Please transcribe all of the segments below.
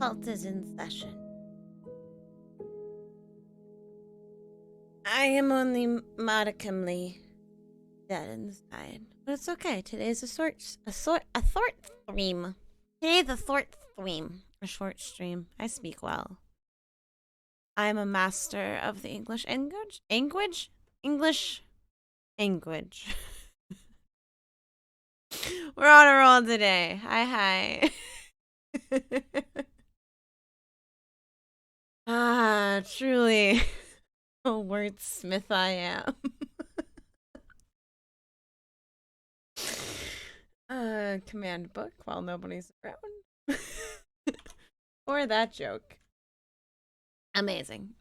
Cult is in session. I am only modicumly dead inside, but it's okay. Today's a short stream. Today the short stream, a short stream. I speak well. I am a master of the English language. We're on a roll today. Hi. Truly. A wordsmith I am. Command book while nobody's around. Or that joke. Amazing.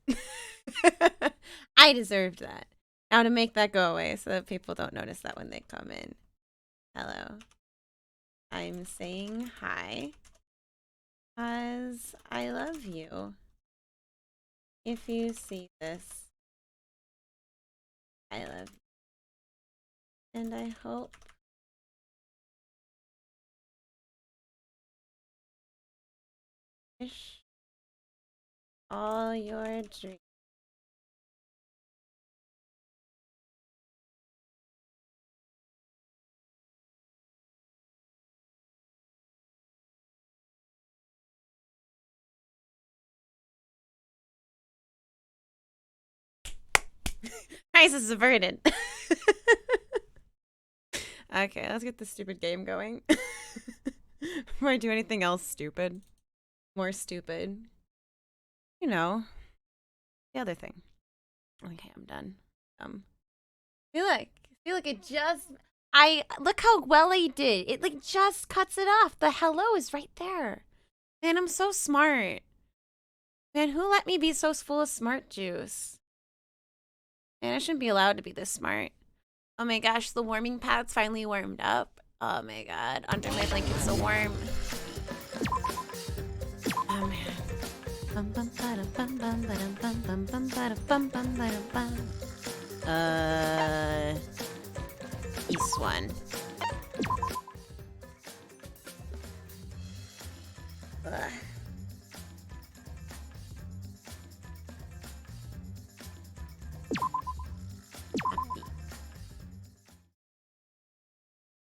I deserved that. Now to make that go away so that people don't notice that when they come in. Hello. I'm saying hi. Because I love you. If you see this, I love you. And I hope wish all your dreams crisis averted. Okay, let's get this stupid game going. Before I do anything else stupid. More stupid. You know. The other thing. Okay, I'm done. Feel like it just look how well I did. It like just cuts it off. The hello is right there. Man, I'm so smart. Man, who let me be so full of smart juice? Man, I shouldn't be allowed to be this smart. Oh my gosh, the warming pad's finally warmed up. Oh my god, under my blanket so warm. Oh man. East one. Ugh.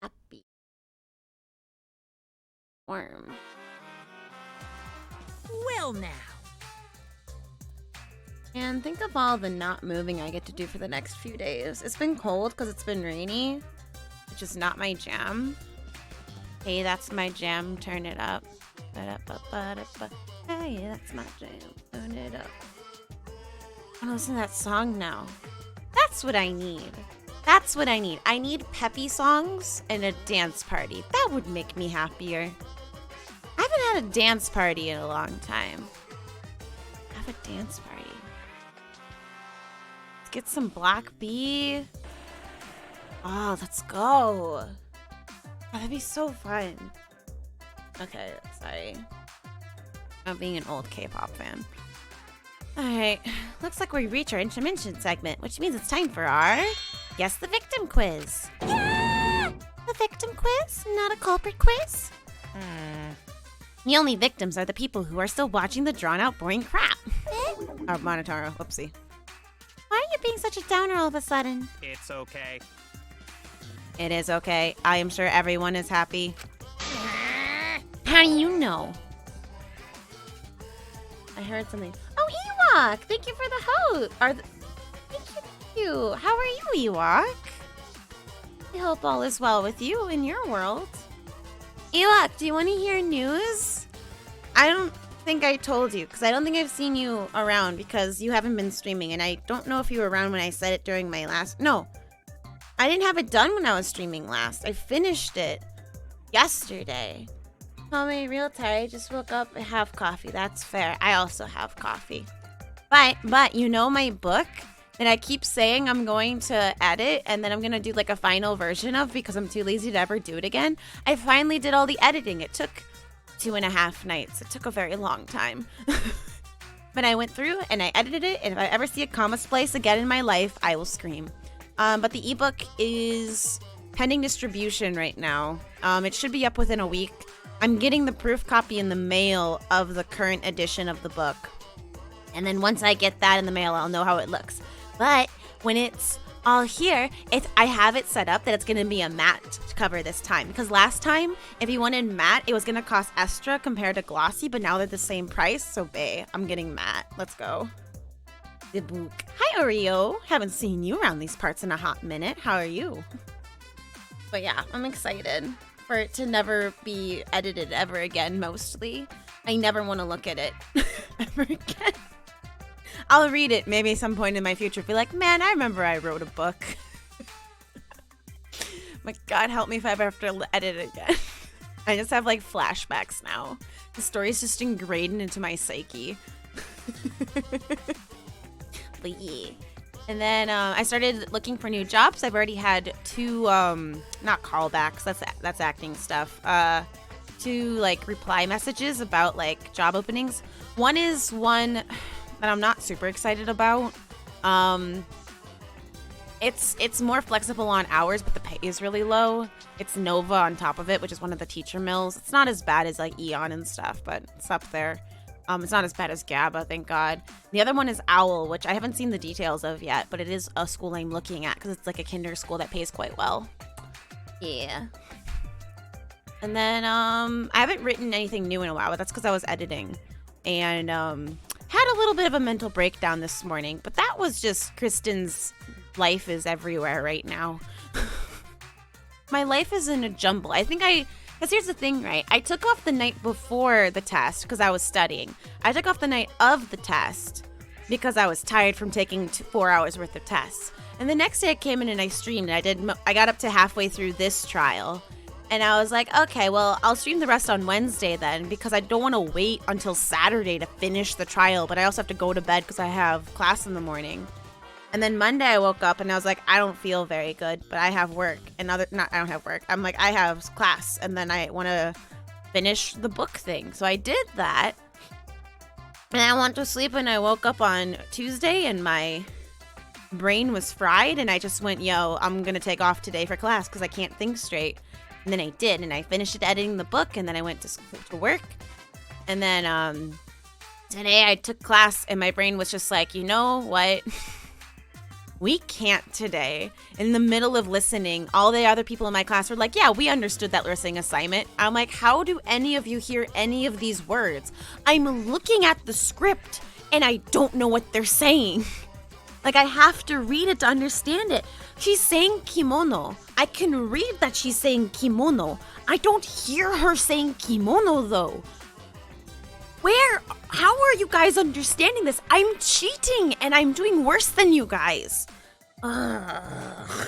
Happy. Warm. Well now. And think of all the not moving I get to do for the next few days. It's been cold because it's been rainy, which is not my jam. Hey, that's my jam. Turn it up. Hey, that's my jam. Turn it up. I want to listen to that song now. That's what I need. That's what I need. I need peppy songs and a dance party. That would make me happier. I haven't had a dance party in a long time. Have a dance party. Let's get some Black Bee. Oh, let's go. Oh, that'd be so fun. Okay, sorry. I'm being an old K-pop fan. Alright, looks like we reach our intermission segment, which means it's time for our Guess the Victim quiz. Yeah! The victim quiz, not a culprit quiz. The only victims are the people who are still watching the drawn-out, boring crap. Monotaro, whoopsie. Why are you being such a downer all of a sudden? It's okay. It is okay. I am sure everyone is happy. How do you know? I heard something. Oh, Ewok! Thank you for the host. Thank you. How are you, Ewok? I hope all is well with you in your world. Ewok, do you want to hear news? I don't think I told you, because I don't think I've seen you around because you haven't been streaming, and I don't know if you were around when I said it during my last... No. I didn't have it done when I was streaming last. I finished it yesterday. Call me real tired. I just woke up and have coffee. That's fair. I also have coffee. But you know my book that I keep saying I'm going to edit and then I'm going to do like a final version of because I'm too lazy to ever do it again? I finally did all the editing. It took 2.5 nights. It took a very long time. But I went through and I edited it, and if I ever see a comma splice again in my life, I will scream. But the ebook is pending distribution right now. It should be up within a week. I'm getting the proof copy in the mail of the current edition of the book. And then once I get that in the mail, I'll know how it looks. But when it's all here, I have it set up that it's going to be a matte cover this time. Because last time, if you wanted matte, it was going to cost extra compared to glossy. But now they're the same price. So, bae, I'm getting matte. Let's go. The book. Hi, Oreo. Haven't seen you around these parts in a hot minute. How are you? But yeah, I'm excited for it to never be edited ever again, mostly. I never want to look at it ever again. I'll read it maybe some point in my future. Be like, man, I remember I wrote a book. My God, help me if I ever have to edit it again. I just have like flashbacks now. The story's just ingrained into my psyche. But yeah. And then I started looking for new jobs. I've already had 2, not callbacks, that's acting stuff. 2 like reply messages about like job openings. One is one that I'm not super excited about. It's more flexible on hours, but the pay is really low. It's Nova on top of it, which is one of the teacher mills. It's not as bad as like Eon and stuff, but it's up there. It's not as bad as GABA, thank God. The other one is OWL, which I haven't seen the details of yet, but it is a school I'm looking at because it's like a kinder school that pays quite well. Yeah. And then I haven't written anything new in a while, but that's because I was editing. And had a little bit of a mental breakdown this morning, but that was just Kristen's life is everywhere right now. My life is in a jumble. Because here's the thing, right? I took off the night before the test because I was studying. I took off the night of the test because I was tired from taking 4 hours worth of tests. And the next day I came in and I streamed. And I got up to halfway through this trial. And I was like, okay, well, I'll stream the rest on Wednesday then because I don't want to wait until Saturday to finish the trial. But I also have to go to bed because I have class in the morning. And then Monday I woke up and I was like, I don't feel very good, but I have work. I don't have work. I'm like, I have class and then I want to finish the book thing. So I did that. And I went to sleep and I woke up on Tuesday and my brain was fried and I just went, yo, I'm going to take off today for class because I can't think straight. And then I did and I finished editing the book and then I went to work. And then today I took class and my brain was just like, you know what? We can't today. In the middle of listening, all the other people in my class were like, yeah, we understood that listening assignment. I'm like, how do any of you hear any of these words? I'm looking at the script and I don't know what they're saying. Like, I have to read it to understand it. She's saying kimono. I can read that she's saying kimono. I don't hear her saying kimono though. How are you guys understanding this? I'm cheating and I'm doing worse than you guys. Ugh.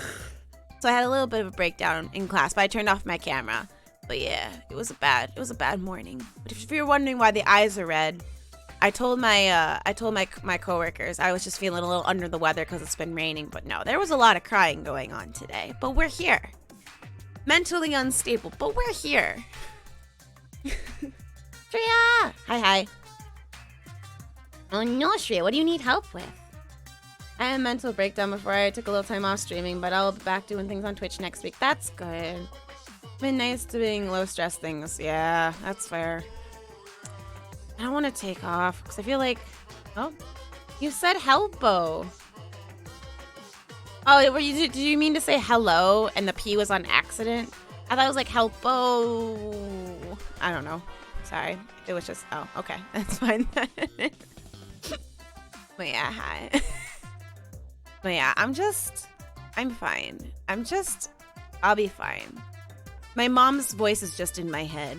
So I had a little bit of a breakdown in class, but I turned off my camera. But yeah, it was a bad morning. But if you're wondering why the eyes are red, I told my coworkers I was just feeling a little under the weather because it's been raining. But no, there was a lot of crying going on today. But we're here. Mentally unstable, but we're here. Shreya! Hi. Oh no, Shreya, what do you need help with? I had a mental breakdown before I took a little time off streaming, but I'll be back doing things on Twitch next week. That's good. It's been nice doing low stress things. Yeah, that's fair. I don't want to take off because I feel like... Oh, you said helpo. Oh, did you mean to say hello and the P was on accident? I thought it was like helpo. I don't know. Sorry. It was just... Oh, okay. That's fine. But yeah, hi. But yeah, I'm fine. I'll be fine. My mom's voice is just in my head.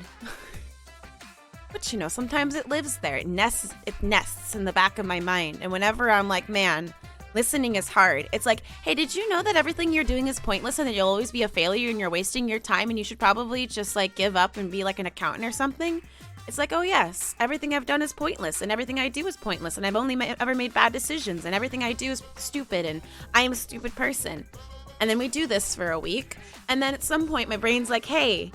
But you know, sometimes it lives there. It nests in the back of my mind. And whenever I'm like, man, listening is hard. It's like, hey, did you know that everything you're doing is pointless and that you'll always be a failure and you're wasting your time and you should probably just like give up and be like an accountant or something? It's like, oh yes, everything I've done is pointless and everything I do is pointless and I've only ever made bad decisions and everything I do is stupid and I am a stupid person. And then we do this for a week and then at some point my brain's like, hey,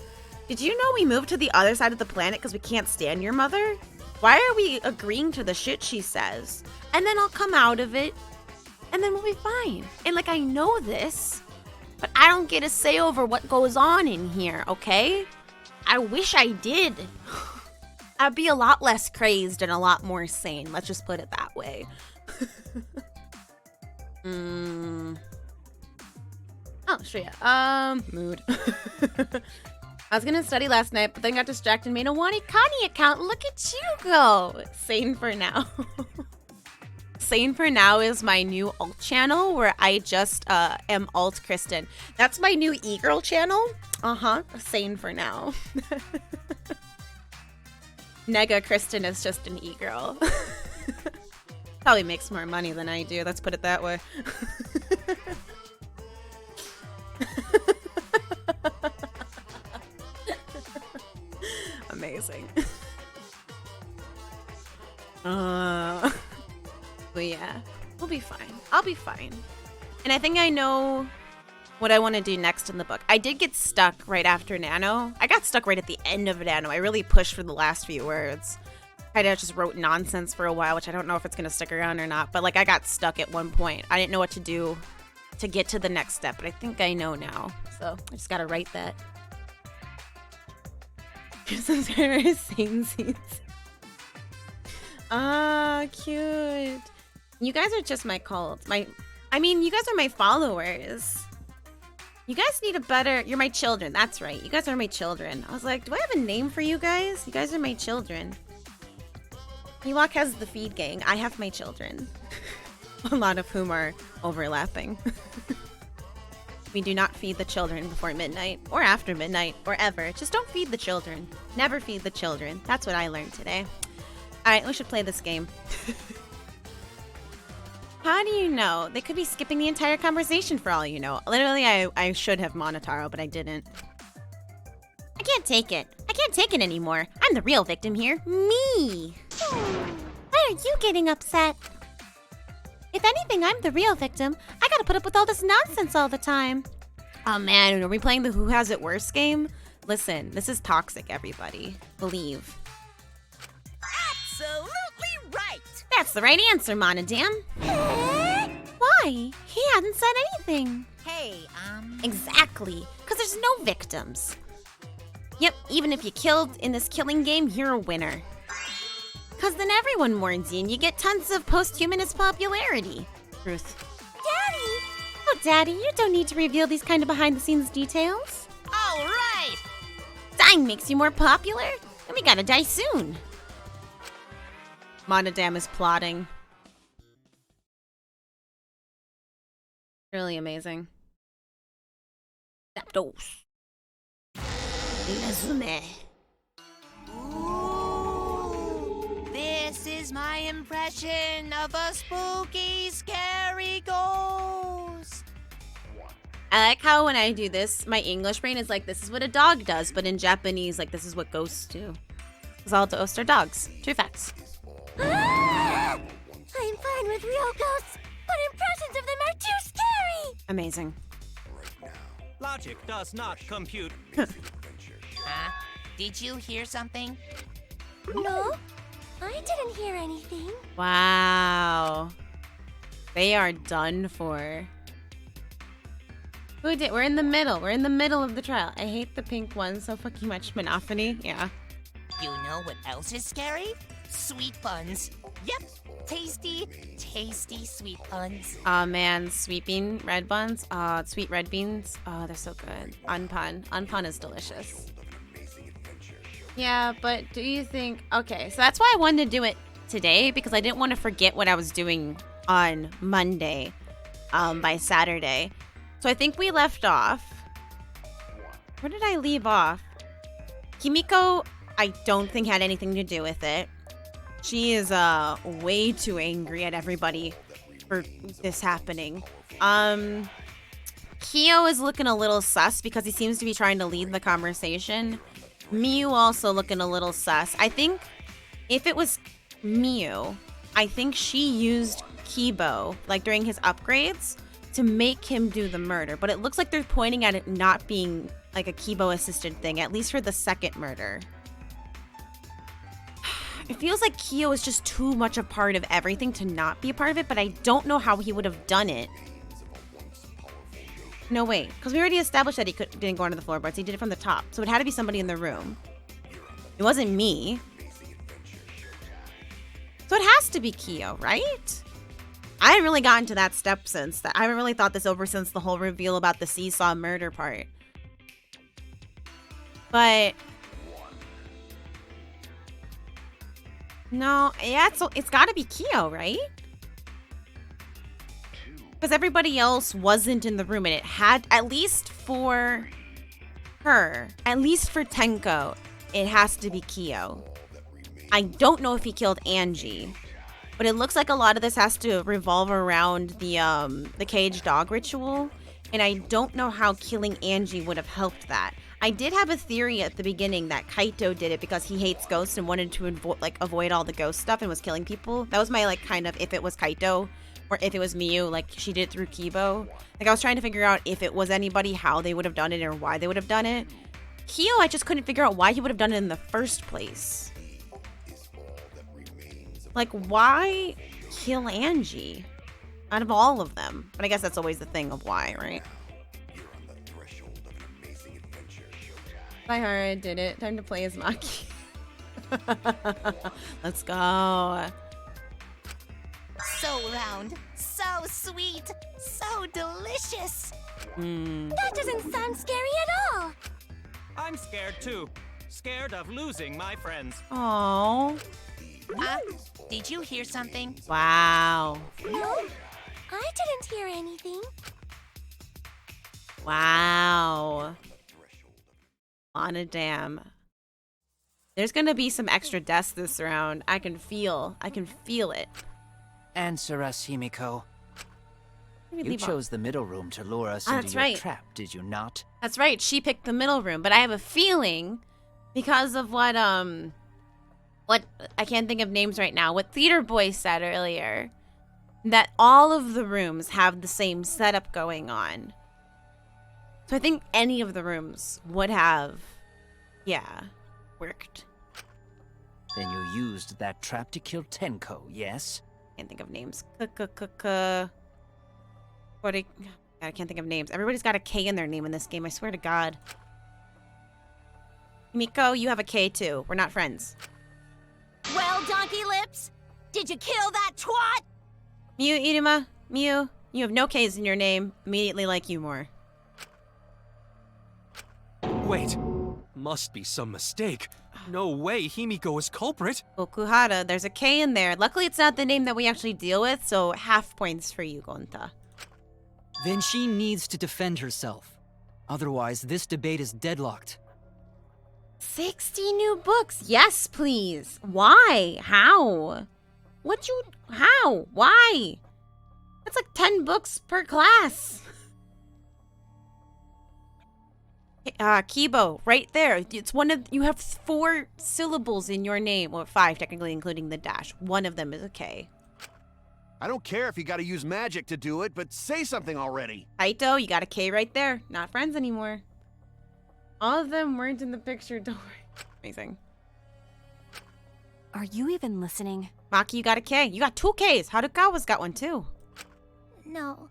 did you know we moved to the other side of the planet because we can't stand your mother? Why are we agreeing to the shit she says? And then I'll come out of it and then we'll be fine. And like, I know this, but I don't get a say over what goes on in here, okay? I wish I did. I'd be a lot less crazed and a lot more sane. Let's just put it that way. Oh, sure, yeah. Mood. I was gonna study last night, but then got distracted and made a Wanikani account. Look at you go. Sane for now. Sane for now is my new alt channel where I just am alt Kristen. That's my new e-girl channel. Sane for now. Nega Kristen is just an e-girl. Probably makes more money than I do. Let's put it that way. Amazing. But yeah, we'll be fine. I'll be fine. And I think I know what I want to do next in the book. I did get stuck right after Nano. I got stuck right at the end of Nano. I really pushed for the last few words. I just wrote nonsense for a while, which I don't know if it's going to stick around or not. But like I got stuck at one point. I didn't know what to do to get to the next step, but I think I know now. So I just got to write that. Seance. Ah, cute. You guys are just my cult. I mean, you guys are my followers. You guys need a better... You're my children. That's right. You guys are my children. I was like, do I have a name for you guys? You guys are my children. Ewok has the feed gang. I have my children. A lot of whom are overlapping. We do not feed the children before midnight, or after midnight, or ever. Just don't feed the children. Never feed the children. That's what I learned today. Alright, we should play this game. How do you know? They could be skipping the entire conversation for all you know. Literally, I should have Monotaro, but I didn't. I can't take it. I can't take it anymore. I'm the real victim here. Me! Why are you getting upset? If anything, I'm the real victim. I gotta put up with all this nonsense all the time. Oh man, are we playing the Who Has It Worse game? Listen, this is toxic, everybody. Believe. Absolutely right! That's the right answer, Monodam. Why? He hadn't said anything. Hey, Exactly, because there's no victims. Yep, even if you killed in this killing game, you're a winner. Because then everyone mourns you and you get tons of posthumanist popularity. Truth. Daddy! Oh, Daddy, you don't need to reveal these kind of behind-the-scenes details. All right! Dying makes you more popular? Then we gotta die soon. Monodam is plotting. Really amazing. Zapdos. Resume. Ooh, this is my impression of a spooky, scary ghost. I like how when I do this, my English brain is like, this is what a dog does, but in Japanese, like, this is what ghosts do. Because all ghosts are dogs. True facts. I'm fine with real ghosts, but impressions of them are too scary. Amazing. Logic does not compute. Did you hear something? No, I didn't hear anything. Wow. They are done for. Who did? We're in the middle. We're in the middle of the trial. I hate the pink one so fucking much. Monophony. Yeah. You know what else is scary? Sweet buns. Yep, tasty, tasty sweet buns. Oh man, sweet bean red buns. Sweet red beans. Oh, they're so good. Unpun. Unpun is delicious. Yeah, but do you think... Okay, so that's why I wanted to do it today, because I didn't want to forget what I was doing on Monday by Saturday. So I think we left off... Where did I leave off? Kimiko, I don't think had anything to do with it. She is way too angry at everybody for this happening. Kyo is looking a little sus because he seems to be trying to lead the conversation. Miyu also looking a little sus. I think if it was Miyu, I think she used Kibo, like during his upgrades, to make him do the murder. But it looks like they're pointing at it not being like a Kibo assisted thing, at least for the second murder. It feels like Kyo is just too much a part of everything to not be a part of it, but I don't know how he would have done it. No, wait. Because we already established that he didn't go onto the floorboards. He did it from the top. So it had to be somebody in the room. It wasn't me. So it has to be Kyo, right? I haven't really gotten to that step since. I haven't really thought this over since the whole reveal about the seesaw murder part. But... no, yeah, it's got to be Kyo, right? Because everybody else wasn't in the room, and it had, at least for her, at least for Tenko, it has to be Kyo. I don't know if he killed Angie, but it looks like a lot of this has to revolve around the cage dog ritual, and I don't know how killing Angie would have helped that. I did have a theory at the beginning that Kaito did it because he hates ghosts and wanted to avoid all the ghost stuff and was killing people. That was my kind of if it was Kaito. Or if it was Miyu, like she did it through Kibo. Like I was trying to figure out if it was anybody, how they would have done it or why they would have done it. Kyo, I just couldn't figure out why he would have done it in the first place. Like, why kill Angie out of all of them? But I guess that's always the thing of why, right? Saihara did it. Time to play as Maki. Let's go. So round, so sweet, so delicious. That doesn't sound scary at all. I'm scared too. Scared of losing my friends. Aww. Did you hear something? Wow. No, I didn't hear anything. Wow. On a dam. There's gonna be some extra deaths this round. I can feel it. Answer us, Himiko. Maybe You leave chose the middle room to lure us Ah, into that's your right. trap, did you not? That's right. She picked the middle room, but I have a feeling because of what I can't think of names right now. What Theater Boy said earlier, that all of the rooms have the same setup going on. So I think any of the rooms would have, worked. Then you used that trap to kill Tenko, yes? Can't think of names. I can't think of names. Everybody's got a K in their name in this game. I swear to God. Miko, you have a K too. We're not friends. Well, Donkey Lips, did you kill that twat? Miu, Iruma, Miu, you have no K's in your name. Immediately like you more. Wait, must be some mistake. No way Himiko is culprit. Okuhara, there's a K in there. Luckily, it's not the name that we actually deal with, so half points for you, Gonta. Then she needs to defend herself. Otherwise, this debate is deadlocked. 60 new books. Yes, please. Why? How? How? Why? That's like 10 books per class. Kibo, right there. It's you have 4 syllables in your name. Well, 5 technically, including the dash. One of them is a K. I don't care if you gotta use magic to do it, but say something already. Kaito, you got a K right there. Not friends anymore. All of them weren't in the picture, don't worry. Amazing. Are you even listening? Maki, you got a K. You got 2 Ks. Harukawa's got one too. No,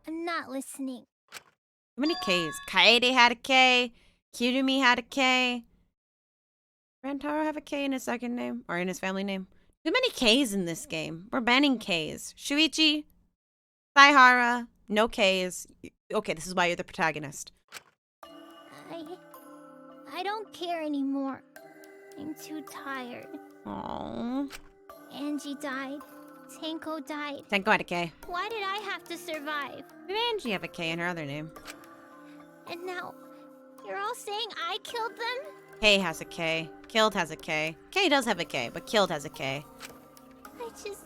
I'm not listening. How many Ks? Kaede had a K. Kirumi had a K. Rantaro have a K in his second name? Or in his family name? Too many Ks in this game. We're banning Ks. Shuichi, Saihara, no Ks. Okay, this is why you're the protagonist. I don't care anymore. I'm too tired. Aww. Angie died. Tenko died. Tenko had a K. Why did I have to survive? Did Angie have a K in her other name? And now, you're all saying I killed them? K has a K. Killed has a K. K does have a K, but killed has a K. I just...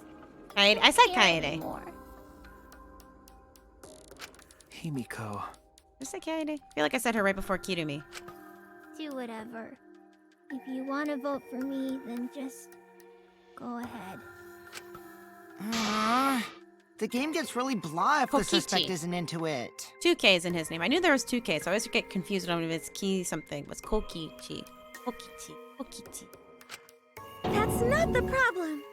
I said don't care Kaede. anymore. Himiko. Just say Kaede. I feel like I said her right before Kirumi. Do whatever. If you want to vote for me, then just go ahead. The game gets really blah if the Kokichi. suspect isn't into it. 2 Ks in his name. I knew there was 2 Ks, so I always get confused on if it's Ki something. What's Kokichi? Kokichi. Kokichi. That's not the problem.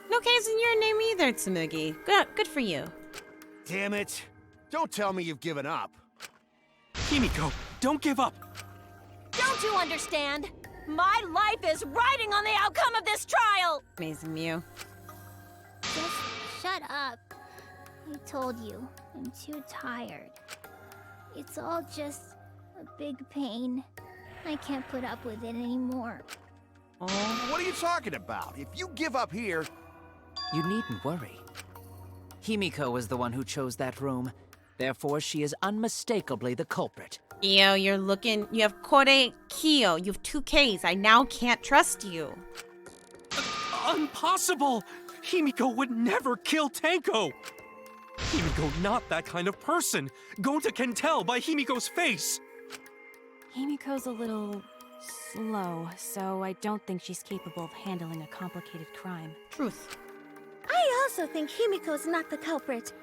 No K's in your name either, Tsumugi. Good for you. Damn it. Don't tell me you've given up. Himiko, don't give up! Don't you understand? My life is riding on the outcome of this trial! Amazing Mew. Just shut up. I told you, I'm too tired. It's all just a big pain. I can't put up with it anymore. Oh. What are you talking about? If you give up here... You needn't worry. Himiko was the one who chose that room. Therefore, she is unmistakably the culprit. Kyo, you're looking. You have Kore Kyo. You have 2 Ks. I now can't trust you. Impossible! Himiko would never kill Tenko! Himiko not that kind of person. Gonta can tell by Himiko's face. Himiko's a little slow, so I don't think she's capable of handling a complicated crime. Truth. I also think Himiko's not the culprit.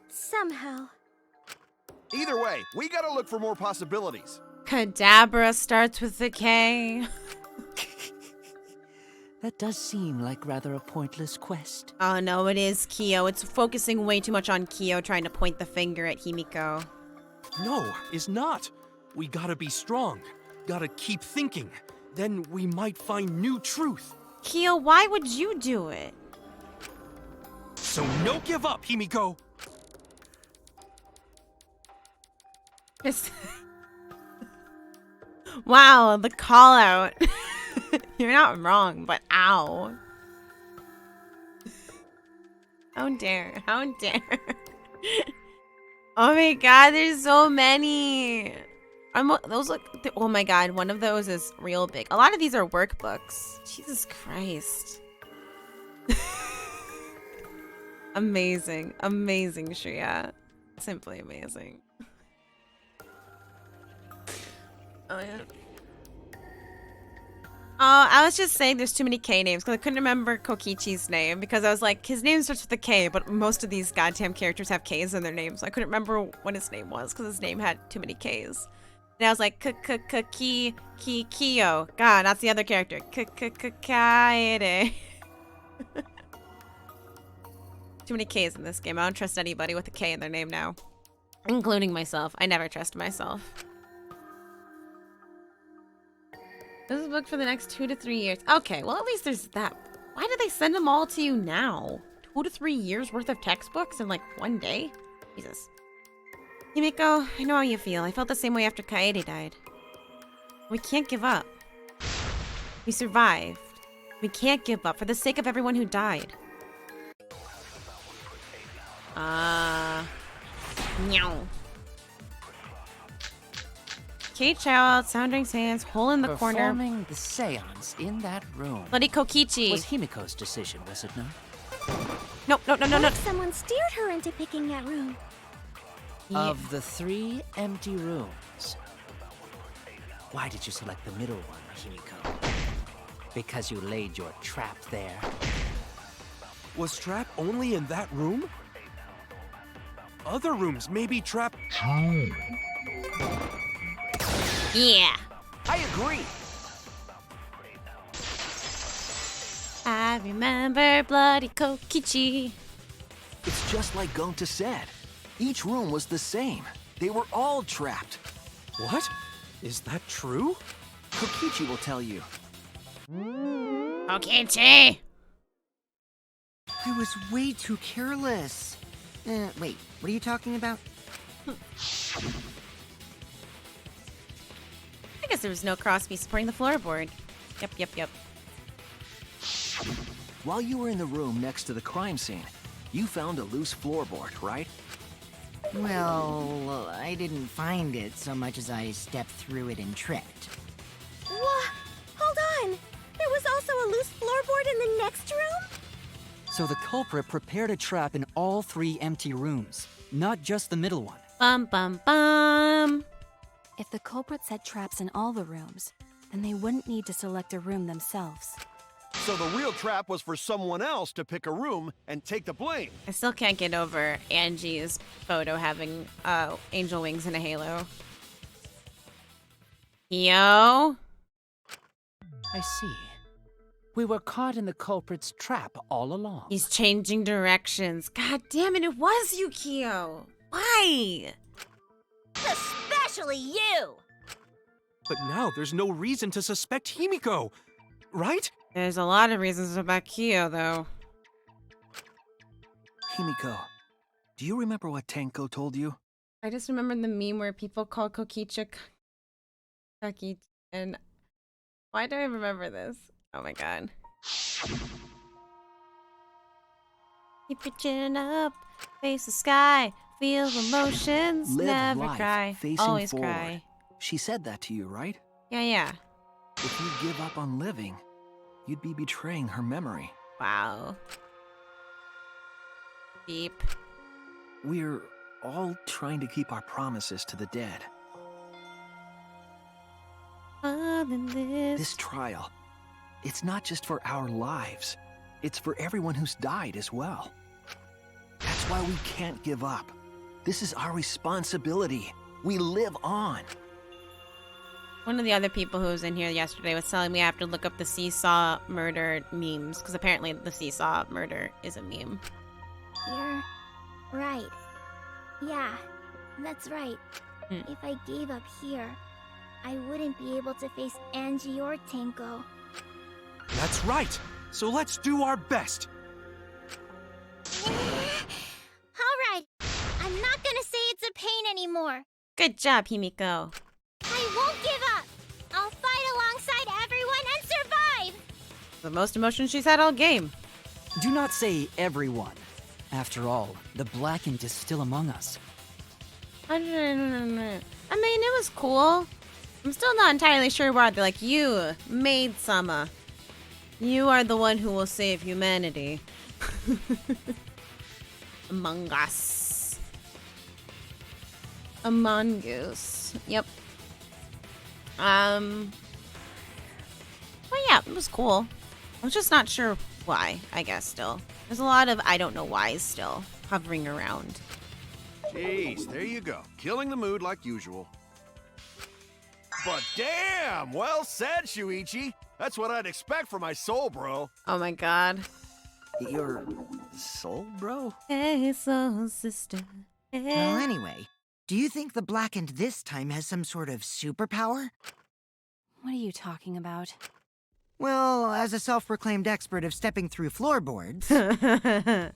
Somehow. Either way, we gotta look for more possibilities. Kadabra starts with a K. That does seem like rather a pointless quest. Oh no, it is Kyo. It's focusing way too much on Kyo trying to point the finger at Himiko. No, is not. We gotta be strong. Gotta keep thinking. Then we might find new truth. Kyo, why would you do it? So no give up, Himiko! Just wow, the call out. You're not wrong, but ow. How dare, how dare. Oh my god, there's so many. Those look, oh my god, one of those is real big. A lot of these are workbooks. Jesus Christ. Amazing, amazing, Shreya. Simply amazing. Oh yeah. I was just saying there's too many K names because I couldn't remember Kokichi's name because I was like, his name starts with a K, but most of these goddamn characters have K's in their names. So I couldn't remember what his name was because his name had too many K's. And I was like, Kyo. God, that's the other character. Kaede. Too many K's in this game. I don't trust anybody with a K in their name now. Including myself. I never trust myself. This is booked for the next 2 to 3 years. Okay, well at least there's that. Why did they send them all to you now? 2 to 3 years worth of textbooks in like 1 day? Jesus. Himiko, I know how you feel. I felt the same way after Kaede died. We can't give up. We survived. We can't give up for the sake of everyone who died. Meow. K-Child, Sounding Seance, Hole in the Corner. Performing the seance in that room Bloody Kokichi. was Himiko's decision, was it not? No. What if someone steered her into picking that room? Yeah. Of the 3 empty rooms, why did you select the middle one, Himiko? Because you laid your trap there? Was trap only in that room? Other rooms may be trapped. Yeah. I agree. I remember Bloody Kokichi. It's just like Gonta said. Each room was the same. They were all trapped. What? Is that true? Kokichi will tell you. Kokichi! I was way too careless. Wait, what are you talking about? I guess there was no crossbeam supporting the floorboard. Yep. While you were in the room next to the crime scene, you found a loose floorboard, right? Well, I didn't find it so much as I stepped through it and tripped. What? Hold on! There was also a loose floorboard in the next room? So the culprit prepared a trap in all 3 empty rooms, not just the middle one. Bum. If the culprit set traps in all the rooms, then they wouldn't need to select a room themselves. So the real trap was for someone else to pick a room and take the blame. I still can't get over Angie's photo having angel wings and a halo. Yo? I see. We were caught in the culprit's trap all along. He's changing directions. God damn it, it was Yukio. Why? Especially you! But now there's no reason to suspect Himiko, right? There's a lot of reasons about Kyo, though. Himiko, do you remember what Tenko told you? I just remember the meme where people call Kokicha Kaki, and why do I remember this? Oh my god. Keep your chin up, face the sky, feel emotions, Live never life cry, facing always forward. cry. She said that to you, right? Yeah. If you give up on living, you'd be betraying her memory. Wow. Deep. We're all trying to keep our promises to the dead. This trial, it's not just for our lives. It's for everyone who's died as well. That's why we can't give up. This is our responsibility. We live on. One of the other people who was in here yesterday was telling me I have to look up the seesaw murder memes, because apparently the seesaw murder is a meme. You're right. Yeah, that's right. If I gave up here, I wouldn't be able to face Angie or Tenko. That's right. So let's do our best. Alright, I'm not gonna say it's a pain anymore. Good job, Himiko. I won't give up. I'll fight alongside everyone and survive. The most emotion she's had all game. Do not say everyone. After all, the Blackened is still among us. I mean, it was cool. I'm still not entirely sure why they're like, you, Maid-sama. You are the one who will save humanity. Among Us. Among Us. Yep. But yeah, it was cool. I was just not sure why, I guess, still. There's a lot of I don't know whys still hovering around. Jeez, there you go. Killing the mood like usual. But damn! Well said, Shuichi. That's what I'd expect from my soul, bro. Oh my god. Your soul, bro? Hey, soul sister. Hey. Well, anyway, do you think the Blackened this time has some sort of superpower? What are you talking about? Well, as a self-proclaimed expert of stepping through floorboards, isn't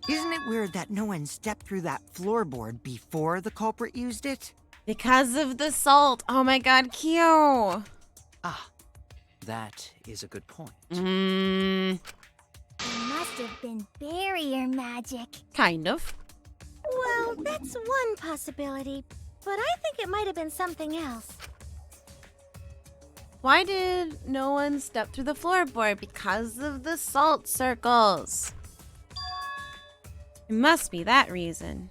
it weird that no one stepped through that floorboard before the culprit used it? Because of the salt. Oh my god, Kyo. Ah, that is a good point. It must have been barrier magic. Kind of. Well, that's one possibility, but I think it might have been something else. Why did no one step through the floorboard? Because of the salt circles. It must be that reason.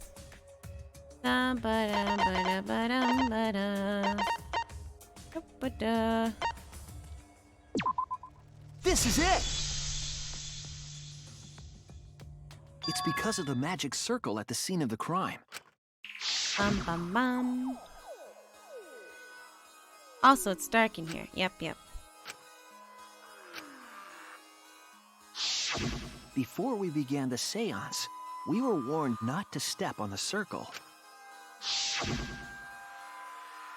This is it! It's because of the magic circle at the scene of the crime. Bum, bum, bum. Also, it's dark in here. Yep. Before we began the seance, we were warned not to step on the circle.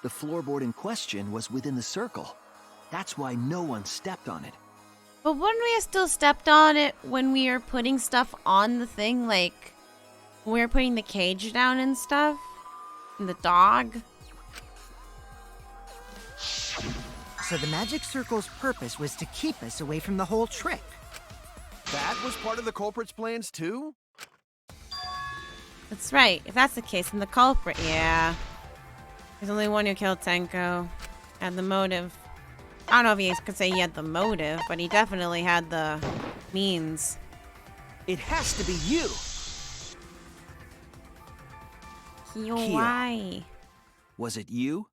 The floorboard in question was within the circle. That's why no one stepped on it. But wouldn't we have still stepped on it when we were putting stuff on the thing? Like, when we were putting the cage down and stuff? And the dog? So the magic circle's purpose was to keep us away from the whole trick. That was part of the culprit's plans too? That's right. If that's the case, then the culprit, yeah. There's only one who killed Tenko. Had the motive. I don't know if he could say he had the motive, but he definitely had the means. It has to be you! Kyo, Kyo. why? Was it you?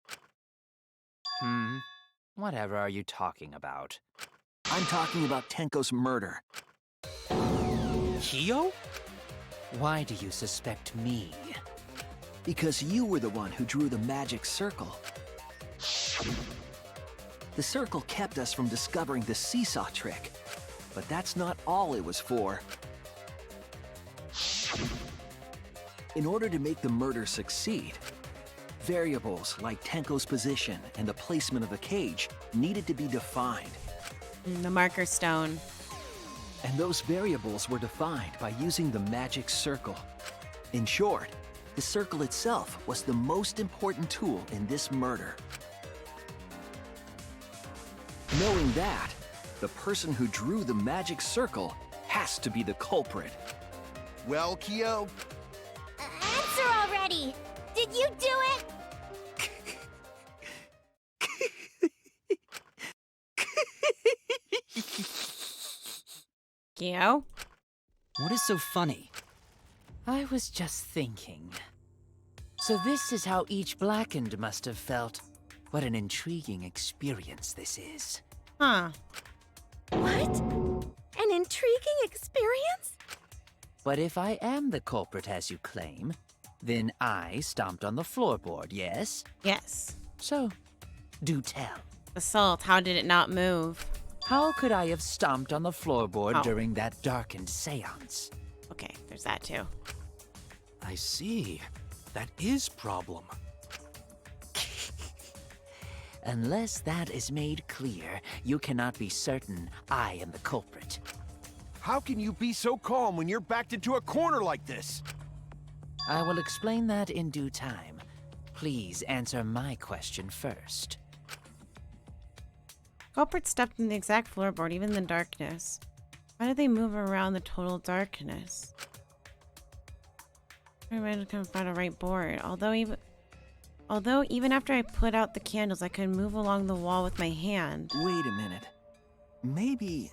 Whatever are you talking about? I'm talking about Tenko's murder. Kyo? Why do you suspect me? Because you were the one who drew the magic circle. The circle kept us from discovering the seesaw trick. But that's not all it was for. In order to make the murder succeed, variables like Tenko's position and the placement of the cage needed to be defined. The marker stone. And those variables were defined by using the magic circle. In short, the circle itself was the most important tool in this murder. Knowing that, the person who drew the magic circle has to be the culprit. Well, Kyo, Answer already! Did you do it? Gio? What is so funny? I was just thinking. So this is how each Blackened must have felt. What an intriguing experience this is. Huh. What? An intriguing experience? But if I am the culprit as you claim, then I stomped on the floorboard, yes? Yes. So, do tell. Assault, how did it not move? How could I have stomped on the floorboard Oh. during that darkened seance? Okay, there's that too. I see. That is problem. Unless that is made clear, you cannot be certain I am the culprit. how can you be so calm when you're backed into a corner like this? I will explain that in due time. Please answer my question first. Culprit stepped in the exact floorboard, even in the darkness. Why did they move around the total darkness? I managed to find a right board. Although even after I put out the candles, I could move along the wall with my hand. Wait a minute. Maybe...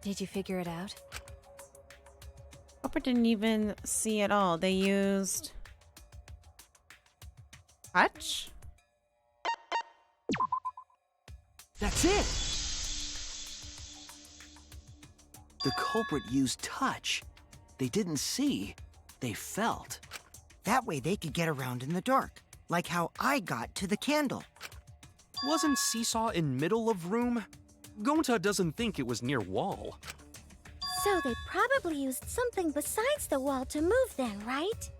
Did you figure it out? Culprit didn't even see at all. They used... touch? That's it! The culprit used touch. They didn't see, they felt. That way they could get around in the dark, like how I got to the candle. Wasn't Seesaw in middle of room? Gonta doesn't think it was near wall. So they probably used something besides the wall to move then, right?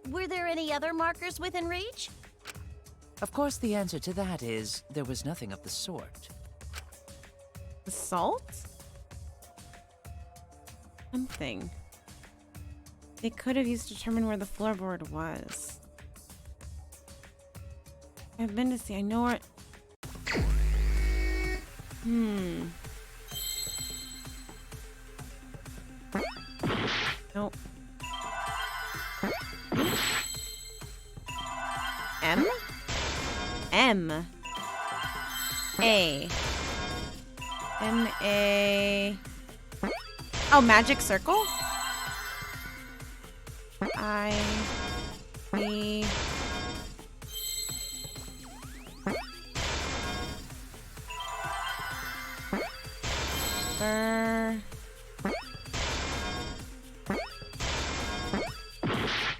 Were there any other markers within reach? Of course, the answer to that is there was nothing of the sort. Assault? Something. They could have used to determine where the floorboard was. I've been to see. I know where. Nope. M? M. A. M-A... Oh, magic circle? I-E...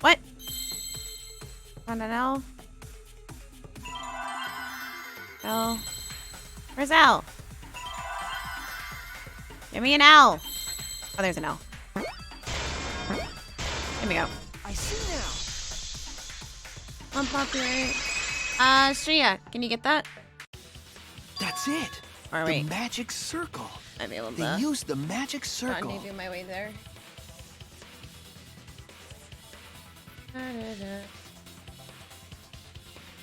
What? Found an L? L? Where's L? Give me an L. Oh, there's an L. Here we go. I see now. Unpopular. Shreya, can you get that? That's it! Or the wait. magic circle. I'd be able They to. used the magic circle. Not do my way there.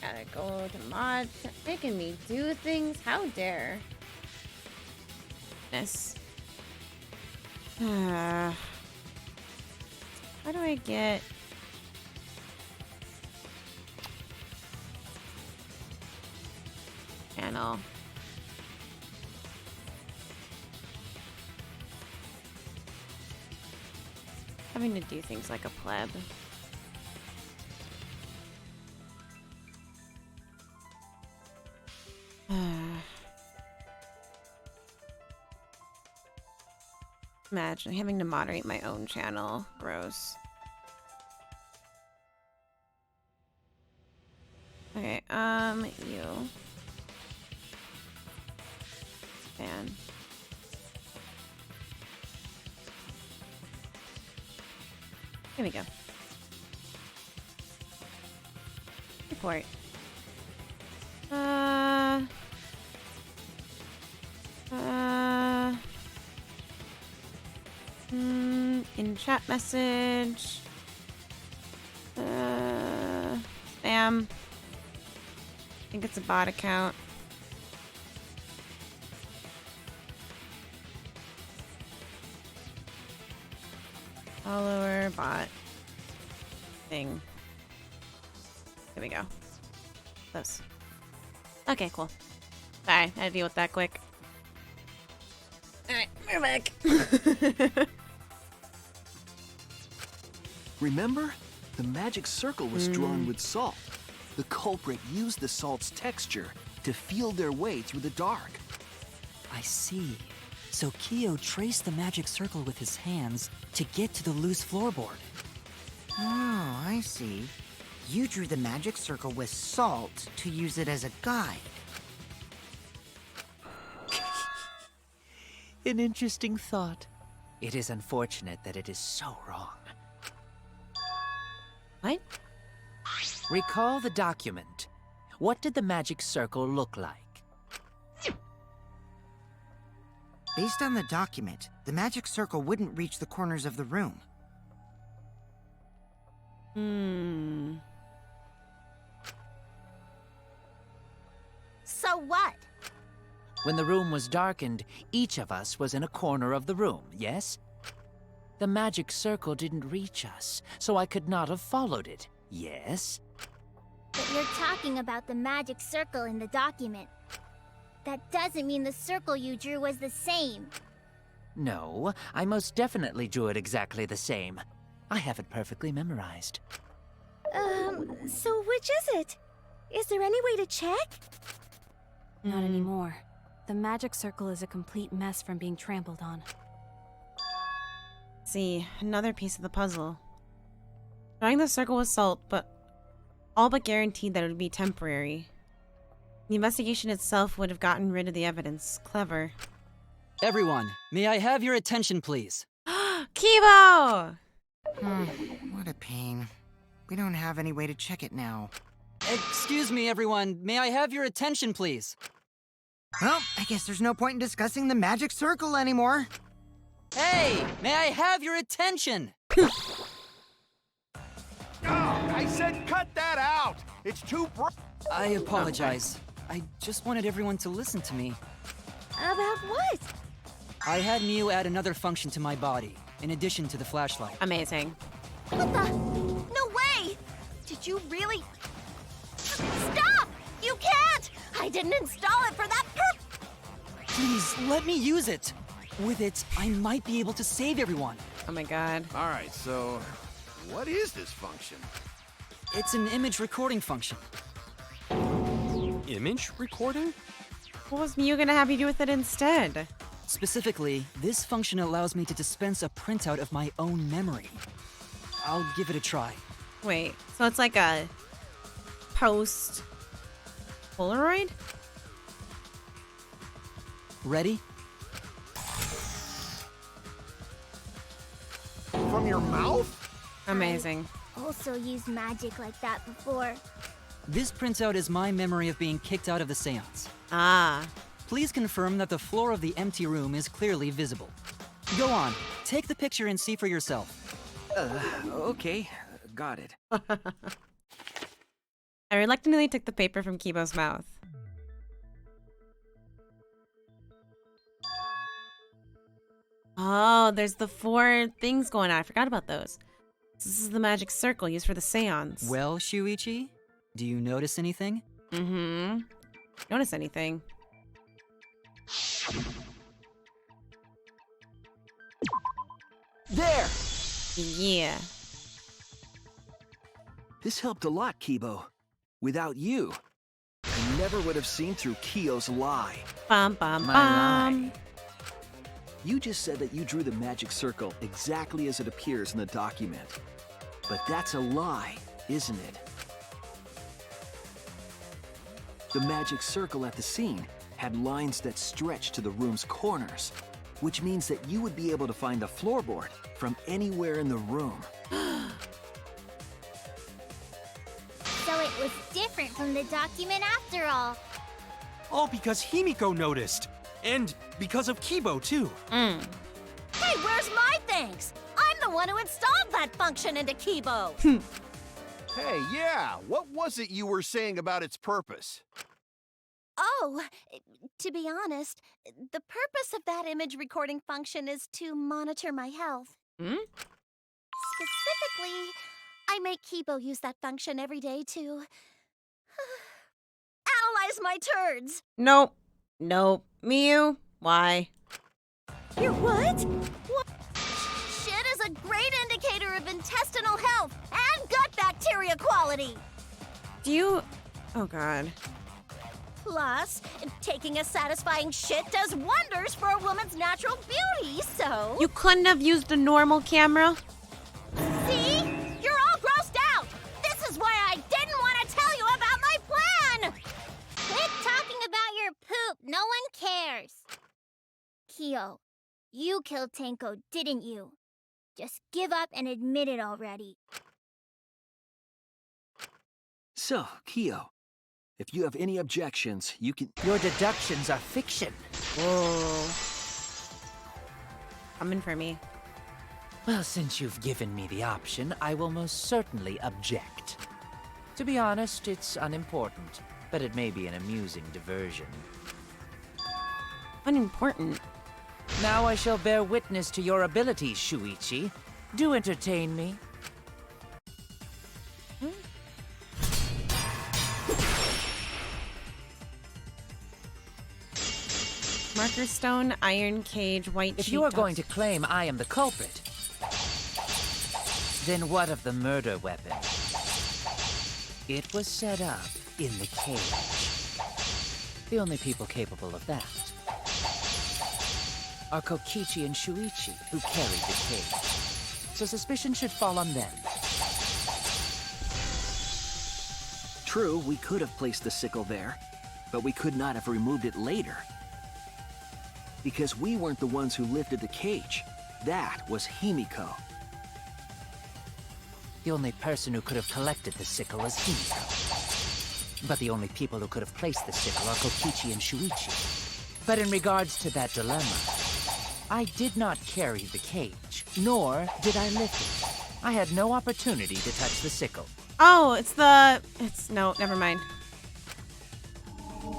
Gotta go to mods. Making me do things. How dare. This. How do I get... channel? Having to do things like a pleb. Imagine having to moderate my own channel. Gross. Okay, you. Man. Here we go. Report. In chat message. Spam. I think it's a bot account. Follower bot thing. There we go. Close. Okay, cool. Sorry, I had to deal with that quick. Alright, we're back. Remember? The magic circle was drawn with salt. The culprit used the salt's texture to feel their way through the dark. I see. So Kyo traced the magic circle with his hands to get to the loose floorboard. Oh, I see. You drew the magic circle with salt to use it as a guide. An interesting thought. It is unfortunate that it is so wrong. What? Recall the document. What did the magic circle look like? Based on the document, the magic circle wouldn't reach the corners of the room. So what? When the room was darkened, each of us was in a corner of the room, yes? The magic circle didn't reach us, so I could not have followed it, yes? But you're talking about the magic circle in the document. That doesn't mean the circle you drew was the same. No, I most definitely drew it exactly the same. I have it perfectly memorized. So which is it? Is there any way to check? Not anymore. The magic circle is a complete mess from being trampled on. See, another piece of the puzzle. Drawing the circle with salt, but all but guaranteed that it would be temporary. The investigation itself would have gotten rid of the evidence. Clever. Everyone, may I have your attention, please? Kibo! What a pain. We don't have any way to check it now. Excuse me, everyone. May I have your attention, please? Well, I guess there's no point in discussing the magic circle anymore. Hey, may I have your attention? Oh, I said cut that out! It's too I apologize. I just wanted everyone to listen to me. About what? I had Mew add another function to my body, in addition to the flashlight. Amazing. What the? No way! Did you really? Stop! You can't! I didn't install it for that purpose! Please, let me use it! With it, I might be able to save everyone. Oh my god. Alright, so what is this function? It's an image recording function. Image recording? What was Mew gonna have you do with it instead? Specifically, this function allows me to dispense a printout of my own memory. I'll give it a try. Wait, so it's like a post Polaroid? Ready? From your mouth? Amazing. Also used magic like that before. This printout is my memory of being kicked out of the seance. Ah. Please confirm that the floor of the empty room is clearly visible. Go on, take the picture and see for yourself. Okay, got it. I reluctantly took the paper from Kibo's mouth. Oh, there's the 4 things going on. I forgot about those. This is the magic circle used for the seance. Well, Shuichi, do you notice anything? Mm-hmm. Notice anything? There! Yeah. This helped a lot, Kibo. Without you, I never would have seen through Kyo's lie. Bum bum My bum. lie. You just said that you drew the magic circle exactly as it appears in the document. But that's a lie, isn't it? The magic circle at the scene had lines that stretched to the room's corners, which means that you would be able to find the floorboard from anywhere in the room. So it was different from the document after all. All because Himiko noticed. And because of Kibo, too. Hey, where's my thanks? I'm the one who installed that function into Kibo. Hey, yeah, what was it you were saying about its purpose? Oh, to be honest, the purpose of that image recording function is to monitor my health. Specifically, I make Kibo use that function every day to analyze my turds. Nope. Nope. Miu, why? Your what? What? Shit is a great indicator of intestinal health and gut bacteria quality. Do you... Oh, God. Plus, taking a satisfying shit does wonders for a woman's natural beauty, so... You couldn't have used a normal camera? See? You're all grossed out! This is why I didn't want to tell you about my plan! Quit talking about your poop. No one cares. Kyo, you killed Tenko, didn't you? Just give up and admit it already. So, Kyo, if you have any objections, you can... Your deductions are fiction. Whoa. Coming for me. Well, since you've given me the option, I will most certainly object. To be honest, it's unimportant, but it may be an amusing diversion. Unimportant. Now I shall bear witness to your abilities, Shuichi. Do entertain me. Marker stone, iron cage, white If sheet you are dust. going to claim I am the culprit, then what of the murder weapon? It was set up in the cage. The only people capable of that are Kokichi and Shuichi, who carried the cage. So suspicion should fall on them. True, we could have placed the sickle there, but we could not have removed it later. Because we weren't the ones who lifted the cage. That was Himiko. The only person who could have collected the sickle is Himiko. But the only people who could have placed the sickle are Kokichi and Shuichi. But in regards to that dilemma, I did not carry the cage, nor did I lift it. I had no opportunity to touch the sickle. Oh, no, never mind.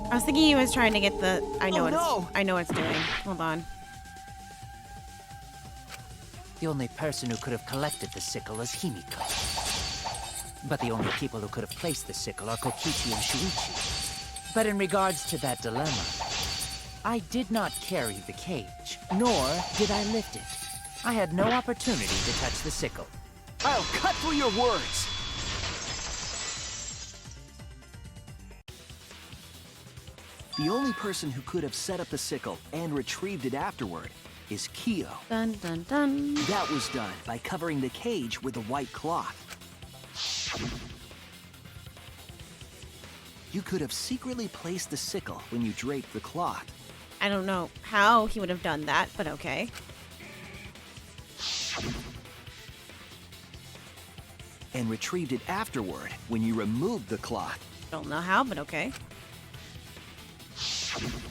I was thinking he was trying to get the... I know what it's doing. Hold on. The only person who could have collected the sickle is Himiko. But the only people who could have placed the sickle are Kokichi and Shuichi. But in regards to that dilemma, I did not carry the cage, nor did I lift it. I had no opportunity to touch the sickle. I'll cut through your words! The only person who could have set up the sickle and retrieved it afterward is Kyo. Dun, dun, dun. That was done by covering the cage with a white cloth. You could have secretly placed the sickle when you draped the cloth. I don't know how he would have done that, but okay. And retrieved it afterward when you removed the cloth. Don't know how, but okay.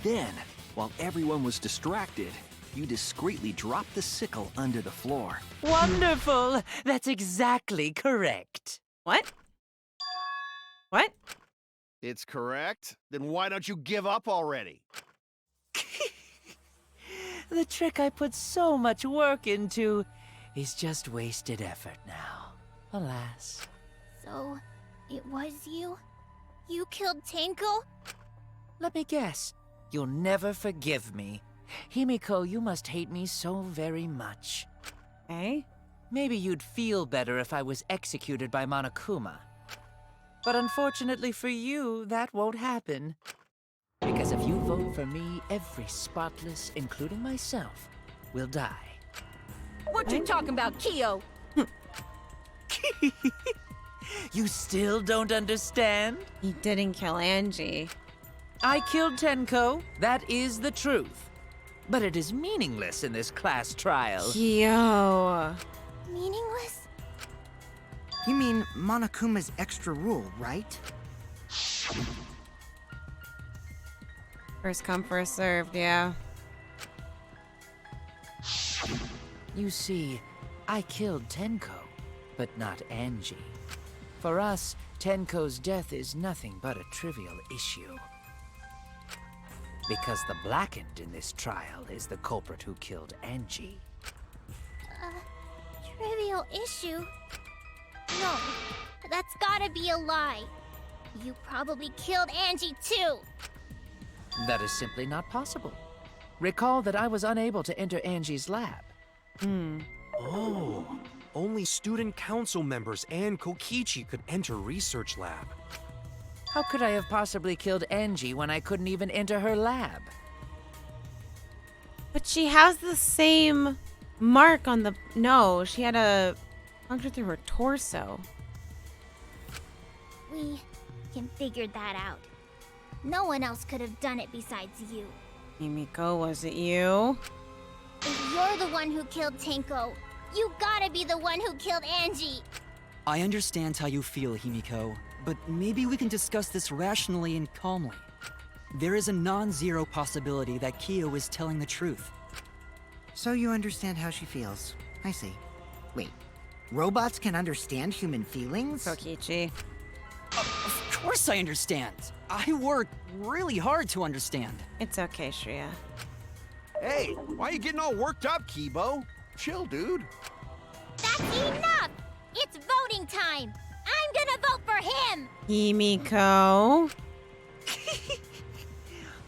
Then, while everyone was distracted, you discreetly dropped the sickle under the floor. Wonderful! That's exactly correct. What? What? It's correct? Then why don't you give up already? The trick I put so much work into is just wasted effort now. Alas. So, it was you? You killed Tenko? Let me guess. You'll never forgive me. Himiko, you must hate me so very much. Eh? Maybe you'd feel better if I was executed by Monokuma. But unfortunately for you, that won't happen. Because if you vote for me, every spotless, including myself, will die. What you talking about, Kyo? You still don't understand? He didn't kill Angie. I killed Tenko. That is the truth. But it is meaningless in this class trial. Yo. Meaningless? You mean Monokuma's extra rule, right? First come, first served, yeah. You see, I killed Tenko, but not Angie. For us, Tenko's death is nothing but a trivial issue. Because the Blackened in this trial is the culprit who killed Angie. Trivial issue? No, that's gotta be a lie. You probably killed Angie too. That is simply not possible. Recall that I was unable to enter Angie's lab. Oh, only student council members and Kokichi could enter research lab. How could I have possibly killed Angie when I couldn't even enter her lab? But she has the same mark on the... No, she had a puncture through her torso. We can figure that out. No one else could have done it besides you. Himiko, was it you? If you're the one who killed Tenko, you gotta be the one who killed Angie. I understand how you feel, Himiko, but maybe we can discuss this rationally and calmly. There is a non-zero possibility that Kyo is telling the truth. So you understand how she feels. I see. Wait, robots can understand human feelings? Kokichi. Of course I understand. I worked really hard to understand. It's okay, Shreya. Hey, why are you getting all worked up, Kibo? Chill, dude. That's enough! It's voting time! I'm gonna vote for him! Himiko.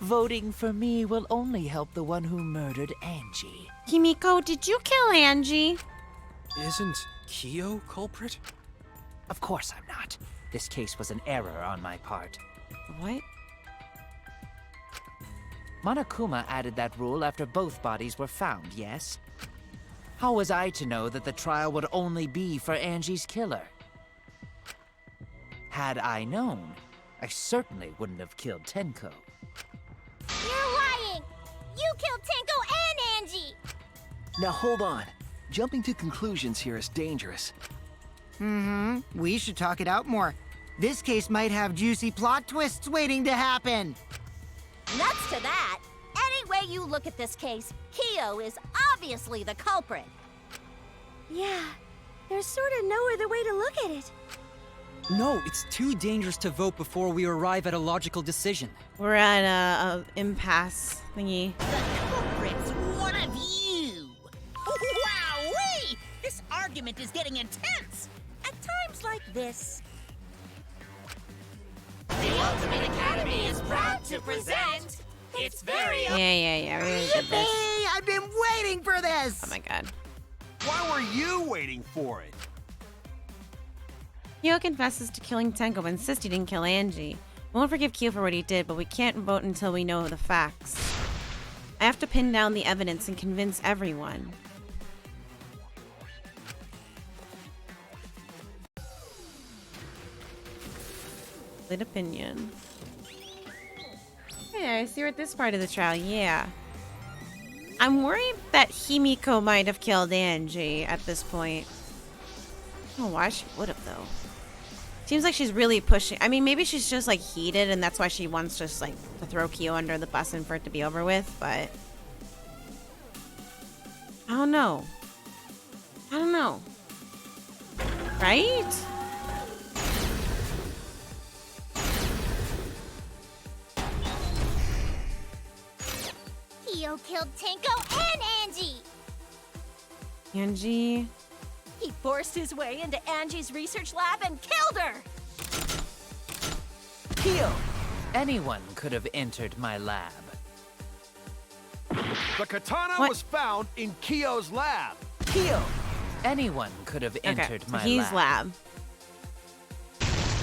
Voting for me will only help the one who murdered Angie. Himiko, did you kill Angie? Isn't Kyo culprit? Of course I'm not. This case was an error on my part. What? Monokuma added that rule after both bodies were found, yes? How was I to know that the trial would only be for Angie's killer? Had I known, I certainly wouldn't have killed Tenko. You're lying! You killed Tenko and Angie! Now hold on. Jumping to conclusions here is dangerous. We should talk it out more. This case might have juicy plot twists waiting to happen. Nuts to that! Any way you look at this case, Kyo is obviously the culprit. Yeah, there's sort of no other way to look at it. No, it's too dangerous to vote before we arrive at a logical decision. We're at a impasse thingy. The culprit's one of you! Wowee! This argument is getting intense! At times like this... The Ultimate Academy is proud to present... It's very... Yeah. We already did this. Yippee! I've been waiting for this! Oh my god. Why were you waiting for it? Kyo confesses to killing Tenko but insists he didn't kill Angie. We won't forgive Kyo for what he did, but we can't vote until we know the facts. I have to pin down the evidence and convince everyone. Split opinion. Yeah, I see we're at this part of the trial, yeah. I'm worried that Himiko might have killed Angie at this point. I don't know why she would have, though. Seems like she's really pushing. I mean, maybe she's just, like, heated, and that's why she wants just, like, to throw Kyo under the bus and for it to be over with, but... I don't know. Right? Kyo killed Tenko and Angie! Angie... He forced his way into Angie's research lab and killed her! Kyo! Anyone could have entered my lab. The katana What? was found in Kyo's lab. Kyo! Anyone could have entered okay, so my he's lab.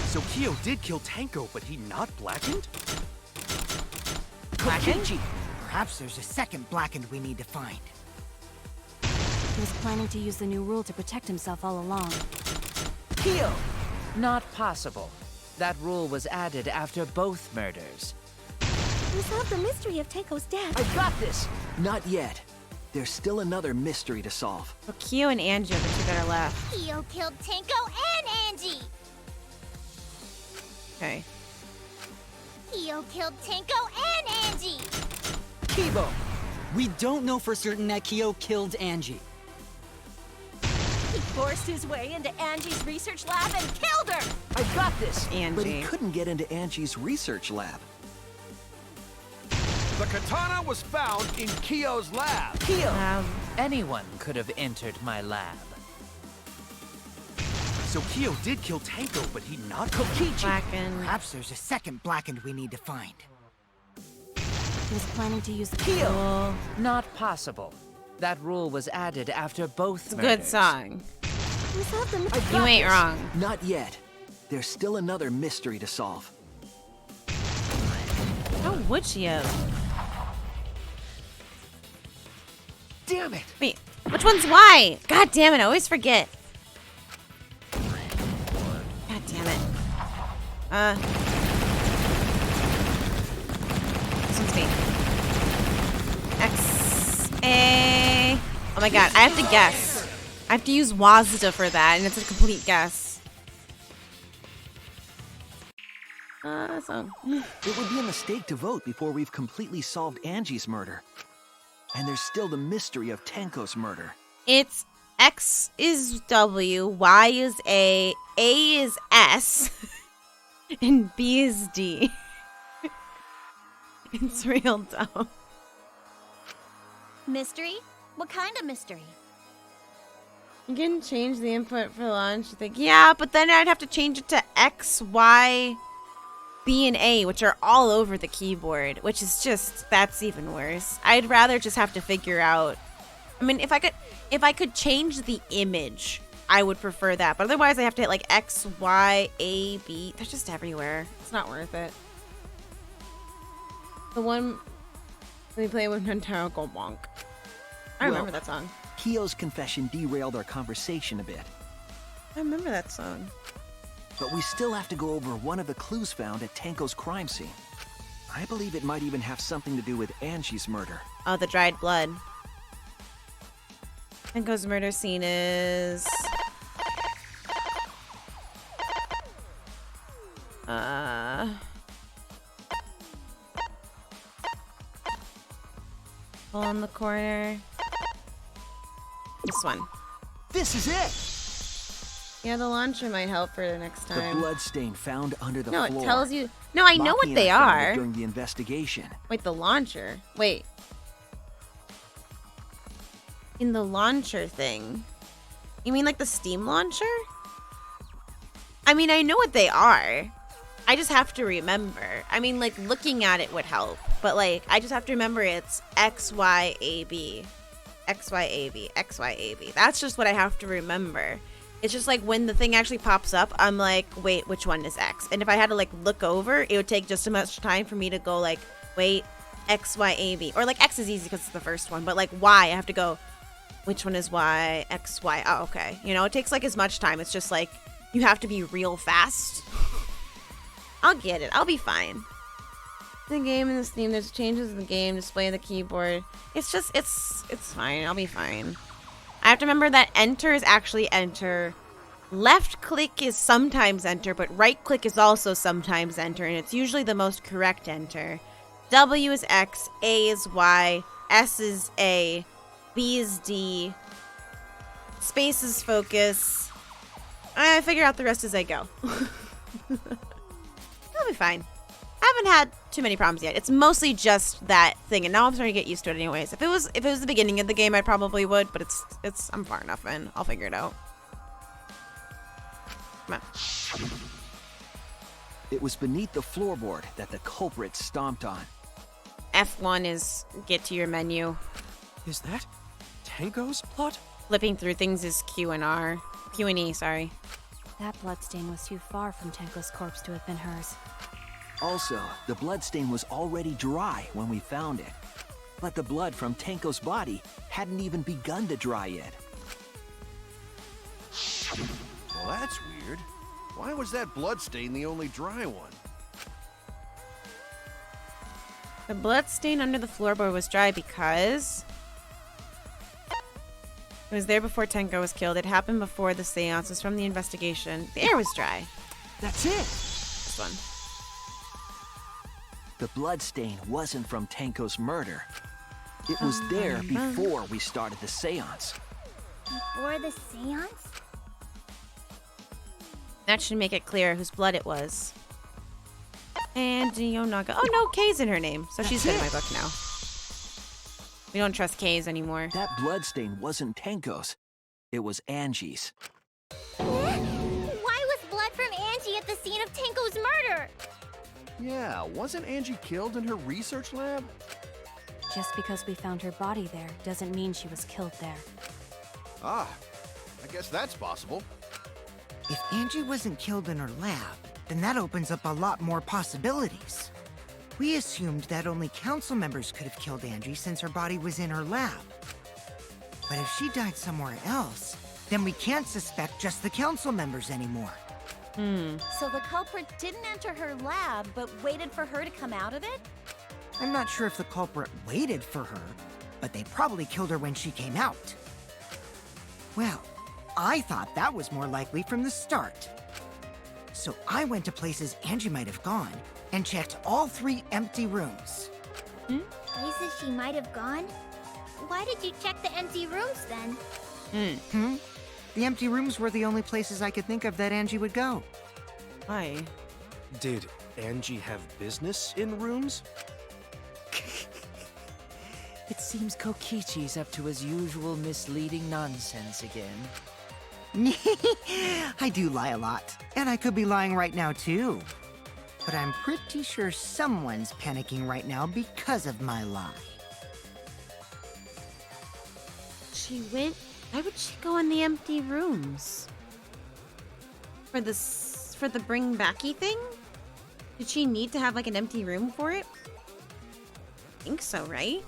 So Kyo did kill Tenko, but he not blackened? Blackened? Perhaps there's a second Blackened we need to find. He was planning to use the new rule to protect himself all along. Kyo! Not possible. That rule was added after both murders. We solved the mystery of Tenko's death. I got this! Not yet. There's still another mystery to solve. So Kyo and Angie are the two that are left. Kyo killed Tenko and Angie! Okay. Kyo killed Tenko and Angie! Kibo! We don't know for certain that Kyo killed Angie. He forced his way into Angie's research lab and killed her! I got this! Angie. But he couldn't get into Angie's research lab. The katana was found in Kyo's lab. Kyo! Anyone could have entered my lab. So Kyo did kill Tanko, but he not Kokichi. Blackened. Perhaps there's a second Blackened we need to find. He was planning to use the Kyo! Not possible. That rule was added after both It's a murders. good song. We solved the I mystery. got You ain't this. wrong. Not yet. There's still another mystery to solve. How would she have? Damn it! Wait, which one's why? God damn it, I always forget. God damn it. This one's me. X, A. Oh my god, I have to guess. I have to use WASDA for that, and it's a complete guess. Song. It would be a mistake to vote before we've completely solved Angie's murder. And there's still the mystery of Tenko's murder. It's X is W, Y is A is S, and B is D. It's real dumb. Mystery? What kind of mystery? You can change the input for launch. You think, yeah, but then I'd have to change it to X, Y, B, and A, which are all over the keyboard, which is just, that's even worse. I'd rather just have to figure out. I mean, if I could change the image, I would prefer that. But otherwise, I have to hit like X, Y, A, B. They're just everywhere. It's not worth it. The one we play with Nintendo go bonk. I remember that song. Kyo's confession derailed our conversation a bit. I remember that song. But we still have to go over one of the clues found at Tenko's crime scene. I believe it might even have something to do with Angie's murder. Oh, the dried blood. Tenko's murder scene is... Hole in the corner. This one. This is it! Yeah, the launcher might help for the next The time. blood stain found under the No, floor. it tells you... No, I know Maki what and they I found it are. during the investigation. Wait, the launcher. Wait. In the launcher thing. You mean like the Steam launcher? I mean, I know what they are. I just have to remember. I mean, like, looking at it would help. But, like, I just have to remember it's XYAB. XYAB. XYAB. That's just what I have to remember. It's just like when the thing actually pops up, I'm like, wait, which one is X? And if I had to, like, look over, it would take just as much time for me to go, like, wait, XYAB. Or, like, X is easy because it's the first one. But, like, Y, I have to go, which one is Y? X, Y. Oh, okay. You know, it takes, like, as much time. It's just, like, you have to be real fast. I'll get it. I'll be fine. The game and the Steam, there's changes in the game, display the keyboard. It's just, it's fine. I'll be fine. I have to remember that enter is actually enter. Left click is sometimes enter, but right click is also sometimes enter, and it's usually the most correct enter. W is X, A is Y, S is A, B is D, space is focus. I figure out the rest as I go. I'll be fine. I haven't had too many problems yet. It's mostly just that thing, and now I'm starting to get used to it anyways. If it was the beginning of the game, I probably would, but I'm far enough in. I'll figure it out. Come on. It was beneath the floorboard that the culprit stomped on. F1 is get to your menu. Is that Tenko's plot? Flipping through things is Q and R. Q and E, sorry. That bloodstain was too far from Tenko's corpse to have been hers. Also, the bloodstain was already dry when we found it. But the blood from Tenko's body hadn't even begun to dry yet. Well, that's weird. Why was that bloodstain the only dry one? The blood stain under the floorboard was dry because it was there before Tenko was killed. It happened before the seance. Was from the investigation. The air was dry. That's it. This one. The bloodstain wasn't from Tenko's murder. It was there before we started the seance. Before the seance? That should make it clear whose blood it was. And Yonaga. Oh no, K's in her name. So she's in my book now. We don't trust K's anymore. That bloodstain wasn't Tenko's. It was Angie's. Why was blood from Angie at the scene of Tenko's murder? Yeah, wasn't Angie killed in her research lab? Just because we found her body there doesn't mean she was killed there. Ah, I guess that's possible. If Angie wasn't killed in her lab, then that opens up a lot more possibilities. We assumed that only council members could have killed Angie since her body was in her lab. But if she died somewhere else, then we can't suspect just the council members anymore. So the culprit didn't enter her lab, but waited for her to come out of it? I'm not sure if the culprit waited for her, but they probably killed her when she came out. Well, I thought that was more likely from the start. So I went to places Angie might have gone and checked all 3 empty rooms. Places she might have gone? Why did you check the empty rooms then? The empty rooms were the only places I could think of that Angie would go. Why? Did Angie have business in rooms? It seems Kokichi's up to his usual misleading nonsense again. I do lie a lot, and I could be lying right now too. But I'm pretty sure someone's panicking right now because of my lie. She went. Why would she go in the empty rooms? For the bring backy thing? Did she need to have like an empty room for it? I think so, right?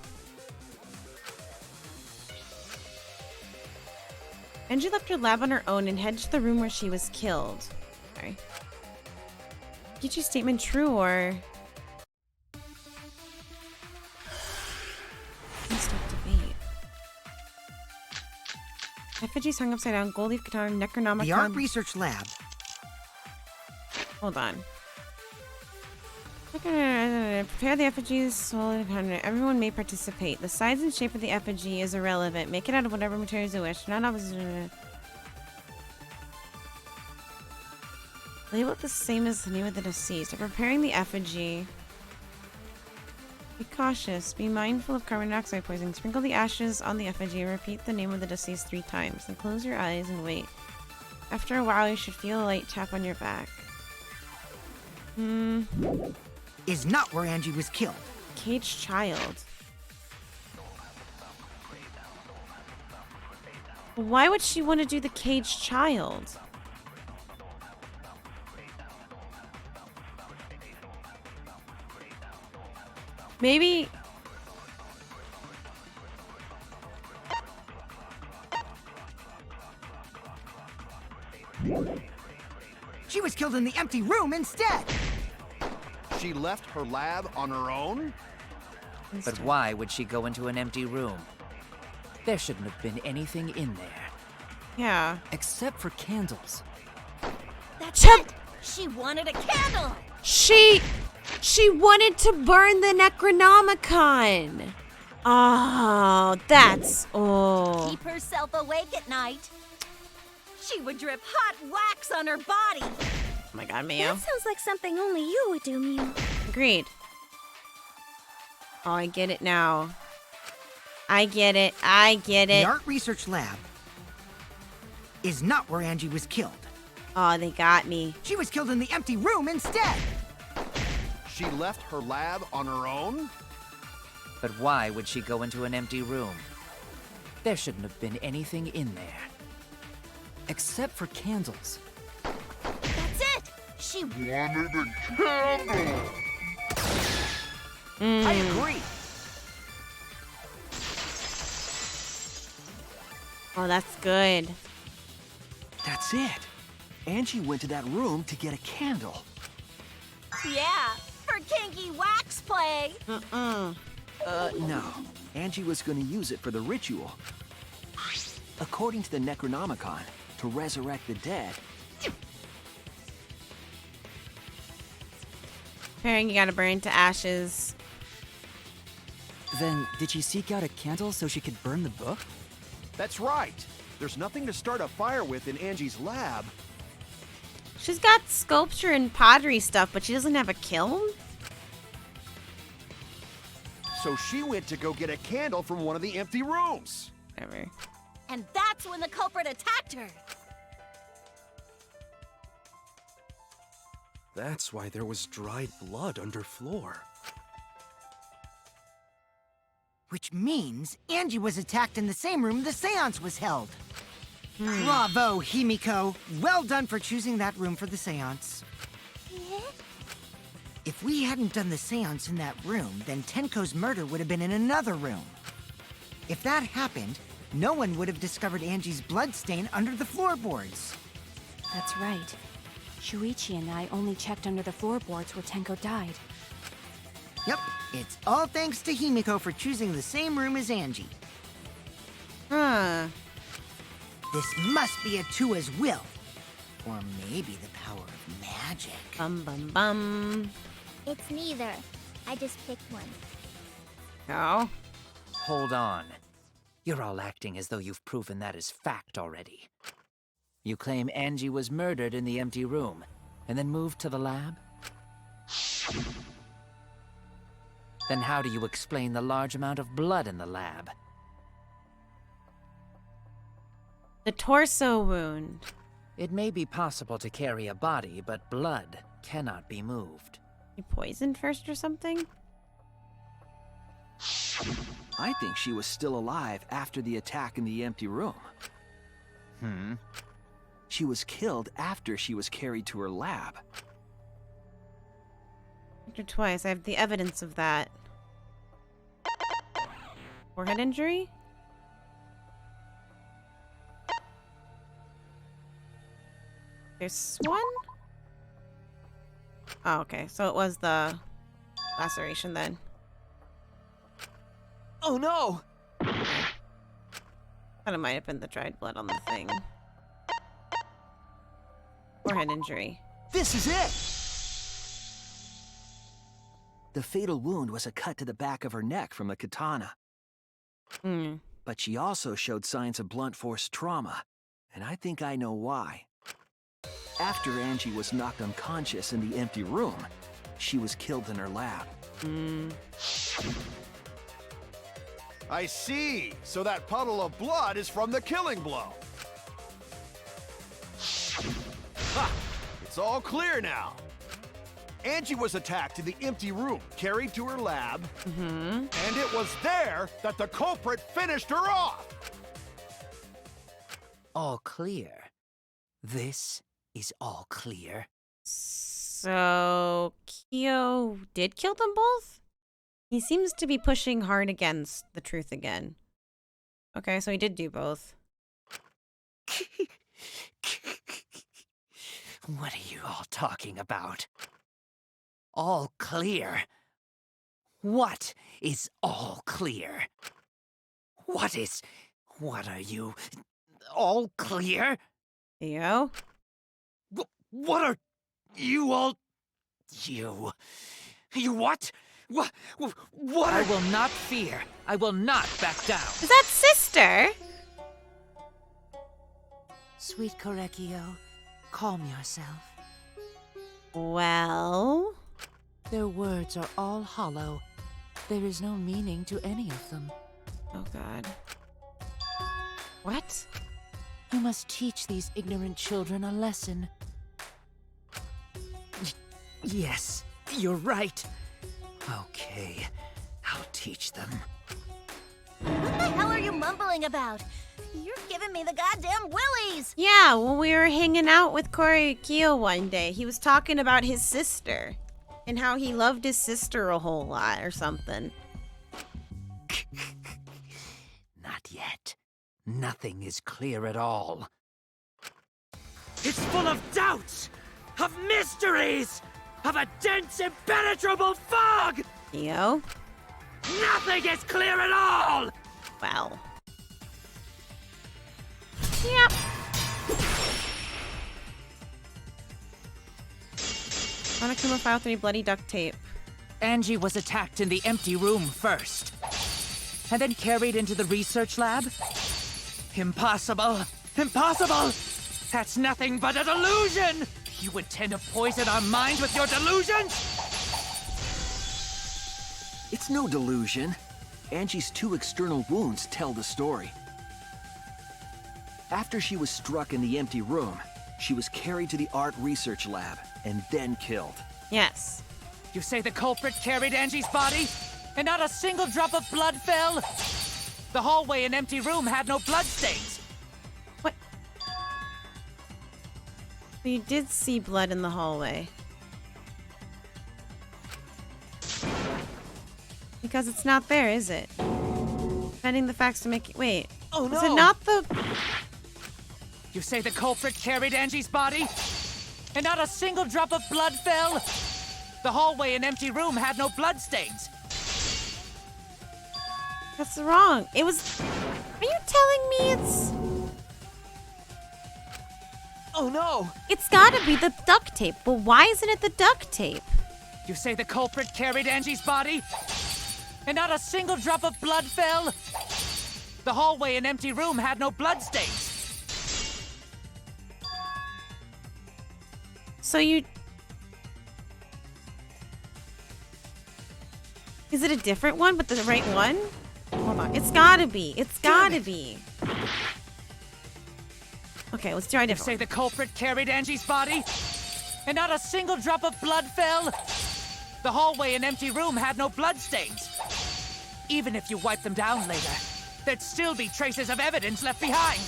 Angie left her lab on her own and headed to the room where she was killed. Sorry. Get your statement true or... Let's start debate. Effigy's hung upside down, gold leaf katana, Necronomicon... The art research lab. Hold on. Prepare the effigy's soul. Everyone may participate. The size and shape of the effigy is irrelevant. Make it out of whatever materials you wish. Not opposite. Label it the same as the name of the deceased. If preparing the effigy, be cautious. Be mindful of carbon dioxide poisoning. Sprinkle the ashes on the effigy and repeat the name of the deceased 3 times. Then close your eyes and wait. After a while, you should feel a light tap on your back. Is not where Angie was killed. Caged child. Why would she want to do the caged child? Maybe... She was killed in the empty room instead. She left her lab on her own? But why would she go into an empty room? There shouldn't have been anything in there. Yeah. Except for candles. That's it! She wanted a candle! She wanted to burn the Necronomicon! Oh, that's... Oh. Keep herself awake at night. She would drip hot wax on her body. Oh my god, Mio. That sounds like something only you would do, Mio. Agreed. Oh, I get it now. I get it. I get it. The art research lab is not where Angie was killed. Oh, they got me. She was killed in the empty room instead. She left her lab on her own? But why would she go into an empty room? There shouldn't have been anything in there. Except for candles. That's it! She Wanted a candle! I agree. Oh, that's good. That's it. Angie went to that room to get a candle. Yeah, for kinky wax play. No. Angie was gonna use it for the ritual. According to the Necronomicon, to resurrect the dead. Preparing you gotta burn to ashes. Then, did she seek out a candle so she could burn the book? That's right. There's nothing to start a fire with in Angie's lab. She's got sculpture and pottery stuff, but she doesn't have a kiln? So she went to go get a candle from one of the empty rooms. Whatever. And that's when the culprit attacked her. That's why there was dried blood under floor. Which means Angie was attacked in the same room the seance was held. Bravo, Himiko. Well done for choosing that room for the seance. If we hadn't done the seance in that room, then Tenko's murder would have been in another room. If that happened, no one would have discovered Angie's bloodstain under the floorboards. That's right. Shuichi and I only checked under the floorboards where Tenko died. Yep, it's all thanks to Himiko for choosing the same room as Angie. Huh. This must be a Tua's will. Or maybe the power of magic. Bum bum bum. It's neither. I just picked one. Oh. Hold on. You're all acting as though you've proven that as fact already. You claim Angie was murdered in the empty room, and then moved to the lab? Then how do you explain the large amount of blood in the lab? The torso wound. It may be possible to carry a body, but blood cannot be moved. You poisoned first or something? I think she was still alive after the attack in the empty room. She was killed after she was carried to her lab. Or twice. I have the evidence of that. Forehead injury? There's one? Oh, okay. So it was the laceration then. Oh no! Thought it might have been the dried blood on the thing. Forehead injury. This is it! The fatal wound was a cut to the back of her neck from the katana. But she also showed signs of blunt force trauma, and I think I know why. After Angie was knocked unconscious in the empty room, she was killed in her lab. I see. So that puddle of blood is from the killing blow. Ha! It's all clear now. Angie was attacked in the empty room, carried to her lab, and it was there that the culprit finished her off. All clear. This is all clear. So Kyo did kill them both? He seems to be pushing hard against the truth again. Okay, so he did do both. What are you all talking about? All clear? What is all clear? What are you? All clear? Theo? What are you all? You what? What I will not fear. I will not back down. Is that sister? Sweet Korekio, calm yourself. Well... Their words are all hollow. There is no meaning to any of them. Oh god. What? You must teach these ignorant children a lesson. Yes, you're right. Okay, I'll teach them. What the hell are you mumbling about? You're giving me the goddamn willies! Yeah, when we were hanging out with Korekio one day, he was talking about his sister. And how he loved his sister a whole lot or something. Not yet. Nothing is clear at all. It's full of doubts! Of mysteries! of a dense, impenetrable fog! Yo. Nothing is clear at all! Well. Yep. Monokuma file 3 bloody duct tape. Angie was attacked in the empty room first, and then carried into the research lab? Impossible! Impossible! That's nothing but a delusion! You intend to poison our minds with your delusions? It's no delusion. Angie's 2 external wounds tell the story. After she was struck in the empty room, she was carried to the art research lab and then killed. Yes. You say the culprit carried Angie's body, and not a single drop of blood fell? The hallway and empty room had no bloodstains. What? You did see blood in the hallway. Because it's not there, is it? Finding the facts to make it. Wait. Oh no! Is it not the. You say the culprit carried Angie's body, and not a single drop of blood fell? The hallway and empty room had no bloodstains. That's wrong. It was. Are you telling me it's. Oh no! It's gotta be the duct tape. But why isn't it the duct tape? You say the culprit carried Angie's body, and not a single drop of blood fell? The hallway and empty room had no bloodstains. So you. Is it a different one, but the right one? Hold on. It's gotta be. It's gotta be. Okay, let's try a You different say one. the culprit carried Angie's body, and not a single drop of blood fell? The hallway and empty room had no bloodstains. Even if you wipe them down later, there'd still be traces of evidence left behind.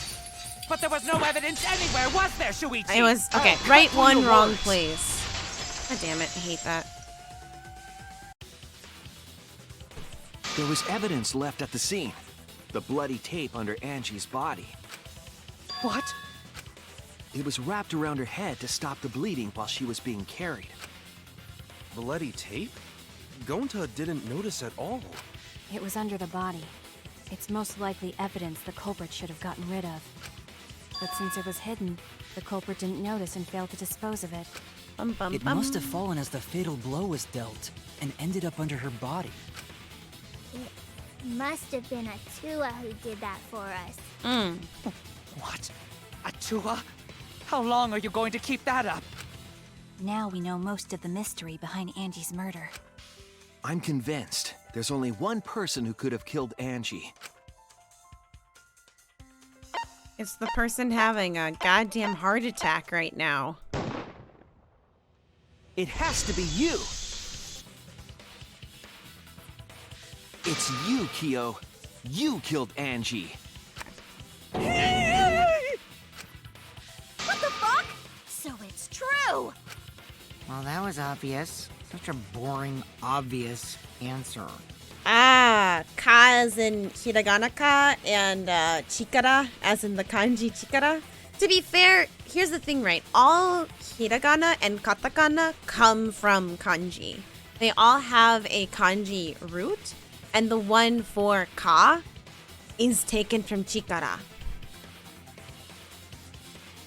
But there was no evidence anywhere, was there, Shuichi? It was. Okay, right one, wrong place. God damn it, I hate that. There was evidence left at the scene. The bloody tape under Angie's body. What? It was wrapped around her head to stop the bleeding while she was being carried. Bloody tape? Gonta didn't notice at all. It was under the body. It's most likely evidence the culprit should have gotten rid of. But since it was hidden, the culprit didn't notice and failed to dispose of it. It must have fallen as the fatal blow was dealt, and ended up under her body. It must have been Atua who did that for us. What? Atua? How long are you going to keep that up? Now we know most of the mystery behind Angie's murder. I'm convinced there's only one person who could have killed Angie. It's the person having a goddamn heart attack right now. It has to be you! It's you, Kyo. You killed Angie. What the fuck? So it's true! Well, that was obvious. Such a boring, obvious answer. Ah, ka as in hiragana ka and chikara as in the kanji chikara. To be fair, here's the thing, right? All hiragana and katakana come from kanji. They all have a kanji root, and the one for ka is taken from chikara.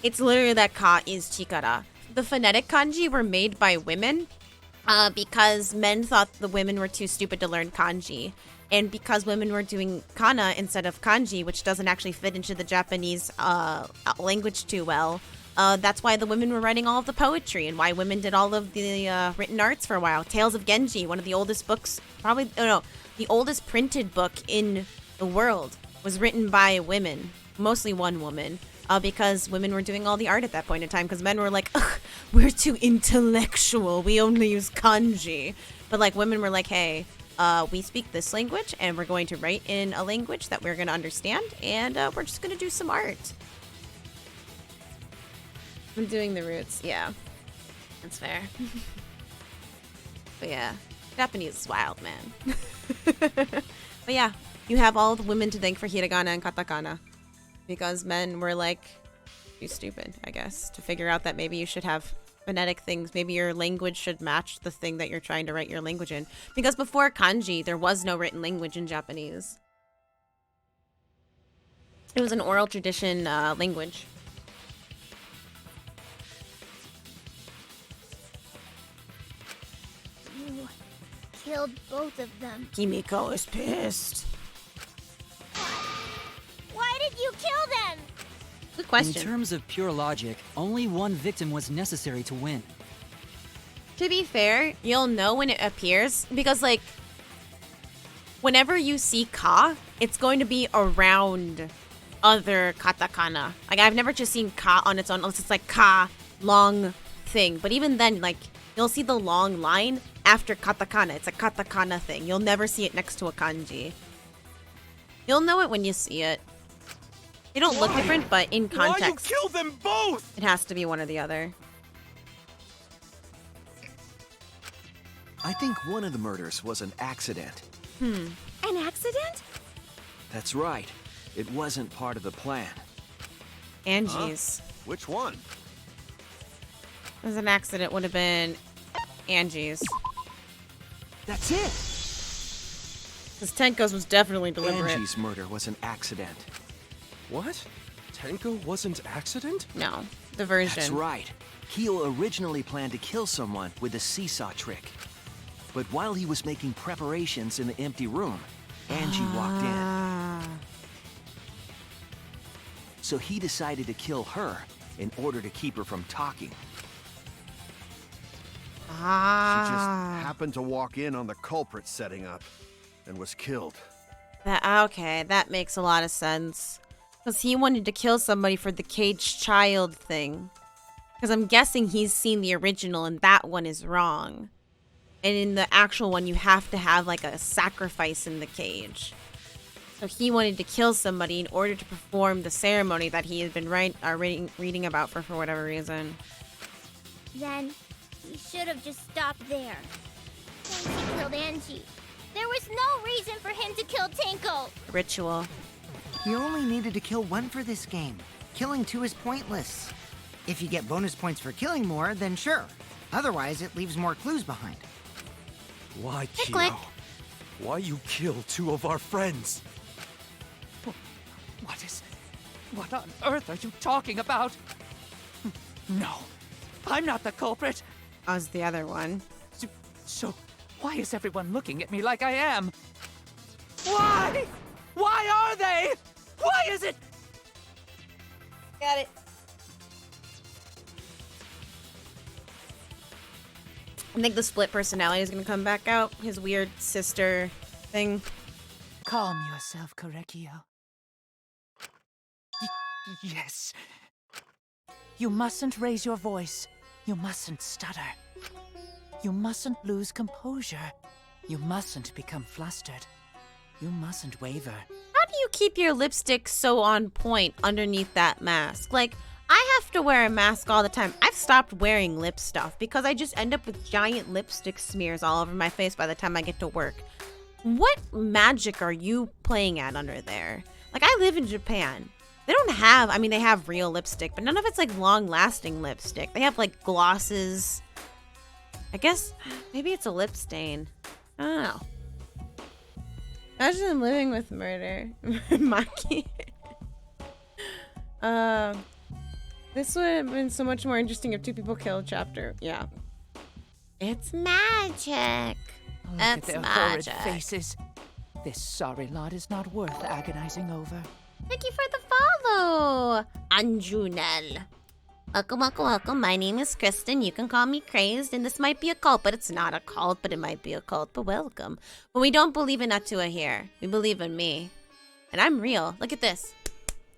It's literally that ka is chikara. The phonetic kanji were made by women because men thought the women were too stupid to learn kanji. And because women were doing kana instead of kanji, which doesn't actually fit into the Japanese language too well, that's why the women were writing all of the poetry and why women did all of the written arts for a while. Tales of Genji, one of the oldest books, the oldest printed book in the world was written by women, mostly one woman. Because women were doing all the art at that point in time, because men were like, ugh, we're too intellectual, we only use kanji. But like women were like, hey, we speak this language and we're going to write in a language that we're going to understand, and we're just going to do some art. I'm doing the roots, yeah. That's fair. But yeah, Japanese is wild, man. But yeah, you have all the women to thank for hiragana and katakana. Because men were like, too stupid, I guess, to figure out that maybe you should have phonetic things. Maybe your language should match the thing that you're trying to write your language in. Because before kanji, there was no written language in Japanese. It was an oral tradition language. You killed both of them. Kimiko is pissed. Why did you kill them? Good question. In terms of pure logic, only one victim was necessary to win. To be fair, you'll know when it appears because, like, whenever you see ka, it's going to be around other katakana. Like, I've never just seen ka on its own unless it's like ka, long thing. But even then, like, you'll see the long line after katakana. It's a katakana thing. You'll never see it next to a kanji. You'll know it when you see it. They don't look different, but in context, Why you kill them both? it has to be one or the other. I think one of the murders was an accident. An accident? That's right. It wasn't part of the plan. Angie's. Which one? It was an accident. Would have been Angie's. That's it! Because Tenko's was definitely deliberate. Angie's murder was an accident. What? Tenko wasn't accident? No, the version. That's right. Kyo originally planned to kill someone with the seesaw trick. But while he was making preparations in the empty room, Angie walked in. So he decided to kill her in order to keep her from talking. She just happened to walk in on the culprit setting up and was killed. Okay, that makes a lot of sense. Because he wanted to kill somebody for the caged child thing. Because I'm guessing he's seen the original and that one is wrong. And in the actual one, you have to have like a sacrifice in the cage. So he wanted to kill somebody in order to perform the ceremony that he had been reading about for whatever reason. Then he should have just stopped there. Once he killed Angie, there was no reason for him to kill Tenko. Ritual. You only needed to kill one for this game. Killing two is pointless. If you get bonus points for killing more, then sure. Otherwise, it leaves more clues behind. Why, Click. Kyo? Why you kill two of our friends? What on earth are you talking about? No, I'm not the culprit. I was the other one. So, why is everyone looking at me like I am? Why? Why are they? Why is it? Got it. I think the split personality is going to come back out. His weird sister thing. Calm yourself, Korekio. Yes. You mustn't raise your voice. You mustn't stutter. You mustn't lose composure. You mustn't become flustered. You mustn't waver. How do you keep your lipstick so on point underneath that mask? Like, I have to wear a mask all the time. I've stopped wearing lip stuff because I just end up with giant lipstick smears all over my face by the time I get to work. What magic are you playing at under there? Like, I live in Japan. They don't have, I mean, they have real lipstick, but none of it's like long-lasting lipstick. They have like glosses. I guess maybe it's a lip stain. I don't know. Imagine living with murder. Maki. This would have been so much more interesting if two people killed chapter. Yeah. It's magic. Look at their horrid faces. This sorry lot is not worth agonizing over. Thank you for the follow, Anjunel. Welcome. My name is Kristen. You can call me Crazed, and this might be a cult, but it's not a cult, but it might be a cult, but welcome. But we don't believe in Atua here. We believe in me. And I'm real. Look at this.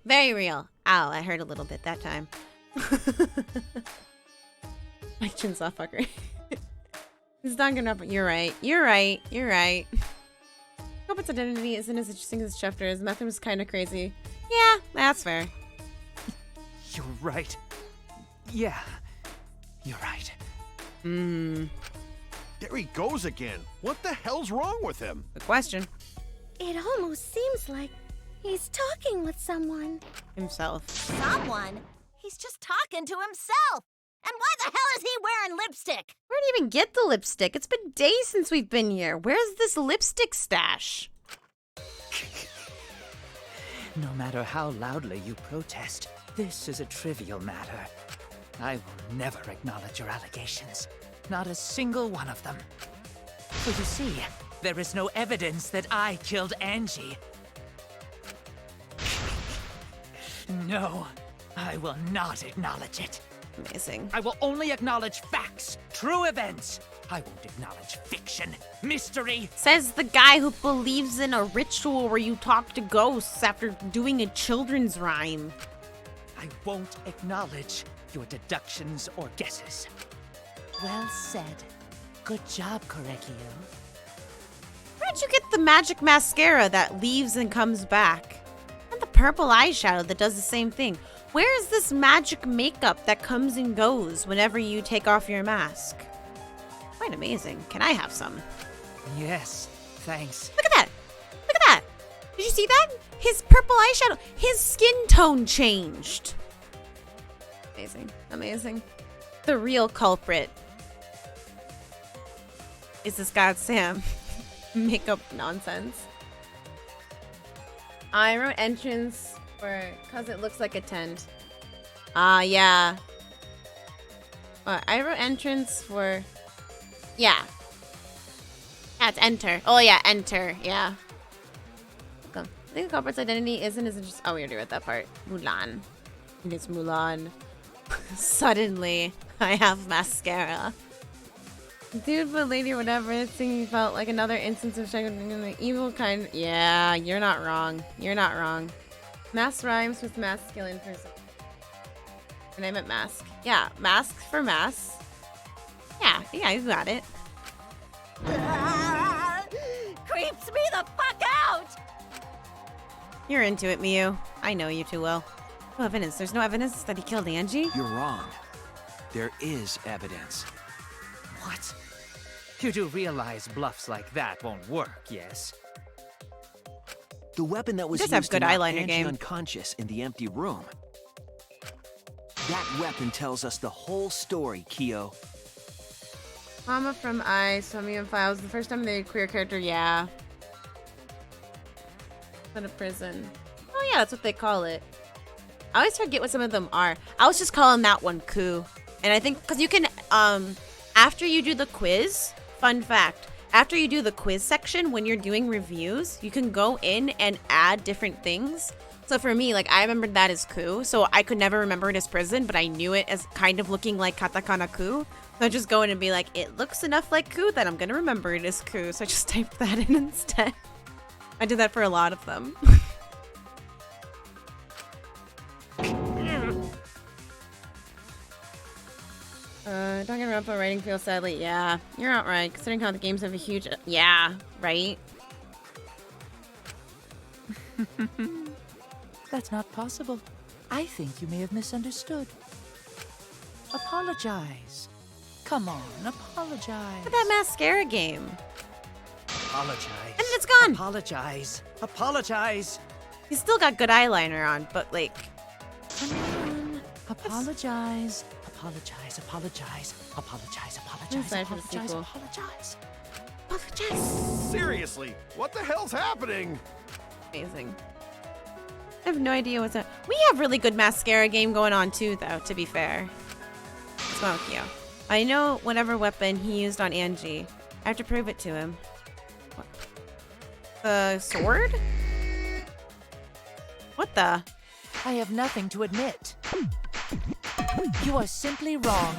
Very real. Ow, I hurt a little bit that time. My chin's off, fucker. It's Danganronpa. You're right. Culprit's identity isn't as interesting as this chapter is. Nothing was kind of crazy. Yeah, that's fair. You're right. Yeah, you're right. There he goes again. What the hell's wrong with him? Good question. It almost seems like he's talking with someone. Himself. Someone? He's just talking to himself. And why the hell is he wearing lipstick? Where did he even get the lipstick? It's been days since we've been here. Where's this lipstick stash? No matter how loudly you protest, this is a trivial matter. I will never acknowledge your allegations. Not a single one of them. For you see, there is no evidence that I killed Angie. No, I will not acknowledge it. Amazing. I will only acknowledge facts, true events. I won't acknowledge fiction, mystery. Says the guy who believes in a ritual where you talk to ghosts after doing a children's rhyme. I won't acknowledge your deductions or guesses. Well said. Good job, Korekio. Where'd you get the magic mascara that leaves and comes back? And the purple eyeshadow that does the same thing. Where is this magic makeup that comes and goes whenever you take off your mask? Quite amazing. Can I have some? Yes, thanks. Look at that. Look at that. Did you see that? His purple eyeshadow. His skin tone changed. Amazing. Amazing. The real culprit is this goddamn makeup nonsense. I wrote entrance for because it looks like a tent. Yeah. I wrote entrance for... Yeah. Yeah, it's enter. Oh, yeah, enter. Yeah. I think the culprit's identity isn't just... Oh, we already read that part. Mulan. It is Mulan. Suddenly, I have mascara. Dude, but lady, whatever, thing felt like another instance of the evil kind. Yeah, you're not wrong. You're not wrong. Mask rhymes with masculine person. And I meant mask. Yeah, mask for mask. Yeah, you got it. Creeps me the fuck out! You're into it, Miyu. I know you too well. No evidence. There's no evidence that he killed Angie? You're wrong. There is evidence. What? You do realize bluffs like that won't work, yes? The weapon that was Does used have to good knock eyeliner Angie game. unconscious in the empty room. That weapon tells us the whole story, Kyo. Mama from Ice, Tommy and Files. The first time they had a queer character, yeah. Out of prison. Oh yeah, that's what they call it. I always forget what some of them are. I was just calling that one Ku. And I think, because you can, after you do the quiz, fun fact, after you do the quiz section, when you're doing reviews, you can go in and add different things. So for me, like, I remembered that as Ku, so I could never remember it as prison, but I knew it as kind of looking like katakana Ku. So I just go in and be like, it looks enough like Ku that I'm gonna remember it as Ku, so I just typed that in instead. I did that for a lot of them. Danganronpa writing feels sadly. Yeah, you're not right. Considering how the games have a huge... Yeah, right? That's not possible. I think you may have misunderstood. Apologize. Come on, apologize. Look at that mascara game. Apologize. And then it's gone. Apologize. Apologize. He's still got good eyeliner on, but like... Come on. Apologize. Apologize. Apologize. Apologize. Apologize. Excited for the Apologize. sequel. Apologize. Apologize. Seriously, what the hell's happening? Amazing. I have no idea what's up. We have really good mascara game going on too, though, to be fair. Smokio. I know whatever weapon he used on Angie. I have to prove it to him. What? The sword? What the? I have nothing to admit. You are simply wrong.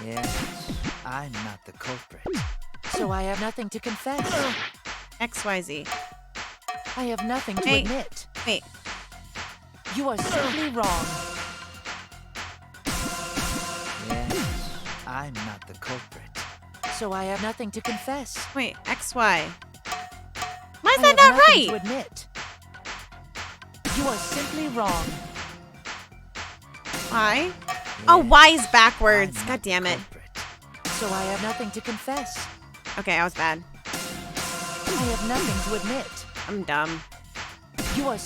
Yes, I'm not the culprit. So I have nothing to confess. XYZ. I have nothing to Hey, admit. Wait. You are simply wrong. Yes, I'm not the culprit. So I have nothing to confess. Wait, XY. Why is I that have not nothing right? to admit. You are simply wrong. Y? Oh, Y is backwards. I'm God not the damn it. culprit. So I have nothing to confess. Okay, I was bad. I have nothing to admit. I'm dumb. You are.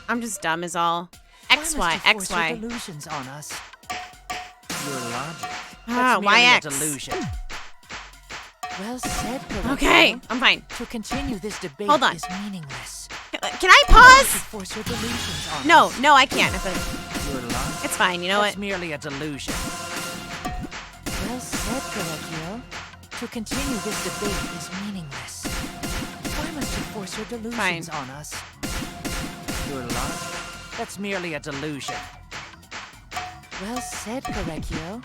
I'm just dumb is all. X, Y, X, Y. Delusions on us. Your logic. Ah, That's Y, merely X. a delusion. Well said, Pinocchio. Okay, I'm fine. To continue this debate Hold on. is meaningless. Can I pause? Force your delusions on No, us. no, I can't. Your logic. It's fine. You know That's what? merely a delusion. Well said, Pinocchio. To continue this debate is meaningless. Why must you force your delusions on us? Your logic. That's merely a delusion. Well said, Pinocchio.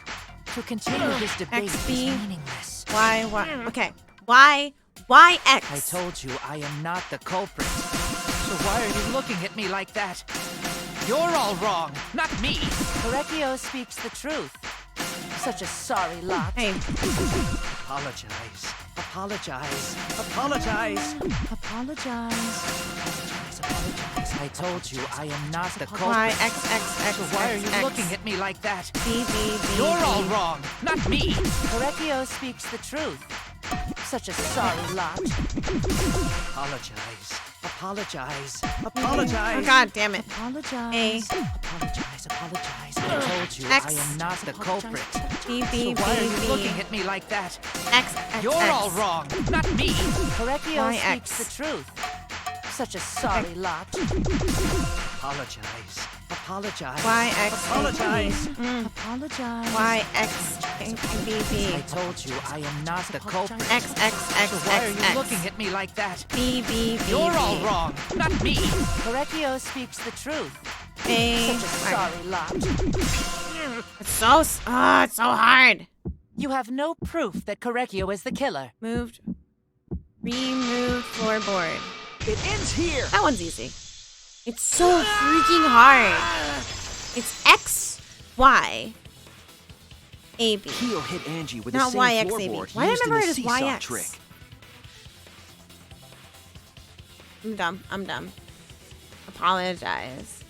To continue this debate XB. is meaningless. Y, Y. Okay. Y, Y, X. I told you I am not the culprit. So why are you looking at me like that? You're all wrong, not me. Correcchio speaks the truth. Such a sorry lot. Hey. Apologize. Apologize. Apologize. Apologize. Apologize. I told you I am not the culprit. Y, X, X, X, So why are X, you X. looking at me like that? B, B, B, You're all B. wrong, not me. Correcchio speaks the truth. Such a sorry lot. Apologize. Apologize. Apologize. Oh, God damn it. Apologize. A. Apologize. Apologize. I told you X. I am not the culprit. B, B, So why are B, you B. looking at me like that? X, X, You're X. all wrong, not me. Correcchio Y, speaks X. the truth. Such a sorry lot. Apologize. Apologize. Y, X, Apologize. Mm. Apologize. Y, X, A, B, B. I told you I am not the culprit. X, X, X, So why are X, you X. looking at me like that? B, B, B, You're B. all wrong, not me. Correcchio speaks the truth. A. Such a sorry lot. It's so, it's so hard. You have no proof that Correcchio is the killer. Moved. Removed floorboard. It ends here. That one's easy. It's so freaking hard. It's X, Y, A, B. Keo hit Angie with Not the same YX, AB. floorboard Why do I used in remember the it as seesaw YX? trick. I'm dumb. I'm dumb. Apologize.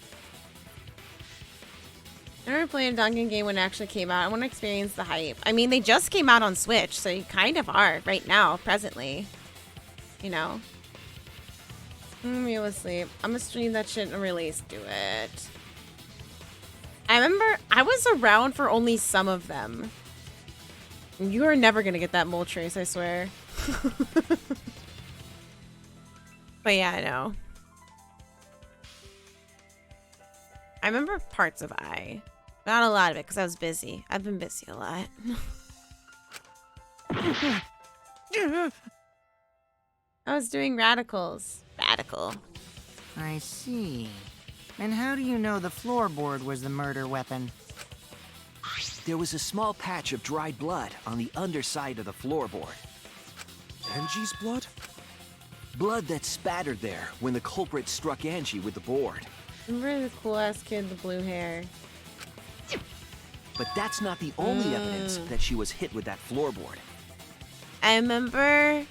I never played a Dungeon game when it actually came out. I want to experience the hype. I mean, they just came out on Switch, so you kind of are right now, presently. You know? Real asleep. I'm gonna stream that shit and release. Do it. I remember I was around for only some of them. You are never gonna get that mole trace, I swear. But yeah, I know. I remember parts of I. Not a lot of it, because I was busy. I've been busy a lot. I was doing radicals. Radical. I see. And how do you know the floorboard was the murder weapon? There was a small patch of dried blood on the underside of the floorboard. Angie's blood? Blood that spattered there when the culprit struck Angie with the board. Remember the cool ass kid, the blue hair? But that's not the only evidence that she was hit with that floorboard. I remember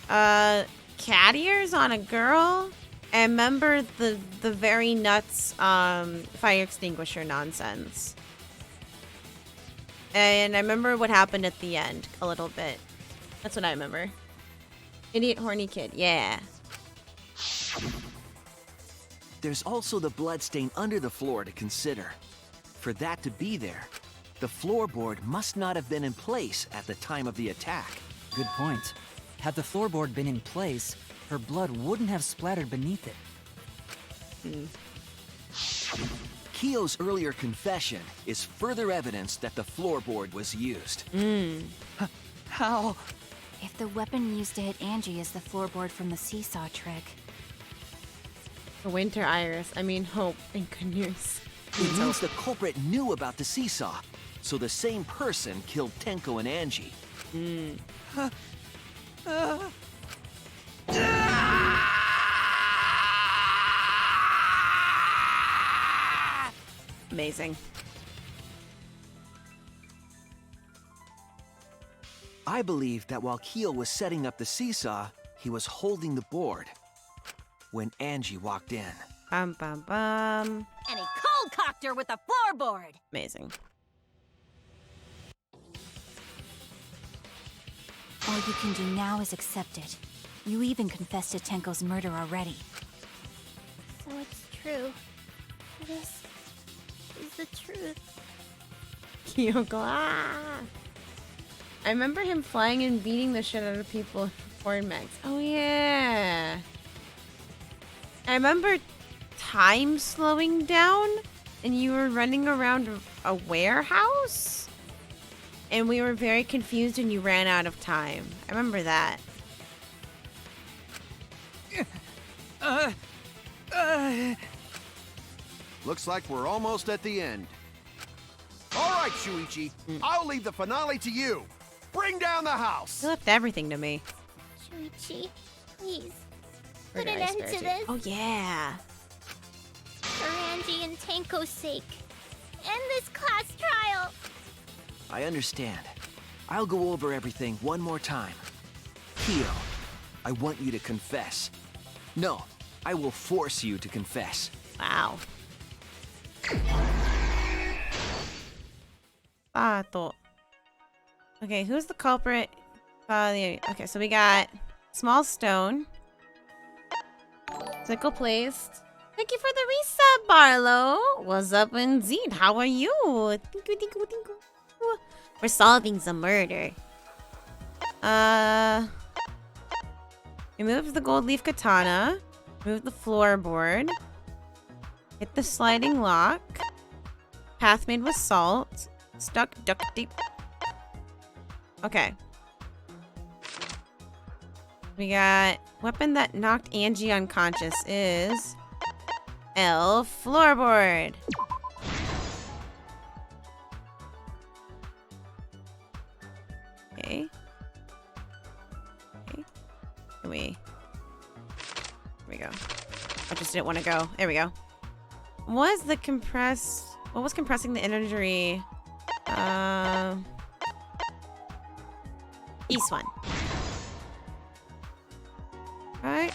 cat ears on a girl. I remember the very nuts fire extinguisher nonsense. And I remember what happened at the end a little bit. That's what I remember. Idiot horny kid, yeah. There's also the bloodstain under the floor to consider. For that to be there, the floorboard must not have been in place at the time of the attack. Good point. Had the floorboard been in place, her blood wouldn't have splattered beneath it. Keo's earlier confession is further evidence that the floorboard was used. How? If the weapon used to hit Angie is the floorboard from the seesaw trick. The winter iris. I mean, hope and good news. It means the culprit knew about the seesaw, so the same person killed Tenko and Angie. Amazing. I believe that while Keo was setting up the seesaw, he was holding the board when Angie walked in. Bum bum bum. And he cold-cocked her with the floorboard. Amazing. All you can do now is accept it. You even confessed to Tenko's murder already. So it's true. This is the truth. Kyoko, ah! I remember him flying and beating the shit out of people in porn mags. Oh yeah. I remember time slowing down and you were running around a warehouse and we were very confused and you ran out of time. I remember that. Looks like we're almost at the end. All right, Shuichi, I'll leave the finale to you. Bring down the house. You left everything to me. Shuichi, please. Where Put did an I end spare to it? this. Oh yeah. For Angie and Tenko's sake. End this class trial. I understand. I'll go over everything one more time. Kyo, I want you to confess. No, I will force you to confess. Wow. Okay, who's the culprit? Okay, so we got small stone. Sickle placed. Thank you for the resub, Barlow. What's up, indeed? How are you? We're solving some murder. Remove the gold leaf katana. Remove the floorboard. Hit the sliding lock. Path made with salt. Stuck duct tape. Okay. We got weapon that knocked Angie unconscious is L floorboard. Okay. Okay. Here we go. I just didn't want to go. There we go. What was compressing the energy? East one. Alright.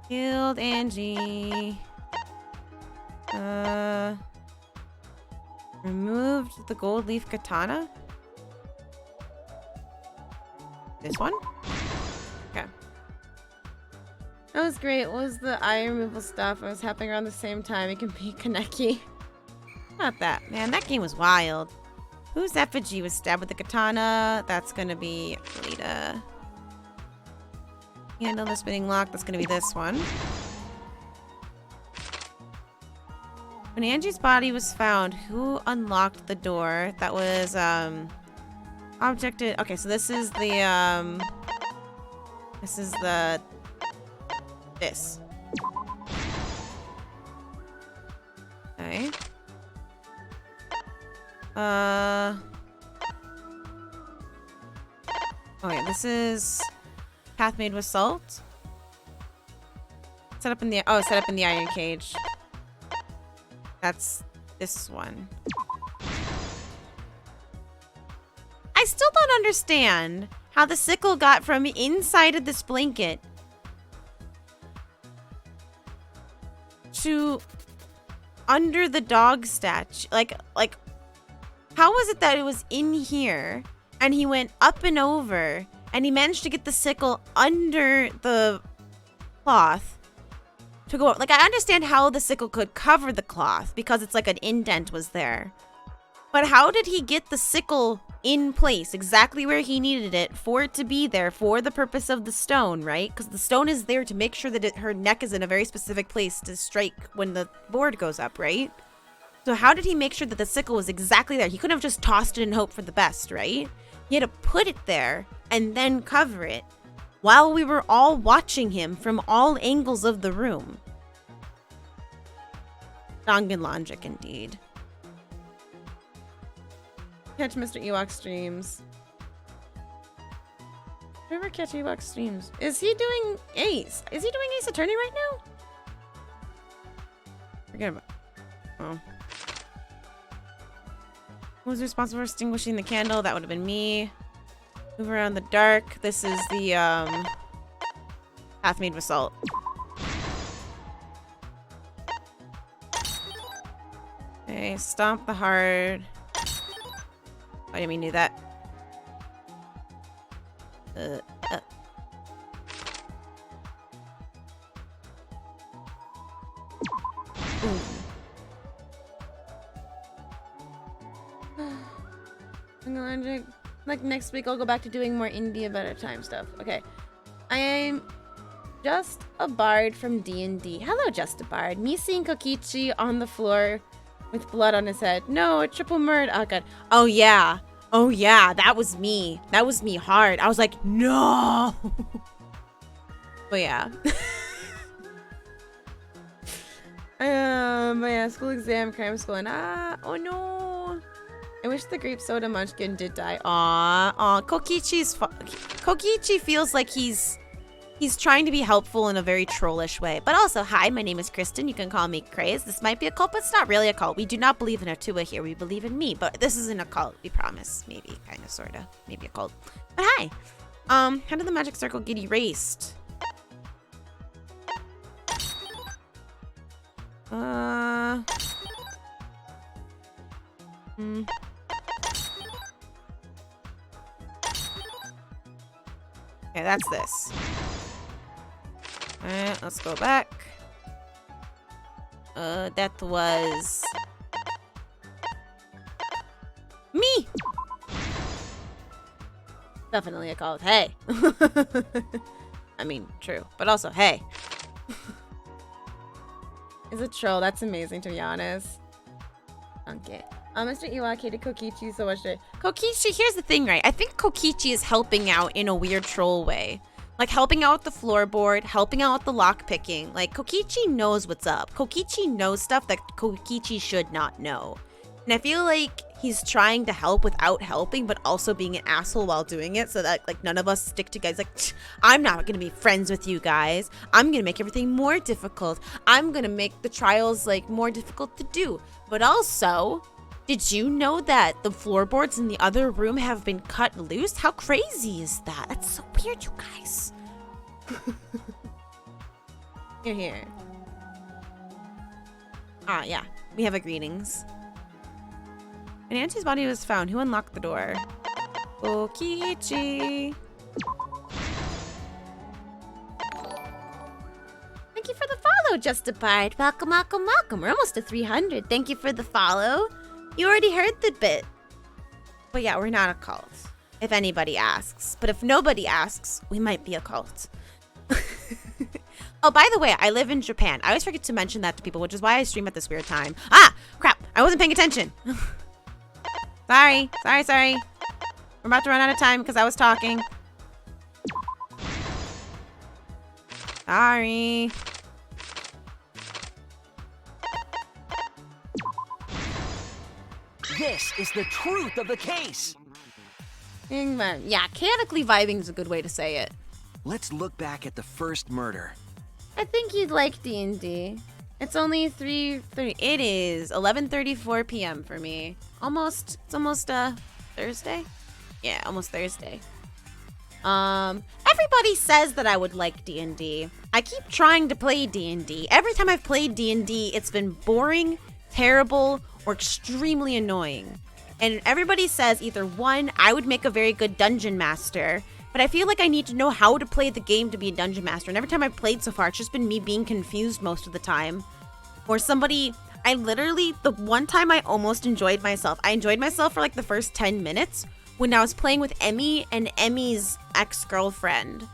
Killed Angie. Removed the gold leaf katana. This one? Okay. That was great. What was the eye removal stuff? It was happening around the same time. It can be Kaneki. Not that. Man, that game was wild. Whose effigy was stabbed with the katana? That's gonna be Lita. Handle the spinning lock. That's gonna be this one. When Angie's body was found, who unlocked the door? That was, objected. Okay, so this is the, this. Okay. Okay, this is path made with salt. Set up in the iron cage. That's this one. I still don't understand how the sickle got from inside of this blanket to under the dog statue. Like, how was it that it was in here and he went up and over and he managed to get the sickle under the cloth to go? Like, I understand how the sickle could cover the cloth because it's like an indent was there. But how did he get the sickle in place exactly where he needed it for it to be there for the purpose of the stone, right? Because the stone is there to make sure that her neck is in a very specific place to strike when the board goes up, right? So how did he make sure that the sickle was exactly there? He couldn't have just tossed it and hoped for the best, right? He had to put it there and then cover it while we were all watching him from all angles of the room. Dangan logic, indeed. Catch Mr. Ewok streams. Never catch Ewok streams. Is he doing Ace? Is he doing Ace Attorney right now? Forget about it. Oh. Who was responsible for extinguishing the candle? That would have been me. Move around the dark. This is the path made with salt. Okay, stomp the hard. I didn't mean to do that. I'm allergic. Like next week, I'll go back to doing more India Better Time stuff. Okay. I am just a bard from D&D. Hello, just a bard. Me seeing Kokichi on the floor with blood on his head. No, a triple murder. Oh, God. Oh, yeah. Oh, yeah. That was me. That was me hard. I was like, no. But yeah. But yeah, school exam, crime school, and oh no. I wish the grape soda munchkin did die. Aw, Kokichi feels like he's trying to be helpful in a very trollish way. But also, hi, my name is Kristen. You can call me Craze. This might be a cult, but it's not really a cult. We do not believe in Atua here. We believe in me. But this isn't a cult. We promise. Maybe, kind of, sort of. Maybe a cult. But hi. How did the magic circle get erased? Okay, that's this. Alright, let's go back. That was... me! Definitely a cult. Hey! I mean, true. But also, hey! Is a troll. That's amazing, to be honest. Okay. Mr. Iwak hated Kokichi so much today. Kokichi, here's the thing, right? I think Kokichi is helping out in a weird troll way. Like, helping out with the floorboard, helping out with the lockpicking. Like, Kokichi knows what's up. Kokichi knows stuff that Kokichi should not know. And I feel like he's trying to help without helping, but also being an asshole while doing it so that, like, none of us stick together. Like, I'm not gonna be friends with you guys. I'm gonna make everything more difficult. I'm gonna make the trials, like, more difficult to do. But also, did you know that the floorboards in the other room have been cut loose? How crazy is that? That's so weird, you guys. You're here. Ah, yeah. We have a greetings. An auntie's body was found. Who unlocked the door? Kokichi. Thank you for the follow, Just a Bard. Welcome, welcome, welcome. We're almost to 300. Thank you for the follow. You already heard the bit. But yeah, we're not a cult. If anybody asks. But if nobody asks, we might be a cult. Oh, by the way, I live in Japan. I always forget to mention that to people, which is why I stream at this weird time. Ah! Crap! I wasn't paying attention. Sorry. We're about to run out of time because I was talking. Sorry. This is the truth of the case. Yeah, chaotically vibing is a good way to say it. Let's look back at the first murder. I think you'd like D&D. It's only 3:30. It is 11:34 p.m. for me. It's almost Thursday? Yeah, almost Thursday. Everybody says that I would like D&D. I keep trying to play D&D. Every time I've played D&D, it's been boring, terrible, or extremely annoying. And everybody says either one, I would make a very good dungeon master, but I feel like I need to know how to play the game to be a dungeon master. And every time I've played so far, it's just been me being confused most of the time. Or somebody, the one time I almost enjoyed myself, I enjoyed myself for like the first 10 minutes when I was playing with Emmy and Emmy's ex-girlfriend.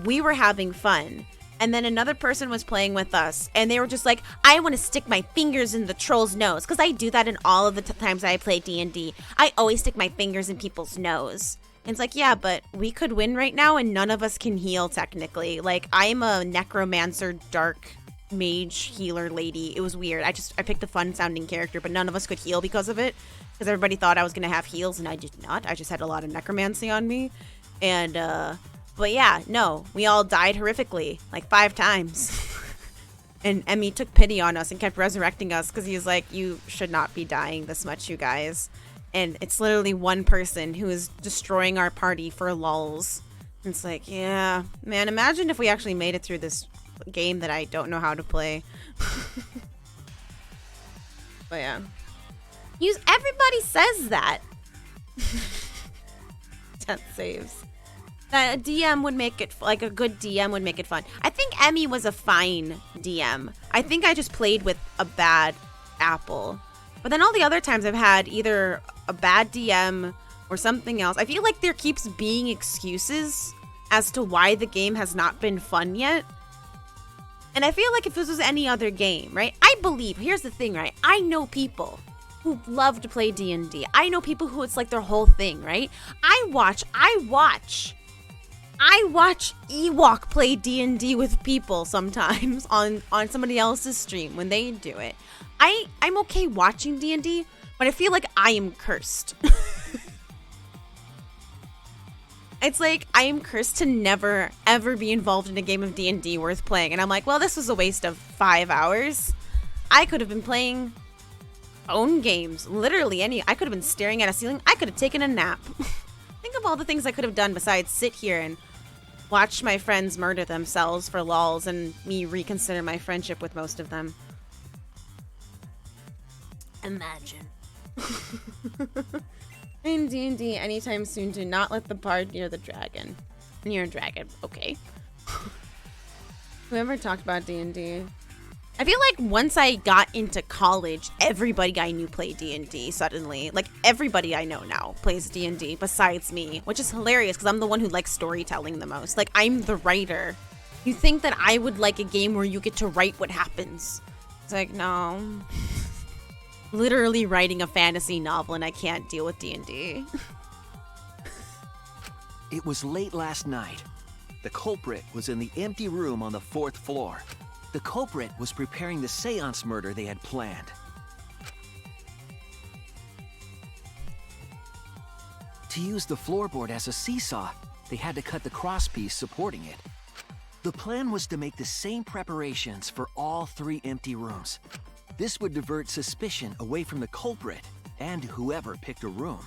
We were having fun. And then another person was playing with us, and they were just like, I want to stick my fingers in the troll's nose. Because I do that in all of the times I play D&D. I always stick my fingers in people's nose. And it's like, yeah, but we could win right now, and none of us can heal, technically. Like, I'm a necromancer, dark mage healer lady. It was weird. I picked a fun-sounding character, but none of us could heal because of it. Because everybody thought I was going to have heals, and I did not. I just had a lot of necromancy on me. And, but yeah, no, we all died horrifically, like 5 times. And Emmy took pity on us and kept resurrecting us because he was like, you should not be dying this much, you guys. And it's literally one person who is destroying our party for lulz. And it's like, yeah, man, imagine if we actually made it through this game that I don't know how to play. But yeah. Everybody says that. 10 saves. That a DM would make it, like a good DM would make it fun. I think Emmy was a fine DM. I think I just played with a bad apple. But then all the other times I've had either a bad DM or something else. I feel like there keeps being excuses as to why the game has not been fun yet. And I feel like if this was any other game, right? I believe, here's the thing, right? I know people who love to play D&D. I know people who it's like their whole thing, right? I watch Ewok play D&D with people sometimes on somebody else's stream when they do it. I'm okay watching D&D, but I feel like I am cursed. It's like I am cursed to never, ever be involved in a game of D&D worth playing. And I'm like, well, this was a waste of 5 hours. I could have been playing phone games. Literally any. I could have been staring at a ceiling. I could have taken a nap. Think of all the things I could have done besides sit here and watch my friends murder themselves for lols and me reconsider my friendship with most of them. Imagine. In D&D anytime soon, do not let the bard near the dragon. Near a dragon, okay. Whoever talked about D&D. I feel like once I got into college, everybody I knew played D&D suddenly. Like, everybody I know now plays D&D besides me, which is hilarious because I'm the one who likes storytelling the most. Like, I'm the writer. You think that I would like a game where you get to write what happens. It's like, no. Literally writing a fantasy novel and I can't deal with D&D. It was late last night. The culprit was in the empty room on the 4th floor. The culprit was preparing the seance murder they had planned. To use the floorboard as a seesaw, they had to cut the crosspiece supporting it. The plan was to make the same preparations for all 3 empty rooms. This would divert suspicion away from the culprit and whoever picked a room.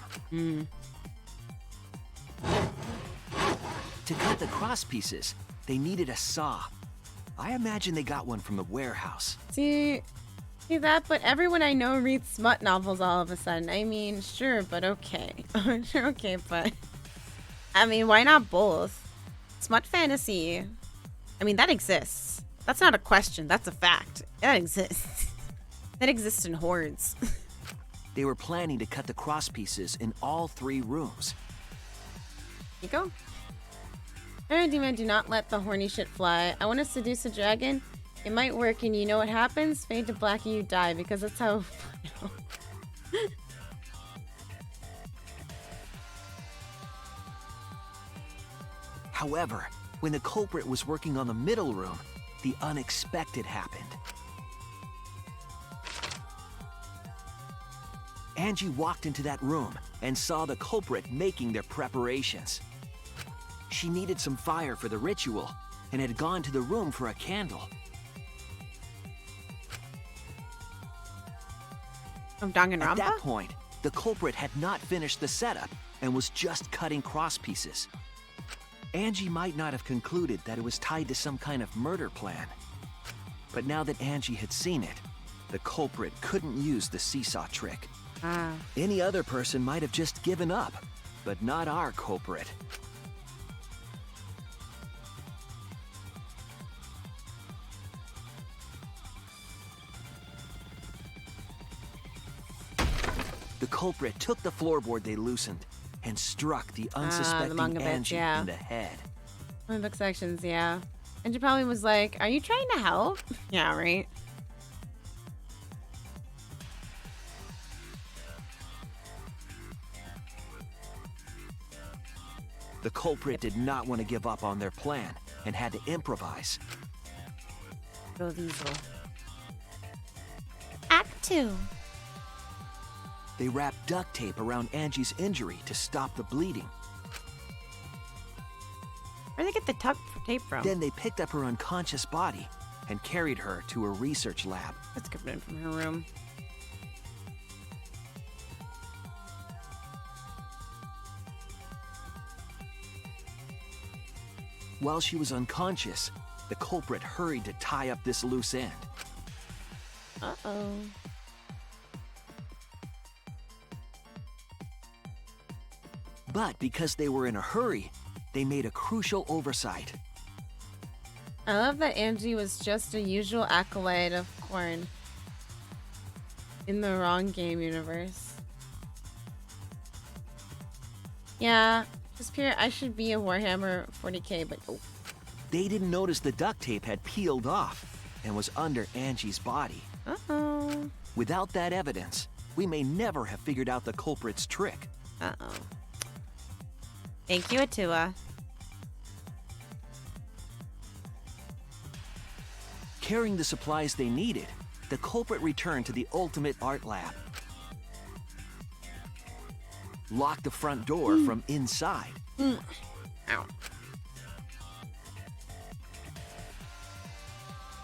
To cut the crosspieces, they needed a saw. I imagine they got one from the warehouse. See that? But everyone I know reads smut novels all of a sudden. I mean, sure, but okay. Sure, okay, but... I mean, why not both? Smut fantasy. I mean, that exists. That's not a question. That's a fact. That exists. That exists in hordes. They were planning to cut the crosspieces in all 3 rooms. You go. Alright, demon, do not let the horny shit fly. I want to seduce a dragon. It might work, and you know what happens? Fade to black and you die, because that's how... However, when the culprit was working on the middle room, the unexpected happened. Angie walked into that room and saw the culprit making their preparations. She needed some fire for the ritual and had gone to the room for a candle. From Danganronpa? At that point, the culprit had not finished the setup and was just cutting crosspieces. Angie might not have concluded that it was tied to some kind of murder plan. But now that Angie had seen it, the culprit couldn't use the seesaw trick. Any other person might have just given up, but not our culprit. The culprit took the floorboard they loosened and struck the unsuspecting Angie in the head. Comic book sections, yeah. Angie probably was like, are you trying to help? Yeah, right. The culprit did not want to give up on their plan and had to improvise. Go Diesel. Act 2. They wrapped duct tape around Angie's injury to stop the bleeding. Where'd they get the tape from? Then they picked up her unconscious body and carried her to a research lab. Let's get in from her room. While she was unconscious, the culprit hurried to tie up this loose end. Uh-oh. But because they were in a hurry, they made a crucial oversight. I love that Angie was just a usual acolyte of Korn in the wrong game universe. Yeah, just pure. I should be a Warhammer 40k, but oh. They didn't notice the duct tape had peeled off and was under Angie's body. Uh-oh. Without that evidence, we may never have figured out the culprit's trick. Uh-oh. Thank you, Atua. Carrying the supplies they needed, the culprit returned to the ultimate art lab. Locked the front door from inside. Ow.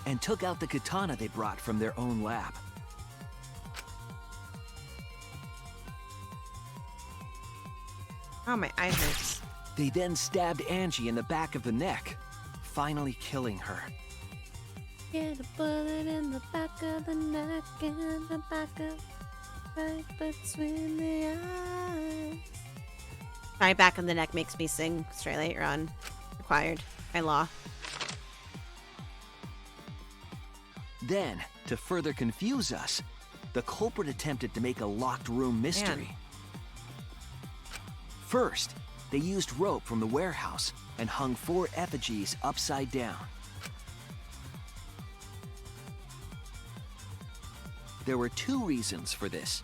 And took out the katana they brought from their own lab. Oh, my eye hurts. They then stabbed Angie in the back of the neck, finally killing her. Get a bullet in the back of the neck, in the back of right between the eyes. Sorry, back of the neck makes me sing straight later on. Required by law. Then, to further confuse us, the culprit attempted to make a locked room mystery. Man. First, they used rope from the warehouse and hung 4 effigies upside down. There were 2 reasons for this.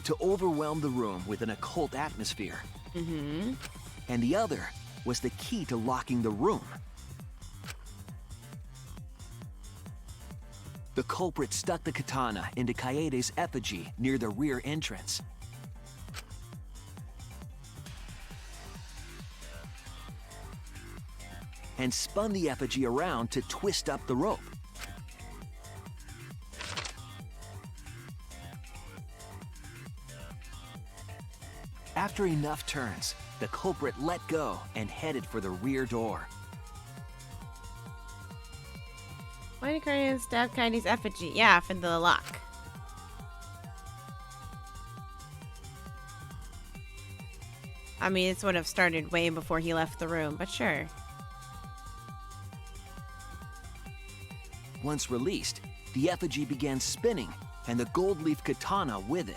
To overwhelm the room with an occult atmosphere. And the other was the key to locking the room. The culprit stuck the katana into Kaede's effigy near the rear entrance. And spun the effigy around to twist up the rope. After enough turns, the culprit let go and headed for the rear door. Why did Guardian stab Kaidi's effigy? Yeah, for the lock. I mean, this would have started way before he left the room, but sure. Once released, the effigy began spinning, and the gold leaf katana with it.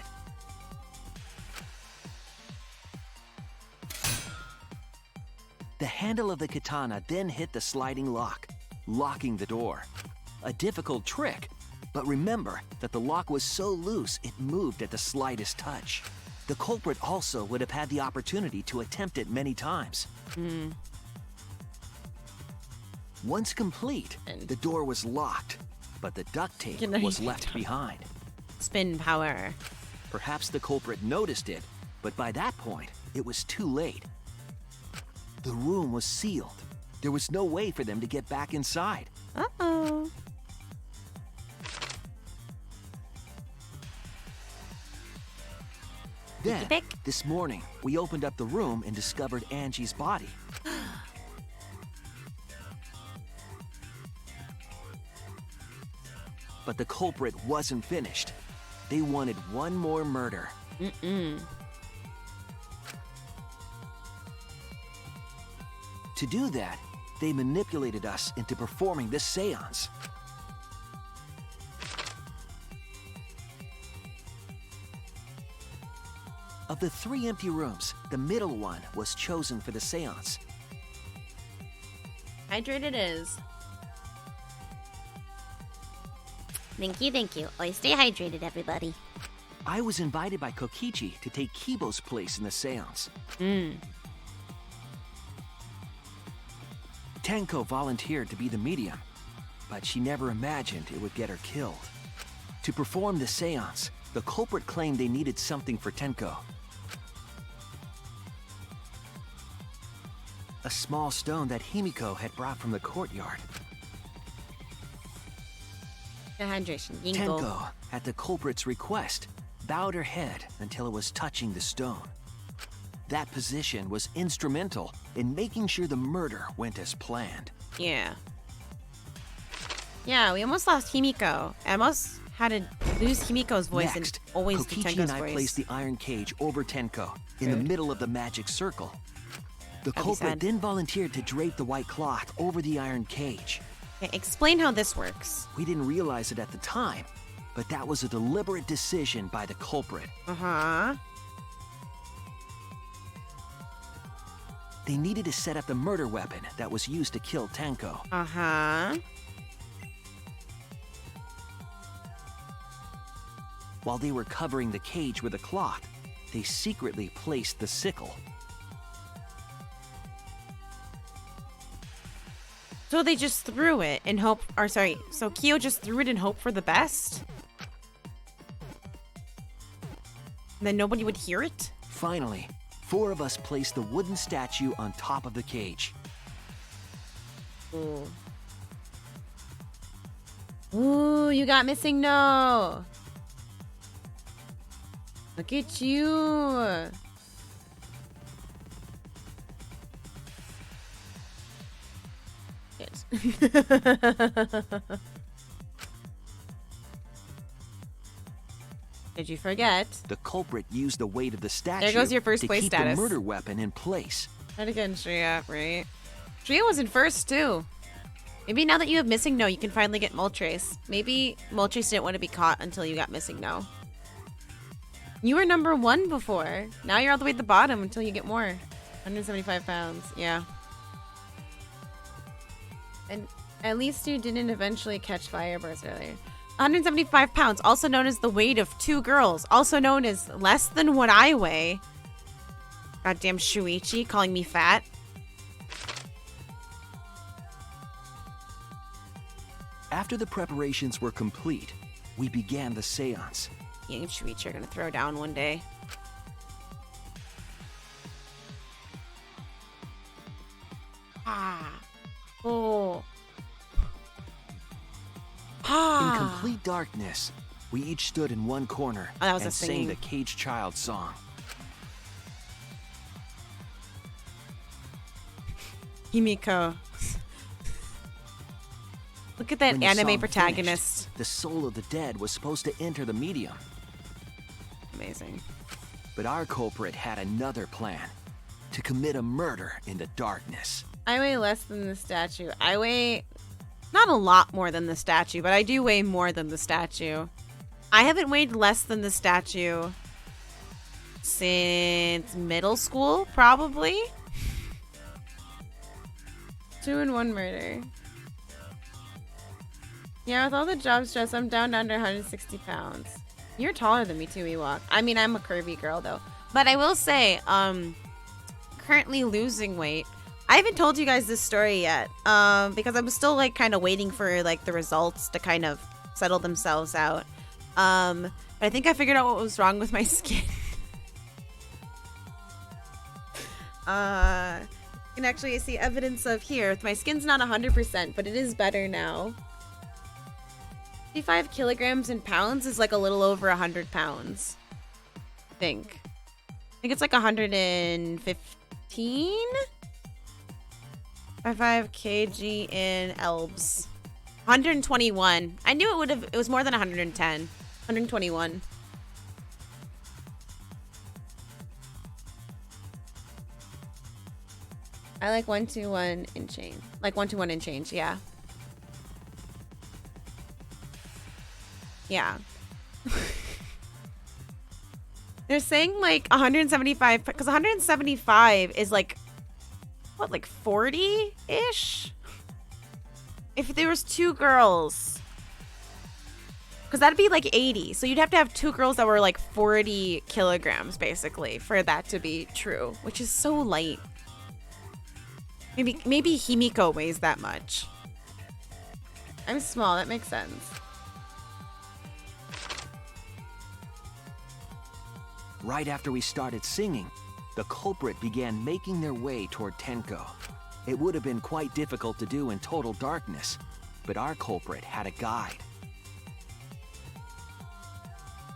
The handle of the katana then hit the sliding lock, locking the door. A difficult trick, but remember that the lock was so loose it moved at the slightest touch. The culprit also would have had the opportunity to attempt it many times. Once complete, the door was locked, but the duct tape was left behind. Spin power. Perhaps the culprit noticed it, but by that point, it was too late. The room was sealed. There was no way for them to get back inside. Uh-oh. Then, this morning, we opened up the room and discovered Angie's body. But the culprit wasn't finished. They wanted one more murder. To do that, they manipulated us into performing this seance. Of the 3 empty rooms, the middle one was chosen for the seance. Hydrate it is. Thank you, thank you. Always stay hydrated, everybody. I was invited by Kokichi to take Kibo's place in the seance. Tenko volunteered to be the medium, but she never imagined it would get her killed. To perform the seance, the culprit claimed they needed something for Tenko. A small stone that Himiko had brought from the courtyard. Dehydration. Tenko, at the culprit's request, bowed her head until it was touching the stone. That position was instrumental in making sure the murder went as planned. Yeah. Yeah, we almost lost Himiko. I almost had to lose Himiko's voice Next, and always do Kokichi Tenko's and I voice. placed the iron cage over Tenko in the middle of the magic circle. The That'd be culprit sad. then volunteered to drape the white cloth over the iron cage. Okay, explain how this works. We didn't realize it at the time, but that was a deliberate decision by the culprit. Uh-huh. They needed to set up the murder weapon that was used to kill Tenko. Uh-huh. While they were covering the cage with a cloth, they secretly placed the sickle. So they just threw it in hope, or sorry, so Kyo just threw it in hope for the best? And then nobody would hear it? Finally, 4 of us placed the wooden statue on top of the cage. Ooh. Ooh, you got missing no. Look at you. Yes. Did you forget? The culprit used the weight of the statue There goes your first to place keep status. the murder weapon in place. Not again, Shreya, right? Shreya was in first, too. Maybe now that you have missing no, you can finally get Moltres. Maybe Moltres didn't want to be caught until you got missing no. You were number 1 before. Now you're all the way at the bottom until you get more. 175 pounds, yeah. And at least you didn't eventually catch Fireburst earlier. 175 pounds, also known as the weight of 2 girls. Also known as less than what I weigh. Goddamn Shuichi calling me fat. After the preparations were complete, we began the seance. You and Shuichi are gonna throw down one day. Ah. Oh. In complete darkness, we each stood in one corner Oh, that was and a sang singing. the Cage Child song. Himiko. Look at that When the anime song protagonist. finished, the soul of the dead was supposed to enter the medium. Amazing. But our culprit had another plan, to commit a murder in the darkness. I weigh less than the statue. I weigh not a lot more than the statue, but I do weigh more than the statue. I haven't weighed less than the statue since middle school, probably. 2-in-1 murder. Yeah, with all the job stress, I'm down to under 160 pounds. You're taller than me too, Ewok. I mean, I'm a curvy girl though. But I will say, currently losing weight. I haven't told you guys this story yet, because I'm still like kind of waiting for like the results to kind of settle themselves out. But I think I figured out what was wrong with my skin. You can actually see evidence of here. My skin's not 100%, but it is better now. 55 kilograms in pounds is like a little over 100 pounds. I think it's like 115? 55 kg in elbs. 121. I knew it was more than 110. 121. I like 121 in change. Like 121 in change, yeah. Yeah. They're saying like 175, because 175 is like, what, like 40-ish? If there was 2 girls. Because that'd be like 80. So you'd have to have 2 girls that were like 40 kilograms, basically, for that to be true. Which is so light. Maybe Himiko weighs that much. I'm small, that makes sense. Right after we started singing, the culprit began making their way toward Tenko. It would have been quite difficult to do in total darkness, but our culprit had a guide.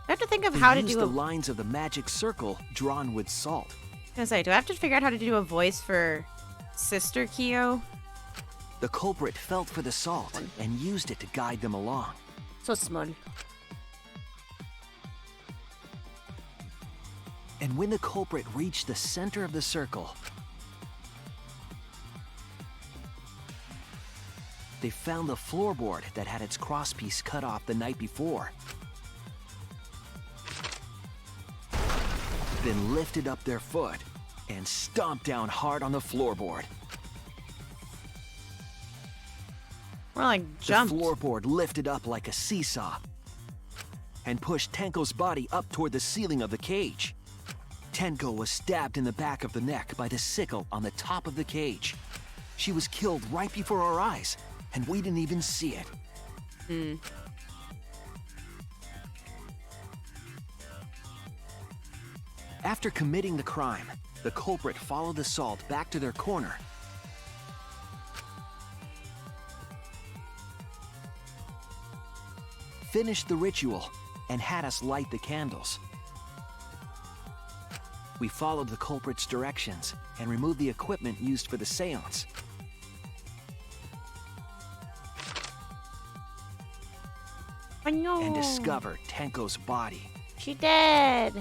I have to think of how to do the lines of the magic circle drawn with salt. I was gonna say, do I have to figure out how to do a voice for Sister Kyo? The culprit felt for the salt and used it to guide them along. So small. And when the culprit reached the center of the circle, they found the floorboard that had its crosspiece cut off the night before. Then lifted up their foot and stomped down hard on the floorboard. More like jumped. The floorboard lifted up like a seesaw and pushed Tenko's body up toward the ceiling of the cage. Tenko was stabbed in the back of the neck by the sickle on the top of the cage. She was killed right before our eyes, and we didn't even see it. After committing the crime, the culprit followed the salt back to their corner. Finished the ritual and had us light the candles. We followed the culprit's directions and removed the equipment used for the seance. Oh no. And discovered Tenko's body. She dead.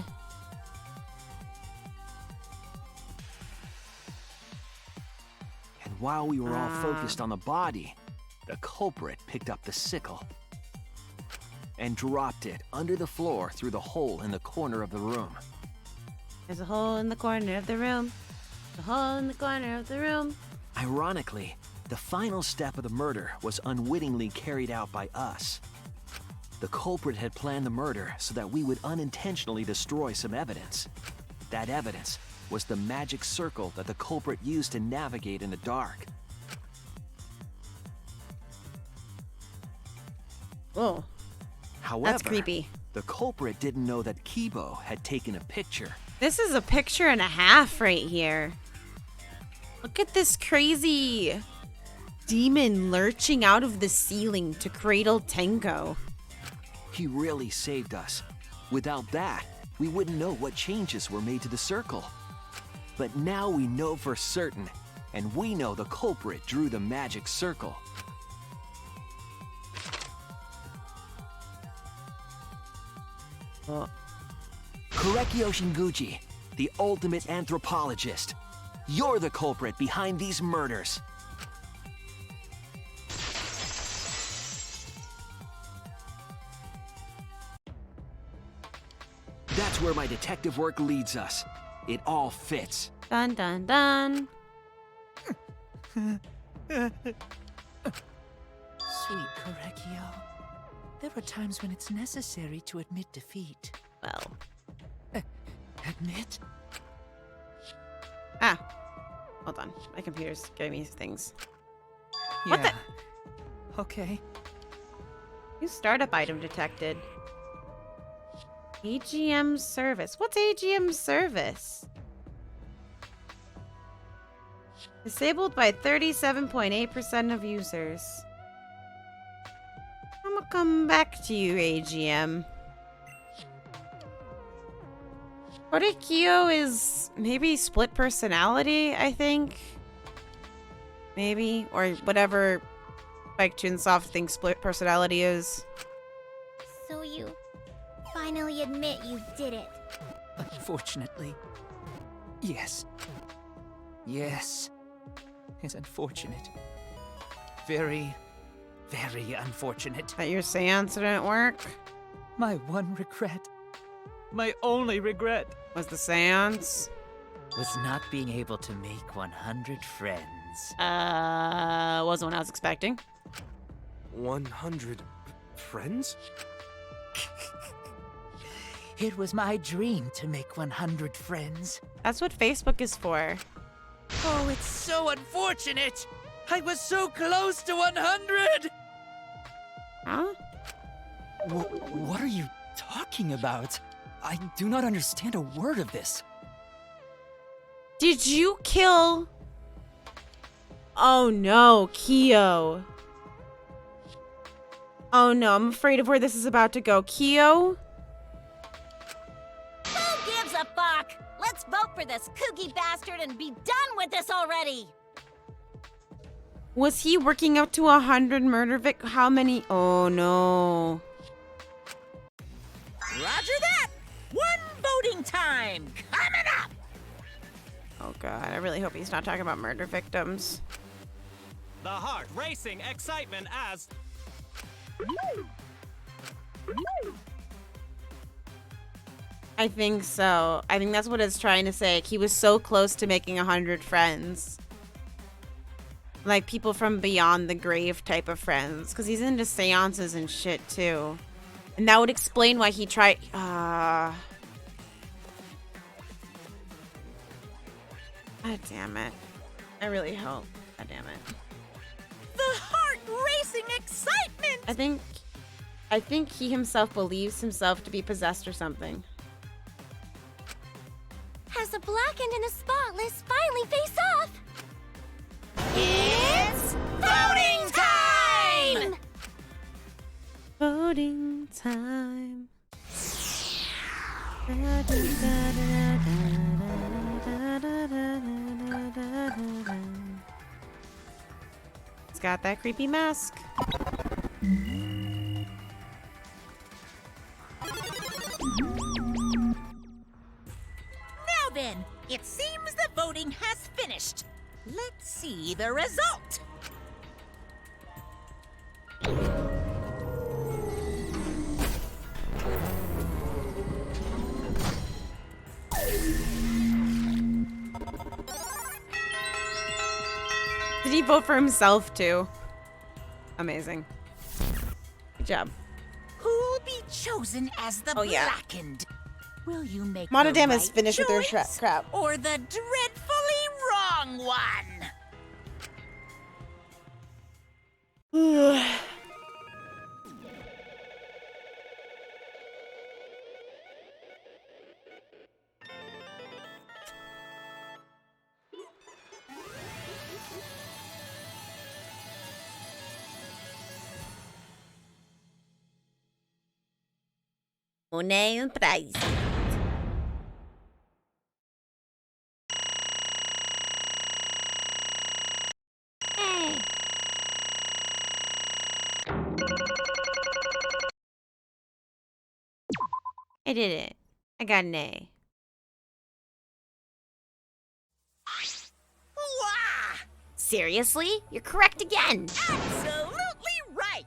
And while we were all focused on the body, the culprit picked up the sickle and dropped it under the floor through the hole in the corner of the room. There's a hole in the corner of the room. A hole in the corner of the room. Ironically, the final step of the murder was unwittingly carried out by us. The culprit had planned the murder so that we would unintentionally destroy some evidence. That evidence was the magic circle that the culprit used to navigate in the dark. Whoa. However, That's creepy. The culprit didn't know that Kibo had taken a picture. This is a picture and a half right here. Look at this crazy demon lurching out of the ceiling to cradle Tenko. He really saved us. Without that, we wouldn't know what changes were made to the circle. But now we know for certain, and we know the culprit drew the magic circle. Korekio Shinguchi, the ultimate anthropologist. You're the culprit behind these murders. That's where my detective work leads us. It all fits. Dun dun dun. Sweet Korekio. There are times when it's necessary to admit defeat. Well. Admit? Ah. Hold on. My computer's giving me things. Yeah. What the? Okay. New startup item detected. AGM service. What's AGM service? Disabled by 37.8% of users. I'm gonna come back to you, AGM. Korekio is maybe split personality, I think. Maybe. Or whatever Spike Chunsoft thinks split personality is. So you finally admit you did it. Unfortunately. Yes. Yes. It's unfortunate. Very, very unfortunate. That your seance didn't work? My one regret. My only regret. Was the seance? Was not being able to make 100 friends. Wasn't what I was expecting. 100 friends? It was my dream to make 100 friends. That's what Facebook is for. Oh, it's so unfortunate! I was so close to 100! Huh? What are you talking about? I do not understand a word of this. Did you kill... Oh no, Kyo. Oh no, I'm afraid of where this is about to go. Kyo? Who gives a fuck? Let's vote for this kooky bastard and be done with this already! Was he working up to 100 murder How many? Oh no. Roger that! One voting time coming up! Oh god, I really hope he's not talking about murder victims. The heart racing excitement as... I think so. I think that's what it's trying to say. He was so close to making 100 friends. Like people from beyond the grave type of friends. Because he's into seances and shit too. And that would explain why he tried... God damn it. I really hope. God damn it. The heart racing excitement! I think he himself believes himself to be possessed or something. As the blackened and the spotless finally face off. It's voting time! Voting time. It's got that creepy mask. Now then, it seems the voting has finished. Let's see the result. Did he vote for himself too? Amazing. Good job. Who'll be chosen as the yeah. blackened? Will you make Monodam the is right finished with their choice crap. or the dreadfully wrong one? Una prize. Hey. I did it. I got an A. Wah! Seriously? You're correct again. Absolutely right!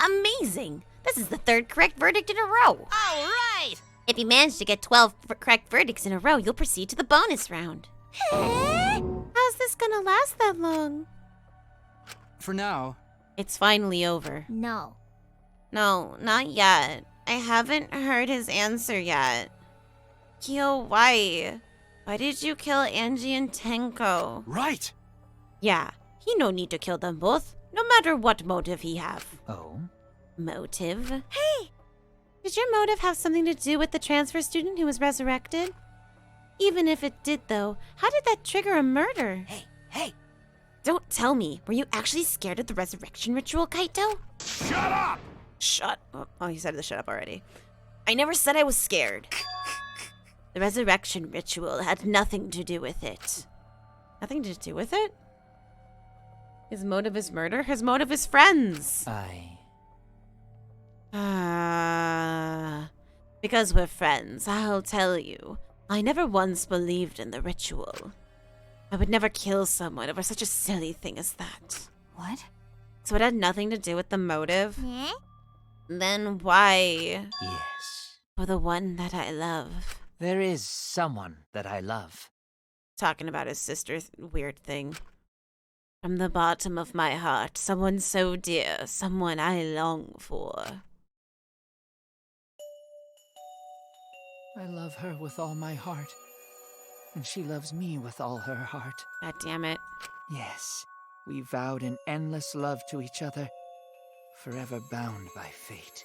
Amazing. This is the third correct verdict in a row. All right! If you manage to get 12 correct verdicts in a row, you'll proceed to the bonus round. How's this gonna last that long? For now. It's finally over. No. No, not yet. I haven't heard his answer yet. Kyo, why? Why did you kill Angie and Tenko? Right! Yeah, he no need to kill them both, no matter what motive he have. Oh? Motive? Hey! Did your motive have something to do with the transfer student who was resurrected? Even if it did, though, how did that trigger a murder? Hey! Don't tell me. Were you actually scared of the resurrection ritual, Kaito? Shut up! Shut up. Oh, he said the shut up already. I never said I was scared. The resurrection ritual had nothing to do with it. Nothing to do with it? His motive is murder? His motive is friends. Because we're friends, I'll tell you. I never once believed in the ritual. I would never kill someone over such a silly thing as that. What? So it had nothing to do with the motive? Eh? Then why? Yes. For the one that I love. There is someone that I love. Talking about his sister's weird thing. From the bottom of my heart, someone so dear, someone I long for. I love her with all my heart. And she loves me with all her heart. God damn it. Yes, we vowed an endless love to each other, forever bound by fate.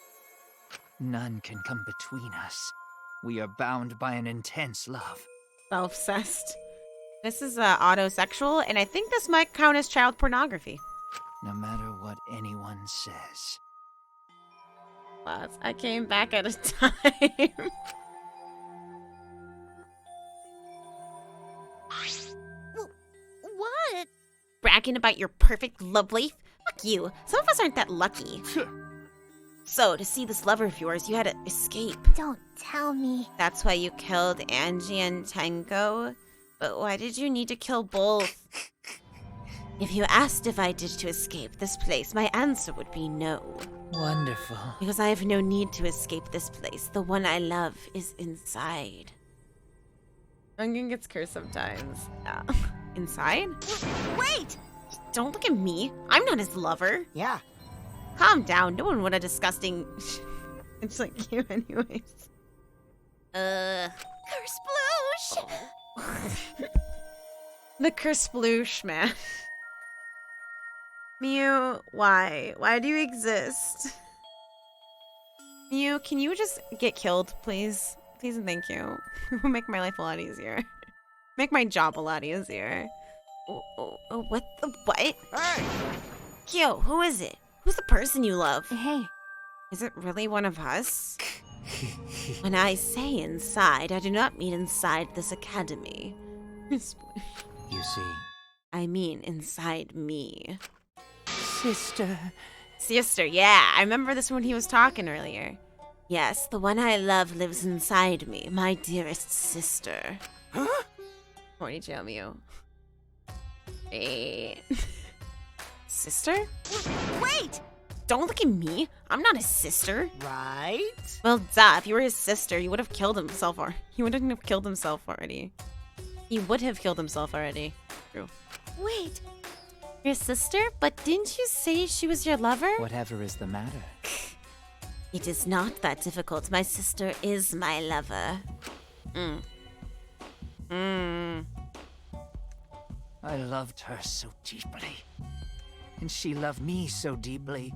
None can come between us. We are bound by an intense love. Self-obsessed. This is autosexual, and I think this might count as child pornography. No matter what anyone says. Lads, I came back at a time. What? Bragging about your perfect love life? Fuck you. Some of us aren't that lucky. So, to see this lover of yours, you had to escape. Don't tell me. That's why you killed Angie and Tenko? But why did you need to kill both? If you asked if I did to escape this place, my answer would be no. Wonderful. Because I have no need to escape this place. The one I love is inside. Onion gets cursed sometimes. Inside? Wait! Don't look at me. I'm not his lover. Yeah. Calm down. No one would a disgusting... It's like you anyways. Kersploosh! The Kersploosh, man. Mew, why? Why do you exist? Mew, can you just get killed, please? Please and thank you. It will make my life a lot easier. Make my job a lot easier. Oh, what the what? Hey! Kyo, who is it? Who's the person you love? Hey. Is it really one of us? When I say inside, I do not mean inside this academy. You see. I mean inside me. Sister. Sister, yeah. I remember this when he was talking earlier. Yes, the one I love lives inside me, my dearest sister. Huh? Horny jail Mew. Hey. Sister? Wait! Don't look at me. I'm not his sister. Right? Well, duh. If you were his sister, he would have killed himself He wouldn't have killed himself already. He would have killed himself already. True. Wait. Your sister? But didn't you say she was your lover? Whatever is the matter. It is not that difficult. My sister is my lover. I loved her so deeply. And she loved me so deeply.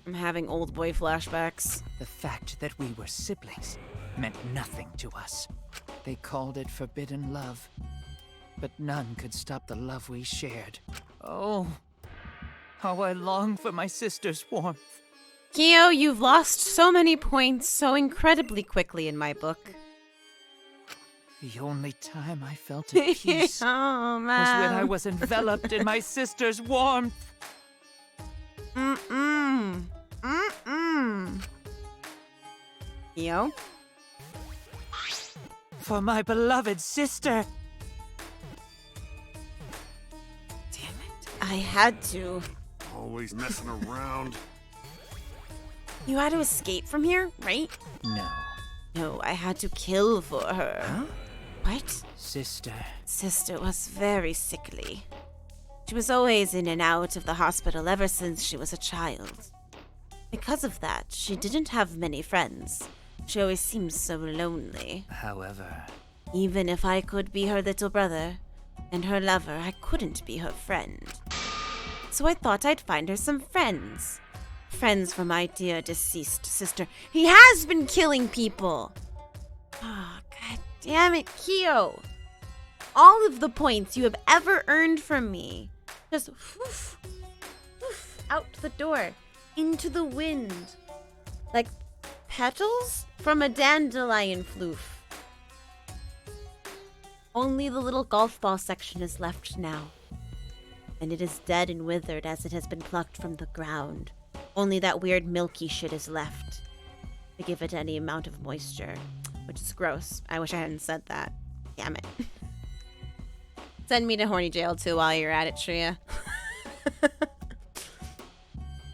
I'm having old boy flashbacks. The fact that we were siblings meant nothing to us. They called it forbidden love. But none could stop the love we shared. Oh, how I long for my sister's warmth. Kyo, you've lost so many points so incredibly quickly in my book. The only time I felt at peace oh, man. was when I was enveloped in my sister's warmth. Kyo? For my beloved sister. Damn it. I had to. Always messing around. You had to escape from here, right? No. No, I had to kill for her. Huh? What? Sister. Sister was very sickly. She was always in and out of the hospital ever since she was a child. Because of that, she didn't have many friends. She always seemed so lonely. However, even if I could be her little brother and her lover, I couldn't be her friend. So I thought I'd find her some friends. Friends for my dear deceased sister. He has been killing people! Oh, god damn it, Kyo! All of the points you have ever earned from me. Just whoof, whoof, out the door. Into the wind. Like petals from a dandelion floof. Only the little golf ball section is left now. And it is dead and withered as it has been plucked from the ground. Only that weird milky shit is left to give it any amount of moisture, which is gross. I wish I hadn't said that. Damn it. Send me to horny jail too while you're at it, Shreya.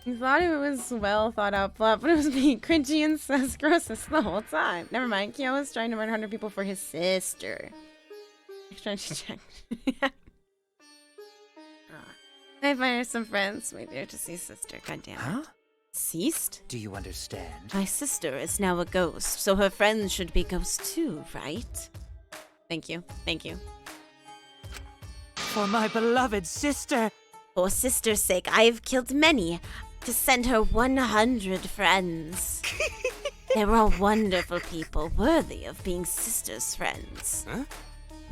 You thought it was well thought out plot, but it was being cringy and grossest the whole time. Never mind, Kyo was trying to murder 100 people for his sister. He's trying to check. I find her some friends. My dear deceased sister. God damn it. Huh? Ceased? Do you understand? My sister is now a ghost, so her friends should be ghosts too, right? Thank you. Thank you. For my beloved sister. For sister's sake, I have killed many to send her 100 friends. They were all wonderful people, worthy of being sister's friends. Huh?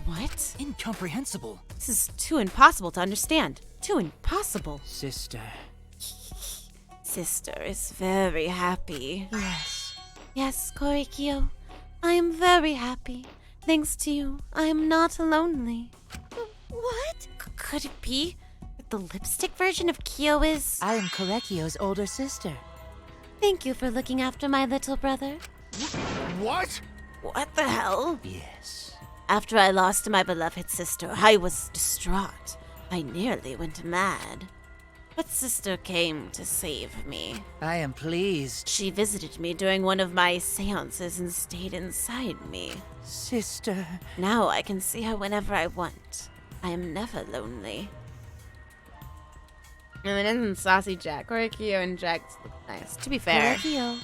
What? Incomprehensible. This is too impossible to understand. Too impossible. Sister. Sister is very happy. Yes. Yes, Korikyo. I am very happy. Thanks to you, I am not lonely. What? Could it be that the lipstick version of Kyo is... I am Korekio's older sister. Thank you for looking after my little brother. What? What the hell? Yes. After I lost my beloved sister, I was distraught. I nearly went mad. But sister came to save me. I am pleased. She visited me during one of my seances and stayed inside me. Sister. Now I can see her whenever I want. I am never lonely. And it isn't Saucy Jack. Korikyo and Jax look nice. To be fair. Korikyo.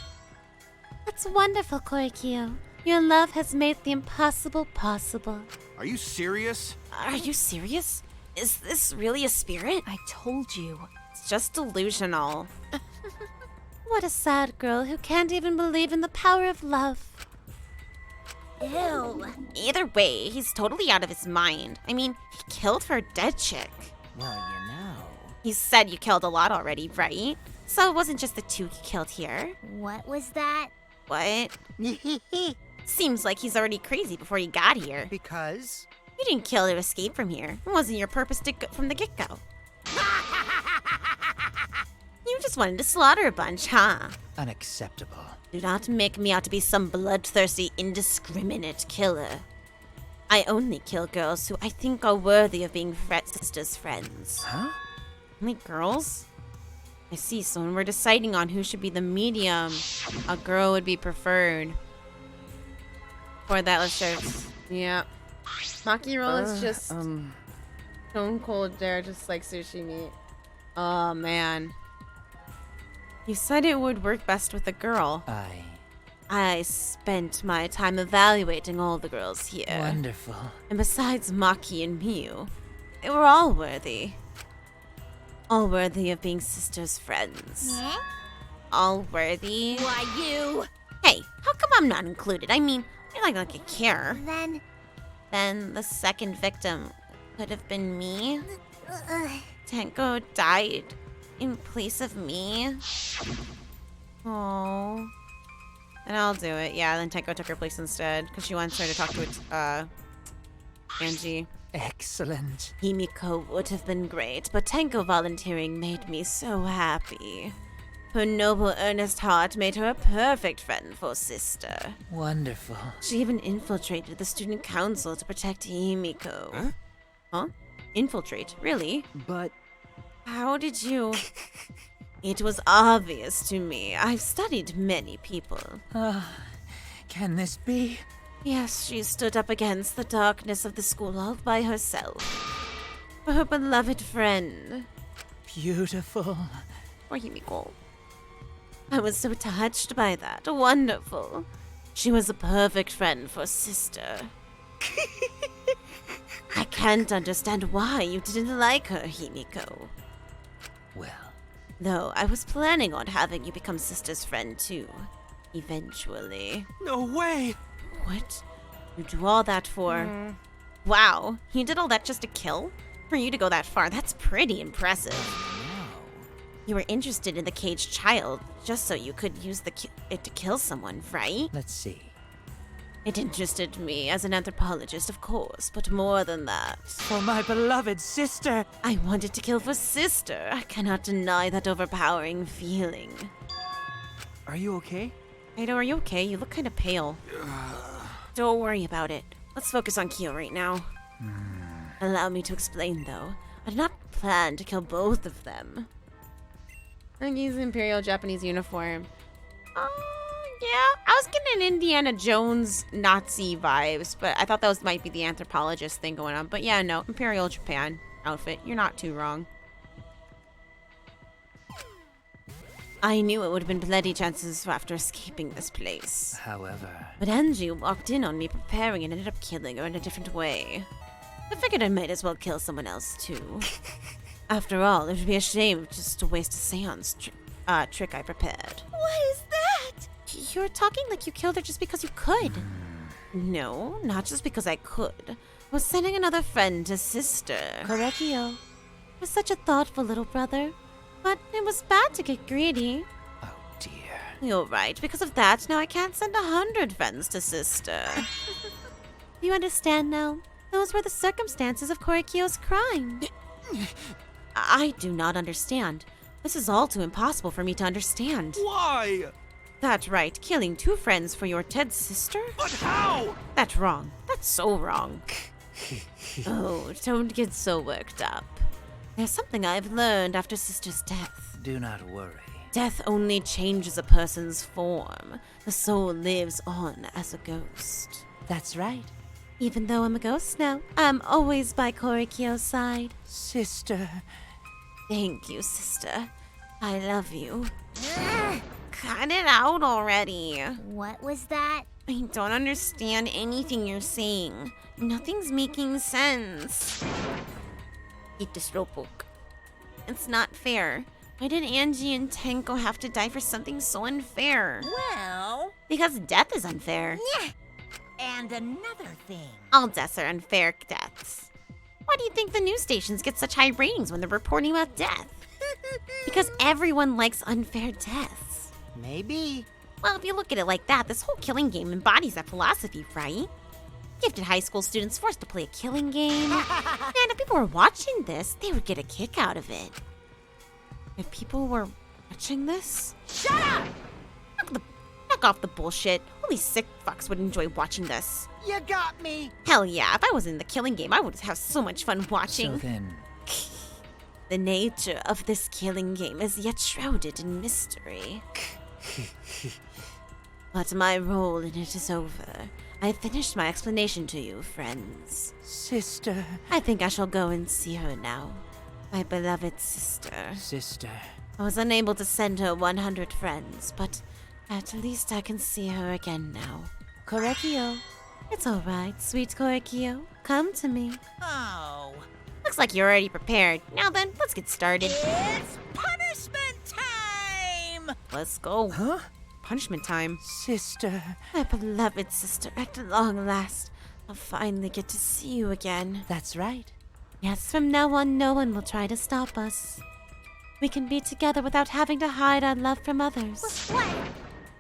That's wonderful, Korikyo. Your love has made the impossible possible. Are you serious? Are you serious? Is this really a spirit? I told you. It's just delusional. What a sad girl who can't even believe in the power of love. Ew. Either way, he's totally out of his mind. I mean, he killed her dead chick. Well, you know. He said you killed a lot already, right? So it wasn't just the 2 you killed here. What was that? What? Seems like he's already crazy before he got here. Because? You didn't kill to escape from here. It wasn't your purpose to go from the get-go. You just wanted to slaughter a bunch, huh? Unacceptable. Do not make me out to be some bloodthirsty, indiscriminate killer. I only kill girls who I think are worthy of being sisters' friends. Huh? Only girls? I see, so when we're deciding on who should be the medium, a girl would be preferred. For that, let's share. Yeah. Maki roll is just stone cold there, just like sushi meat. Oh, man. You said it would work best with a girl. I spent my time evaluating all the girls here. Wonderful. And besides Maki and Miu, they were all worthy. All worthy of being sisters' friends. Yeah? All worthy? Why, you? Hey, how come I'm not included? I mean, you're like I care. Then the second victim could have been me. Tenko died in place of me. Oh. Then I'll do it. Yeah, then Tenko took her place instead because she wants her to talk to Angie. Excellent. Himiko would have been great, but Tenko volunteering made me so happy. Her noble, earnest heart made her a perfect friend for sister. Wonderful. She even infiltrated the student council to protect Himiko. Huh? Huh? Infiltrate? Really? But... How did you... It was obvious to me. I've studied many people. Can this be? Yes, she stood up against the darkness of the school all by herself. For her beloved friend. Beautiful. For Himiko. I was so touched by that. Wonderful. She was a perfect friend for sister. I can't understand why you didn't like her, Himiko. Well... Though I was planning on having you become sister's friend too. Eventually. No way! What? You do all that for... Wow, you did all that just to kill? For you to go that far, that's pretty impressive. You were interested in the caged child just so you could use it to kill someone, right? Let's see. It interested me as an anthropologist, of course, but more than that. For my beloved sister! I wanted to kill for sister. I cannot deny that overpowering feeling. Are you okay? Kaido, are you okay? You look kind of pale. Don't worry about it. Let's focus on Kyo right now. Allow me to explain, though. I did not plan to kill both of them. I think he's Imperial Japanese uniform. Yeah, I was getting an Indiana Jones Nazi vibes, but I thought that might be the anthropologist thing going on. But yeah, no, Imperial Japan outfit. You're not too wrong. I knew it would have been plenty chances after escaping this place. However... But Angie walked in on me preparing and ended up killing her in a different way. I figured I might as well kill someone else, too. After all, it would be a shame just to waste a seance trick I prepared. What is that? You're talking like you killed her just because you could. No, not just because I could. I was sending another friend to sister. Korikyo. You're such a thoughtful little brother. But it was bad to get greedy. Oh dear. You're right. Because of that, now I can't send 100 friends to sister. You understand now? Those were the circumstances of Korikyo's crime. I do not understand. This is all too impossible for me to understand. Why? That's right. Killing 2 friends for your dead sister? But how? That's wrong. That's so wrong. Oh, don't get so worked up. There's something I've learned after Sister's death. Do not worry. Death only changes a person's form. The soul lives on as a ghost. That's right. Even though I'm a ghost now, I'm always by Korikyo's side. Sister. Thank you, sister. I love you. Cut it out already. What was that? I don't understand anything you're saying. Nothing's making sense. Eat this book. It's not fair. Why did Angie and Tenko have to die for something so unfair? Well... Because death is unfair. Yeah. And another thing. All deaths are unfair deaths. Why do you think the news stations get such high ratings when they're reporting about death? Because everyone likes unfair deaths. Maybe. Well, if you look at it like that, this whole killing game embodies that philosophy, right? Gifted high school students forced to play a killing game. And if people were watching this, they would get a kick out of it. If people were watching this? Shut up! Knock off the bullshit. Only sick fucks would enjoy watching this. You got me. Hell yeah, if I was in the killing game, I would have so much fun watching. So then... The nature of this killing game is yet shrouded in mystery. But my role in it is over. I finished my explanation to you, friends. Sister. I think I shall go and see her now. My beloved sister. Sister. I was unable to send her 100 friends, but at least I can see her again now. Korekio. It's alright, sweet Korekio. Come to me. Oh. Looks like you're already prepared. Now then, let's get started. It's punishment time! Let's go. Huh? Punishment time. Sister. My beloved sister, at long last, I'll finally get to see you again. That's right. Yes, from now on, no one will try to stop us. We can be together without having to hide our love from others. What?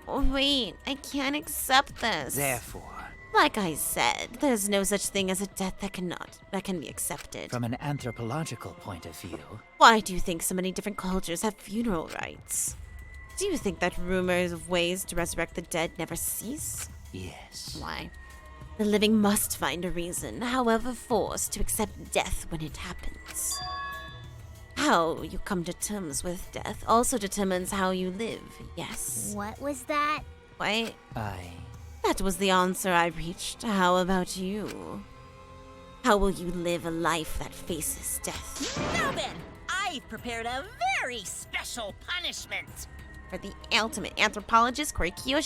Oh, wait, I can't accept this. Therefore, like I said, there's no such thing as a death that can be accepted. from an anthropological point of view, Why do you think so many different cultures have funeral rites? Do you think that rumors of ways to resurrect the dead never cease? yes. Why? The living must find a reason, however forced, to accept death when it happens. How you come to terms with death also determines how you live, yes? What was that? Wait, I that was the answer I reached. How about you? How will you live a life that faces death? Now then, I've prepared a very special punishment. For the ultimate anthropologist, Korikyo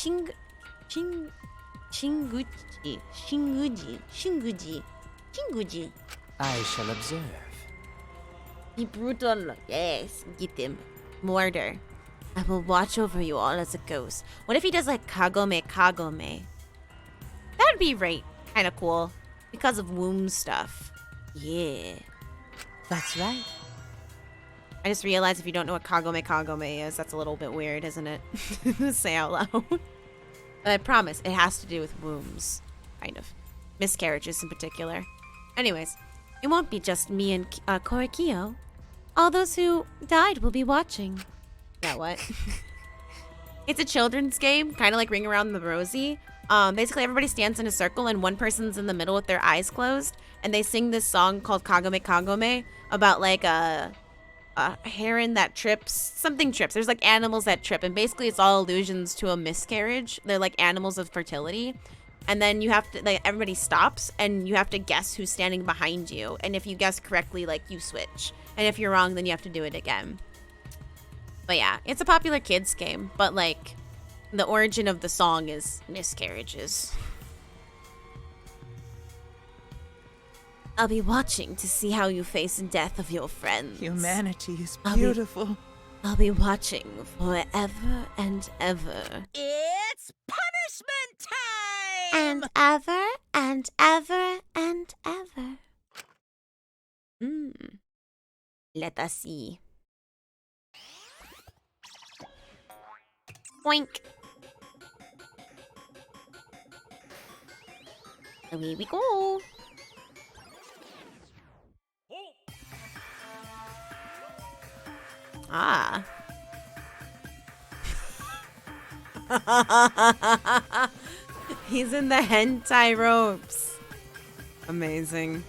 Shinguji. I shall observe. Be brutal. Yes, get him. Murder. I will watch over you all as a ghost. What if he does like Kagome? That would be kind of cool. Because of womb stuff. Yeah. That's right. I just realized if you don't know what Kagome is, that's a little bit weird, isn't it? To say out loud. But I promise, it has to do with wombs. Kind of. Miscarriages in particular. Anyways, it won't be just me and Korikyo. All those who died will be watching. Yeah, what? It's a children's game, kind of like Ring Around the Rosie. Basically, everybody stands in a circle and one person's in the middle with their eyes closed. And they sing this song called Kagome about like a heron that trips. Something trips. There's like animals that trip. And basically, it's all allusions to a miscarriage. They're like animals of fertility. And then you have to, like, everybody stops and you have to guess who's standing behind you. And if you guess correctly, like, you switch. And if you're wrong, then you have to do it again. But yeah, it's a popular kids game. But like, the origin of the song is miscarriages. I'll be watching to see how you face death of your friends. Humanity is I'll be- beautiful. I'll be watching forever and ever. It's punishment time! And ever and ever and ever. Let us see. Boink. Away we go. Ah. He's in the hentai ropes. Amazing.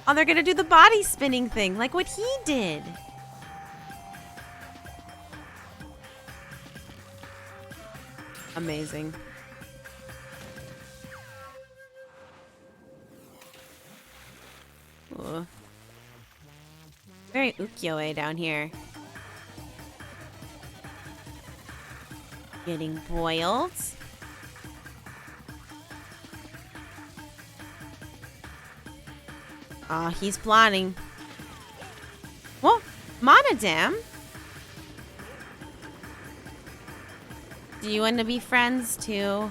Oh, they're gonna do the body spinning thing, like what he did. Amazing. Ooh. Very ukiyo-e down here. Getting boiled. Oh, he's plotting. Whoa, Monodam. Do you want to be friends too?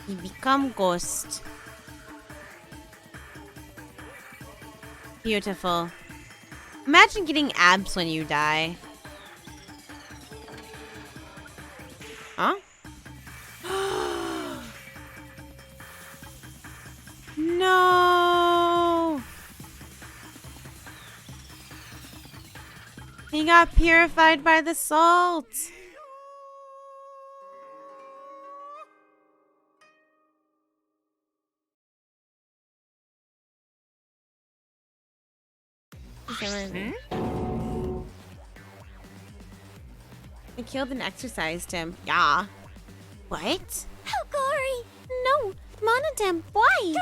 You become ghost. Beautiful. Imagine getting abs when you die. Huh? No! He got purified by the salt. I killed and exercised him. Yeah. What? How gory! No, Monodam, why?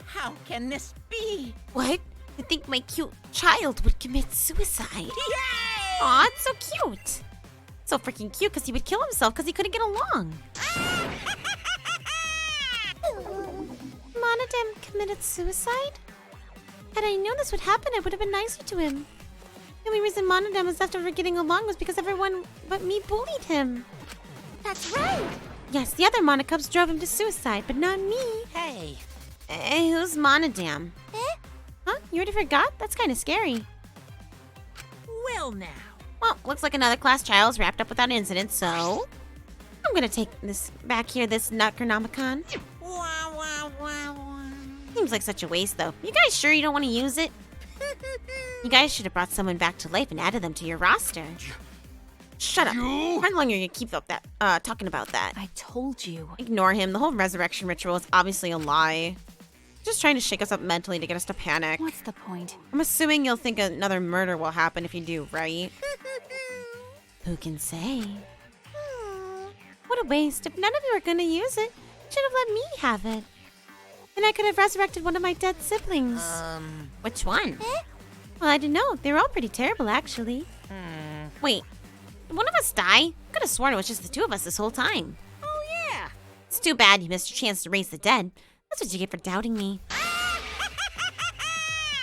How can this be? What? I think my cute child would commit suicide. Yay! Aw, it's so cute. So freaking cute because he would kill himself because he couldn't get along. Monodam committed suicide? Had I known this would happen, I would have been nicer to him. The only reason Monodam was left over getting along was because everyone but me bullied him. That's right! Yes, the other Monocubs drove him to suicide, but not me. Hey. Hey, who's Monodam? Eh? Huh? You already forgot? That's kind of scary. Well now. Well, looks like another class trial is wrapped up without incident, so I'm gonna take this back here, this Nutcranomicon. Wow, wow, wow, wow. Seems like such a waste, though. You guys sure you don't want to use it? You guys should have brought someone back to life and added them to your roster. Shut up. How long are you gonna keep up that talking about that? I told you. Ignore him. The whole resurrection ritual is obviously a lie. Just trying to shake us up mentally to get us to panic. What's the point? I'm assuming you'll think another murder will happen if you do, right? Who can say? What a waste. If none of you are gonna use it, you should have let me have it. Then I could have resurrected one of my dead siblings. Which one? Well, I didn't know. They were all pretty terrible, actually. Wait, did one of us die? I could have sworn it was just the two of us this whole time. Oh, yeah. It's too bad you missed your chance to raise the dead. That's what you get for doubting me.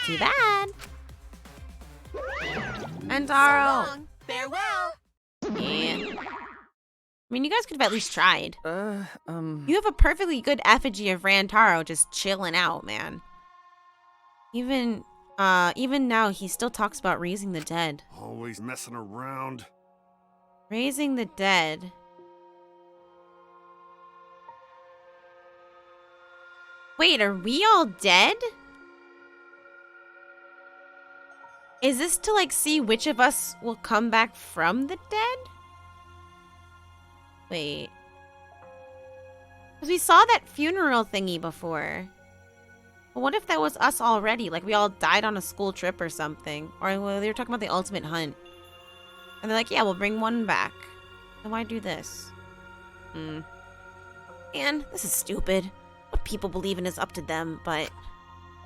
Too bad. And Taro. So long. Farewell! Yeah. I mean, you guys could have at least tried. You You have a perfectly good effigy of Rantaro just chilling out, man. Even now, he still talks about raising the dead. Always messing around. Raising the dead. Wait, are we all dead? Is this to, like, see which of us will come back from the dead? Wait. Because we saw that funeral thingy before. But what if that was us already? Like, we all died on a school trip or something. Or well, they were talking about the ultimate hunt. And they're like, yeah, we'll bring one back. Then why do this? Man, this is stupid. What people believe in is up to them, but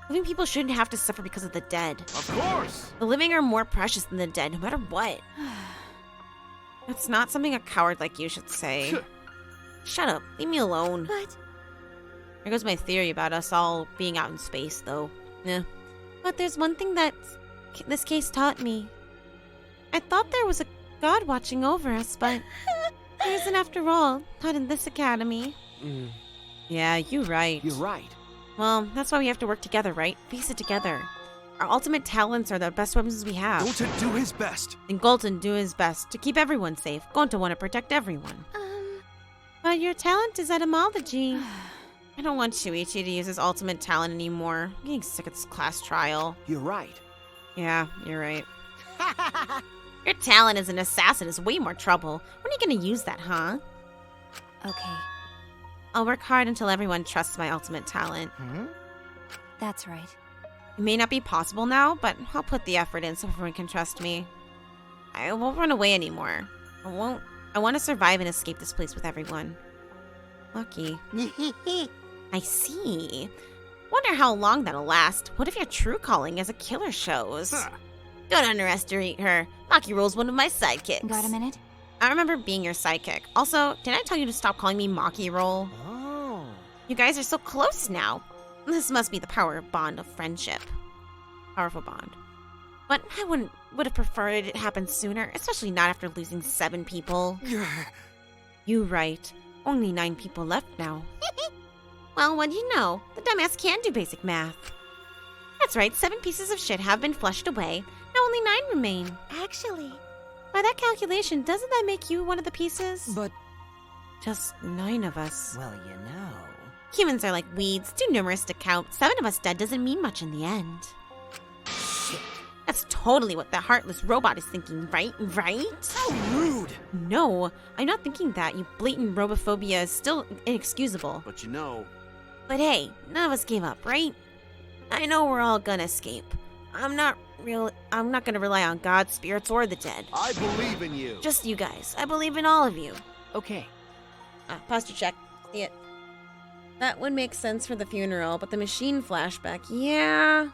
living people shouldn't have to suffer because of the dead. Of course! The living are more precious than the dead, no matter what. That's not something a coward like you should say. Shut up. Leave me alone. But There goes my theory about us all being out in space, though. Yeah. But there's one thing that this case taught me. I thought there was a god watching over us, but there isn't after all. Not in this academy. Yeah, you're right. You're right. Well, that's why we have to work together, right? Face it together. Our ultimate talents are the best weapons we have. Don't do his best. And Golden do his best to keep everyone safe. Going to want to protect everyone. But your talent is etymology. I don't want Shuichi to use his ultimate talent anymore. I'm getting sick of this class trial. You're right. Yeah, you're right. Your talent as an assassin is way more trouble. When are you gonna use that, huh? Okay, I'll work hard until everyone trusts my ultimate talent. That's right. It may not be possible now, but I'll put the effort in so everyone can trust me. I won't run away anymore. I want to survive and escape this place with everyone. Lucky. I see. Wonder how long that'll last. What if your true calling as a killer shows? Don't underestimate her. Maki Roll's one of my sidekicks. Got a minute? I remember being your sidekick. Also, did I tell you to stop calling me Maki Roll? Oh. You guys are so close now. This must be the power bond of friendship. Powerful bond. But I would have preferred it happen sooner, especially not after losing 7 people. You right. Only 9 people left now. Well, what do you know? The dumbass can do basic math. That's right, 7 pieces of shit have been flushed away. Now only 9 remain. Actually, By that calculation, doesn't that make you one of the pieces? But Just 9 of us. Well, you know. Humans are like weeds, too numerous to count. 7 of us dead doesn't mean much in the end. Shit. That's totally what that heartless robot is thinking, right? Right? How rude! No, I'm not thinking that. You blatant robophobia is still inexcusable. But you know, But hey, none of us gave up, right? I know we're all gonna escape. I'm not gonna rely on God, spirits, or the dead. I believe in you. Just you guys. I believe in all of you. okay. Posture check. See it. That would make sense for the funeral, but the machine flashback, yeah.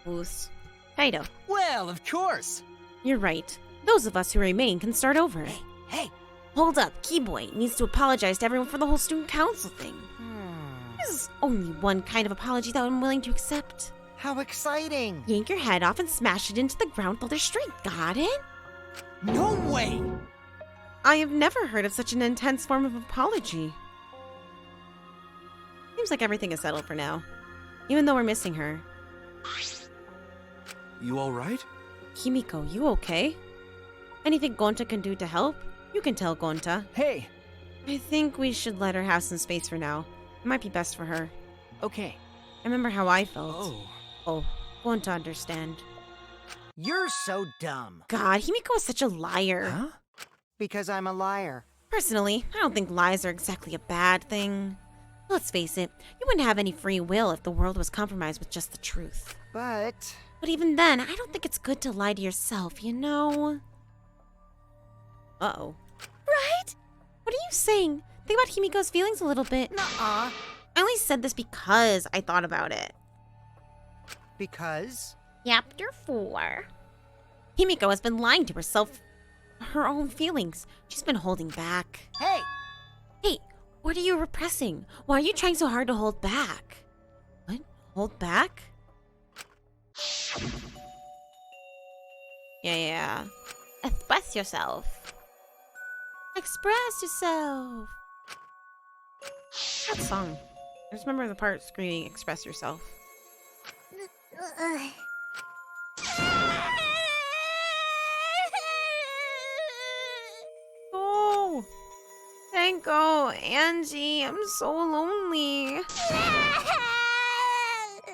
Boost. Kaido, Well, of course. you're right. Those of us who remain can start over. Hey. Hold up, Keyboy needs to apologize to everyone for the whole student council thing. This is only one kind of apology that I'm willing to accept. How exciting! Yank your head off and smash it into the ground with all their strength. Got it? No way! I have never heard of such an intense form of apology. Seems like everything is settled for now, even though we're missing her. You alright? Kimiko, you okay? Anything Gonta can do to help? You can tell Gonta. Hey. I think we should let her have some space for now. It might be best for her. Okay. I remember how I felt. Oh. Oh, Gonta understand. You're so dumb. God, Himiko is such a liar. Huh? Because I'm a liar. Personally, I don't think lies are exactly a bad thing. Let's face it, you wouldn't have any free will if the world was compromised with just the truth. But But even then, I don't think it's good to lie to yourself, you know? Uh-oh. right? What are you saying? Think about Himiko's feelings a little bit. nuh-uh. I only said this because I thought about it. Because Chapter 4. Himiko has been lying to herself, her own feelings. She's been holding back. hey, Hey, what are you repressing? Why are you trying so hard to hold back? What? Hold back? Yeah. Express yourself. Express yourself. That song. I just remember the part screaming, express yourself. Oh, Tenko, Angie, I'm so lonely.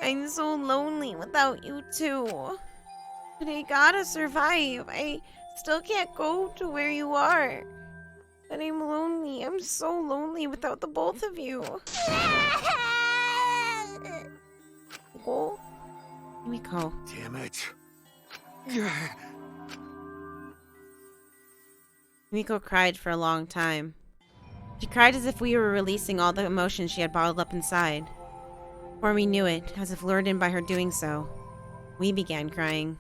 I'm so lonely without you two. But I gotta survive. I still can't go to where you are. But I'm lonely. I'm so lonely without the both of you. Oh, Himiko. Damn it. Himiko cried for a long time. She cried as if we were releasing all the emotions she had bottled up inside. Before we knew it, as if lured in by her doing so, we began crying.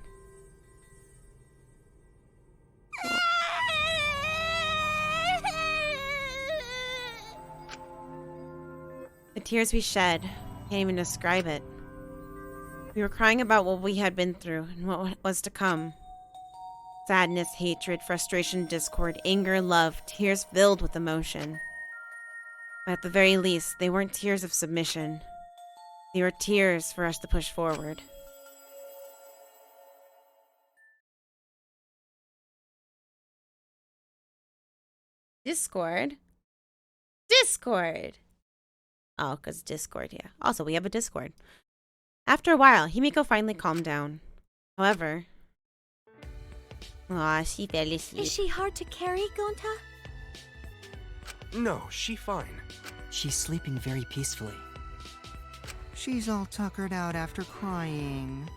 The tears we shed, can't even describe it. We were crying about what we had been through and what was to come. Sadness, hatred, frustration, discord, anger, love, tears filled with emotion. But at the very least, they weren't tears of submission. They were tears for us to push forward. Discord? Discord! Oh, because Discord, yeah. Also, we have a Discord. After a while, Himiko finally calmed down. However... Aw, she fell asleep. Is she hard to carry, Gonta? No, she fine. She's sleeping very peacefully. She's all tuckered out after crying.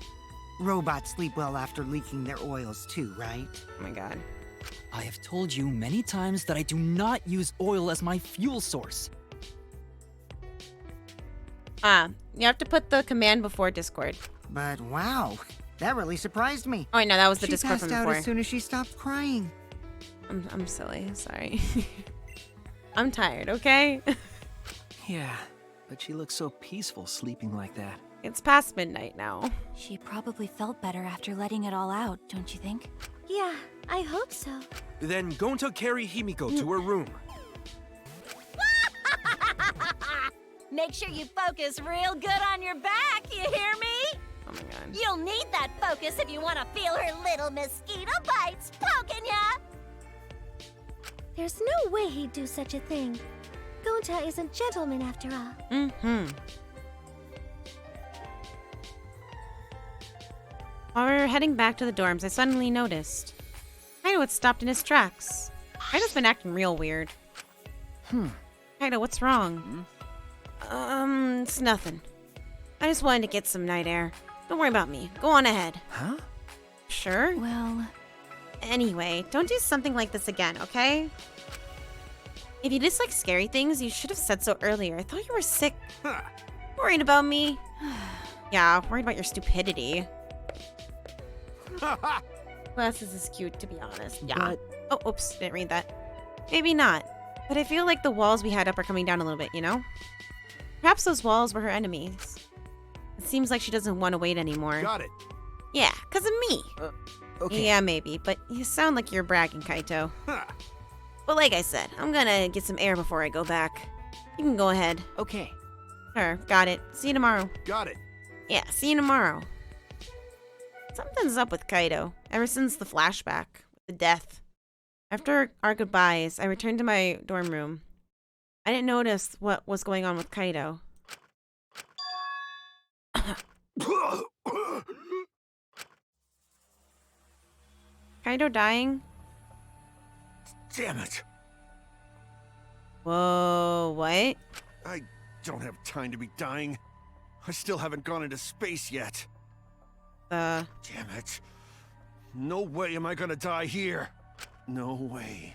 Robots sleep well after leaking their oils too, right? Oh my god. I have told you many times that I do not use oil as my fuel source. You have to put the command before Discord. But wow, that really surprised me. Oh, no, that was the She Discord passed from out before. as soon as she stopped crying. I'm silly, sorry. I'm tired, okay? Yeah, but she looks so peaceful sleeping like that. It's past midnight now. She probably felt better after letting it all out, don't you think? Yeah, I hope so. Then Gonta carry Himiko to her room. Make sure you focus real good on your back, you hear me? Oh my god. You'll need that focus if you want to feel her little mosquito bites poking ya! There's no way he'd do such a thing. Gonta is a gentleman after all. Mm-hmm. While we were heading back to the dorms, I suddenly noticed Kaido had stopped in his tracks. Kaido's been acting real weird. Kaido, what's wrong? It's nothing. I just wanted to get some night air. Don't worry about me. Go on ahead. Huh? Sure? Well, Anyway, don't do something like this again, okay? If you dislike scary things, you should have said so earlier. I thought you were sick. Huh. Worried about me? Yeah, worried about your stupidity. Glasses is cute, to be honest. Yeah. Oh, oops, didn't read that. Maybe not. But I feel like the walls we had up are coming down a little bit, you know? Perhaps those walls were her enemies. It seems like she doesn't want to wait anymore. Got it. Yeah, because of me. Okay. Yeah, maybe, but you sound like you're bragging, Kaito. Huh. But like I said, I'm gonna get some air before I go back. You can go ahead. Okay. Sure, got it. See you tomorrow. Got it. Yeah, see you tomorrow. Something's up with Kaito, ever since the flashback, the death. After our goodbyes, I returned to my dorm room. I didn't notice what was going on with Kaito. Kaito dying? Damn it. Whoa, what? I don't have time to be dying. I still haven't gone into space yet. Damn it. No way am I gonna die here. No way.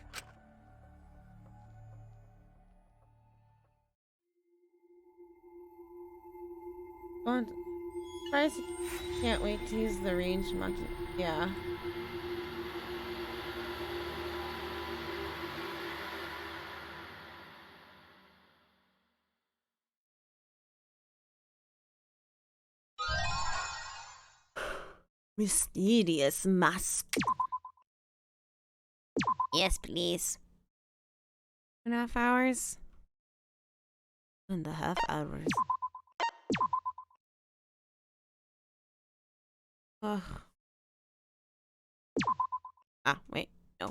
Surprised can't wait to use the ranged monkey. Yeah. Mysterious mask. Yes, please. 2.5 hours? 2.5 hours. Ugh. Ah, wait, no.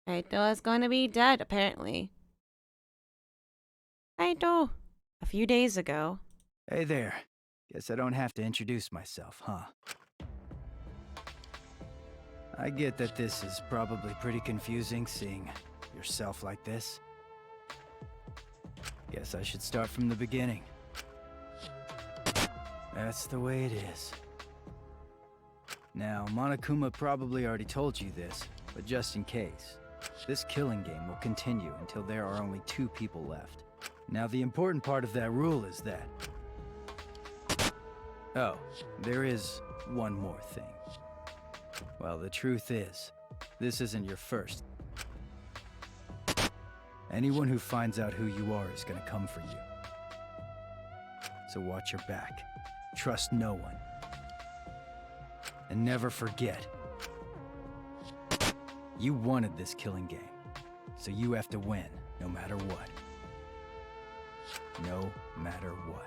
Kaito is going to be dead, apparently. Kaito! A few days ago. Hey there. Guess I don't have to introduce myself, huh? I get that this is probably pretty confusing, seeing yourself like this. Guess I should start from the beginning. That's the way it is. Now, Monokuma probably already told you this, but just in case, this killing game will continue until there are only 2 people left. Now, the important part of that rule is that... Oh, there is one more thing. Well, the truth is, this isn't your first. Anyone who finds out who you are is gonna come for you. So watch your back. Trust no one. And never forget, you wanted this killing game, so you have to win, no matter what. No matter what.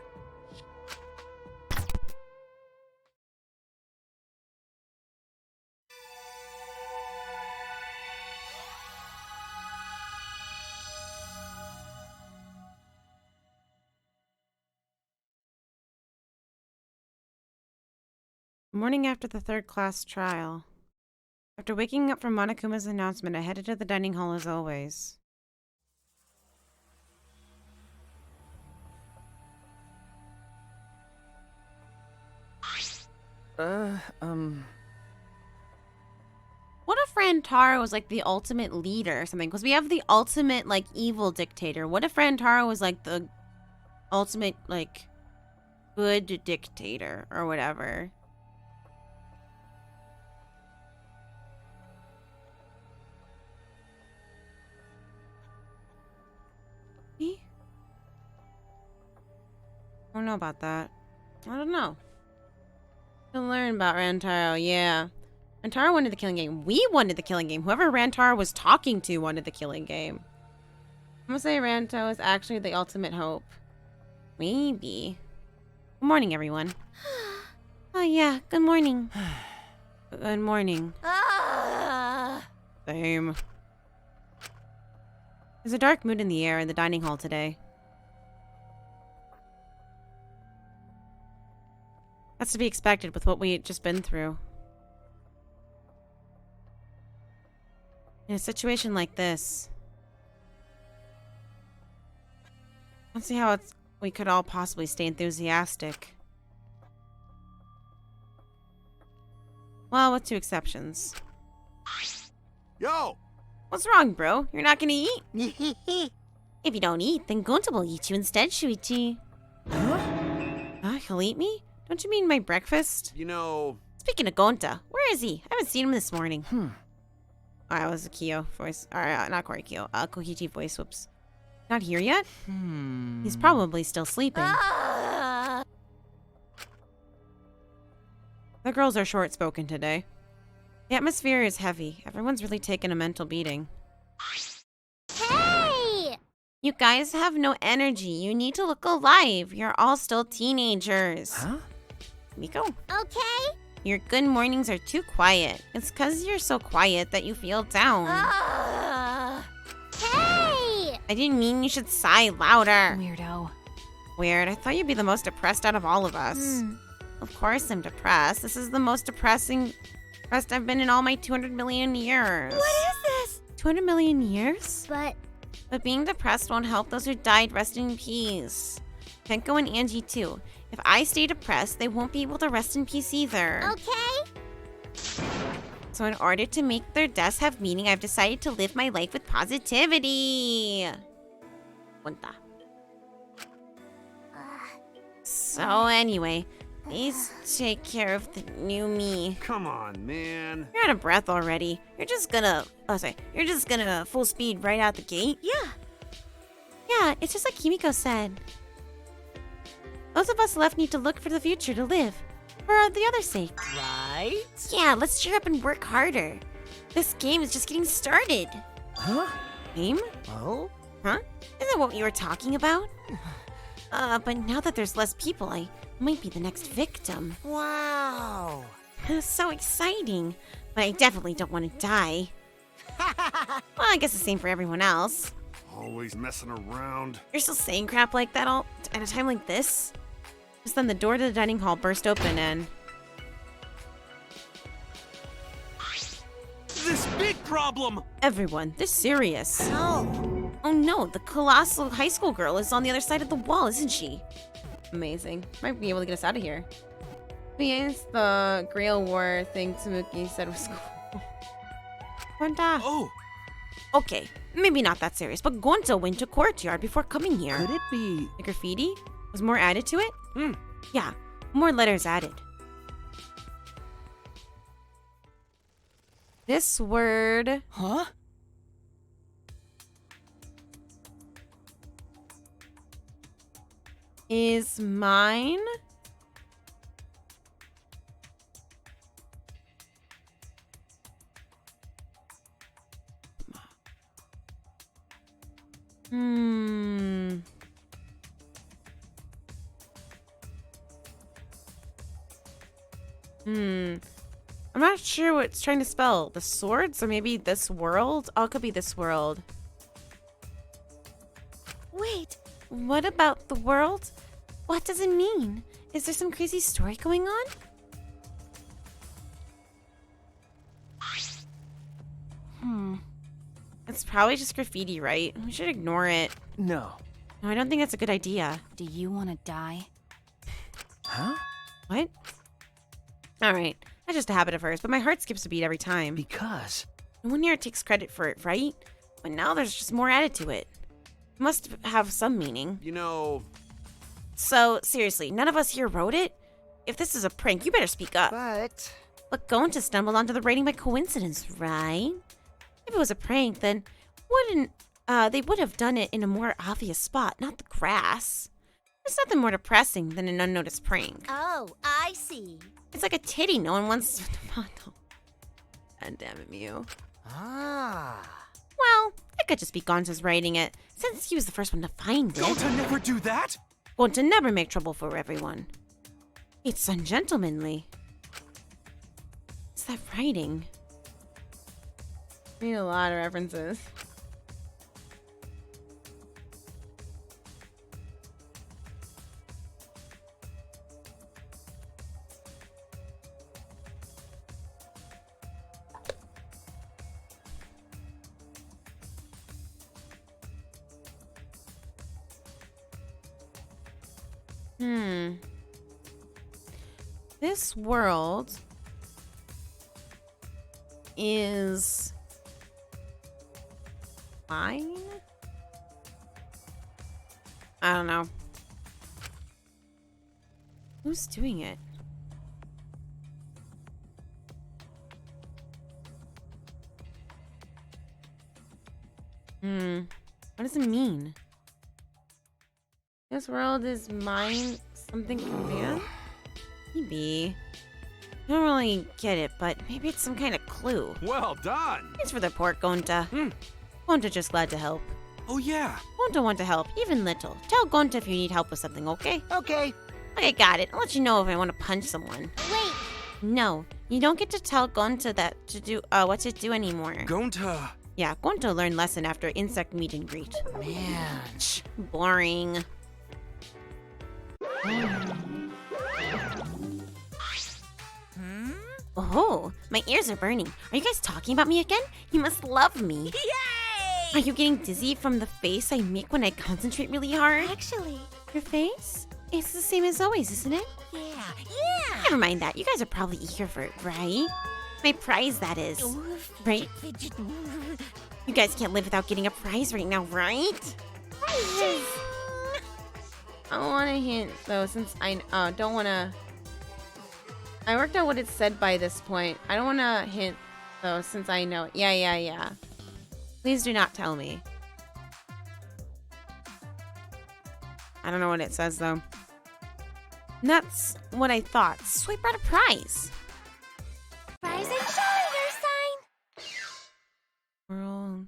Morning after the 3rd class trial. After waking up from Monokuma's announcement, I headed to the dining hall as always. What if Rantaro was like the ultimate leader or something? Because we have the ultimate like evil dictator. What if Rantaro was like the ultimate like good dictator or whatever? Me? I don't know about that. I don't know. To learn about Rantaro, yeah. Rantaro wanted the killing game. We wanted the killing game. Whoever Rantaro was talking to wanted the killing game. I'm gonna say Rantaro is actually the ultimate hope. Maybe. Good morning, everyone. Oh yeah, good morning. Good morning. Same. There's a dark mood in the air in the dining hall today. That's to be expected with what we had just been through. In a situation like this, I don't see how we could all possibly stay enthusiastic. Well, with two exceptions. Yo! What's wrong, bro? You're not gonna eat? If you don't eat, then Gonta will eat you instead, Shuichi. Huh? He'll eat me? Don't you mean my breakfast? You know... Speaking of Gonta, where is he? I haven't seen him this morning. Oh, that was a Kyo voice. Or, not Kori Kyo. Kokichi voice. Whoops. Not here yet? He's probably still sleeping. The girls are short-spoken today. The atmosphere is heavy. Everyone's really taken a mental beating. Hey! You guys have no energy. You need to look alive. You're all still teenagers. Huh? Miko? Okay? Your good mornings are too quiet. It's because you're so quiet that you feel down. Hey! I didn't mean you should sigh louder. Weirdo. Weird. I thought you'd be the most depressed out of all of us. Of course I'm depressed. This is the most depressed I've been in all my 200 million years. What is this? 200 million years? But being depressed won't help those who died. Rest in peace. Kenko and Angie too. If I stay depressed, they won't be able to rest in peace either. okay? So in order to make their deaths have meaning, I've decided to live my life with positivity. Punta. So anyway, please take care of the new me. Come on, man. You're out of breath already. You're just gonna full speed right out the gate? Yeah, it's just like Kimiko said. Those of us left need to look for the future to live. For the other's sake. Right? Yeah, let's cheer up and work harder. This game is just getting started. Huh? Game? Oh? Huh? Isn't that what you were talking about? But now that there's less people, I might be the next victim. Wow. So exciting. But I definitely don't want to die. Well, I guess the same for everyone else. Always messing around. You're still saying crap like that all at a time like this? Just then the door to the dining hall burst open and... This big problem! Everyone, this serious. No. Oh no, the colossal high school girl is on the other side of the wall, isn't she? Amazing. Might be able to get us out of here. Please, the Grail War thing Tsumuki said was cool. Gonta. Oh! Okay, maybe not that serious, but Gonta went to courtyard before coming here. Could it be... The graffiti? Was more added to it? Yeah, more letters added. This word... Huh? is mine? I'm not sure what it's trying to spell. The swords? Or maybe this world? Oh, it could be this world. Wait, what about the world? What does it mean? Is there some crazy story going on? It's probably just graffiti, right? We should ignore it. No. No, I don't think that's a good idea. Do you want to die? Huh? What? Alright, that's just a habit of hers, but my heart skips a beat every time. Because? No one here takes credit for it, right? But now there's just more added to it. It must have some meaning. You know... So, seriously, none of us here wrote it? If this is a prank, you better speak up. But Gonta stumbled onto the writing by coincidence, right? If it was a prank, then they would have done it in a more obvious spot, not the grass. There's nothing more depressing than an unnoticed prank. Oh, I see. It's like a titty no one wants to fondle. God damn it, Mew. Ah. Well, it could just be Gonta's writing it, since he was the first one to find it. Gonta never do that! Gonta never make trouble for everyone. It's ungentlemanly. What's that writing? Need a lot of references. This world is mine? I don't know. Who's doing it? What does it mean? This world is mine, something from man? Maybe. I don't really get it, but maybe it's some kind of clue. Well done! Thanks for the report, Gonta. Gonta just glad to help. Oh yeah. Gonta want to help, even little. Tell Gonta if you need help with something, okay? Okay. Okay, got it. I'll let you know if I want to punch someone. Wait, No, you don't get to tell Gonta that to do what to do anymore. Gonta. Yeah, Gonta learned lesson after insect meet and greet. Man. Boring. Oh, my ears are burning. Are you guys talking about me again? You must love me. yay! Are you getting dizzy from the face I make when I concentrate really hard? Actually, Your face? It's the same as always, isn't it? yeah. Never mind that. You guys are probably eager for it, right? My prize, that is. Right? You guys can't live without getting a prize right now, right? I want to hint, though, since I don't want to... I worked out what it said by this point. I don't want to hint, though, since I know it. Yeah. Please do not tell me. I don't know what it says, though. And that's what I thought. So I brought a prize. Rise and shine, Earth sign. World.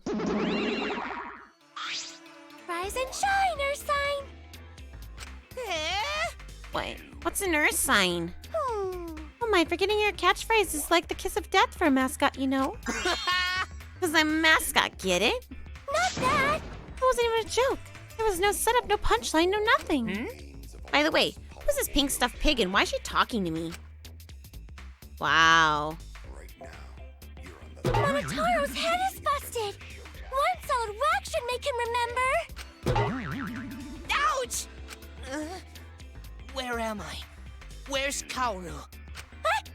Rise and shine, Earth sign. Wait, what's an earth sign? Hmm. Oh my, forgetting your catchphrase is like the kiss of death for a mascot, you know? Because I'm a mascot, get it? Not that. It wasn't even a joke. There was no setup, no punchline, no nothing. By the way, who's this pink stuffed pig and why is she talking to me? Wow. Monotaro's head is busted. One solid whack should make him remember. Ouch! Where am I? Where's Kaoru? What?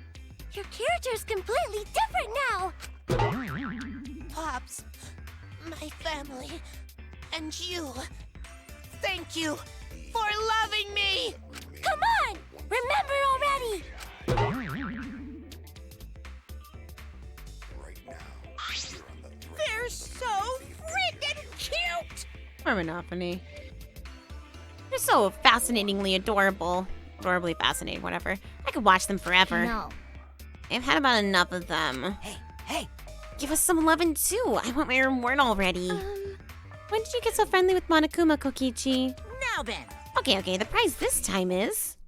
Your character's completely different now. Pops, my family, and you. Thank you for loving me! Come on! Remember already! They're so freaking cute! Poor Monophony. They're so fascinatingly adorable. Adorably fascinating, whatever. I could watch them forever. No. I've had about enough of them. Hey! Give us some lovin' too. I want my reward already. When did you get so friendly with Monokuma, Kokichi? Now then! Okay, the prize this time is...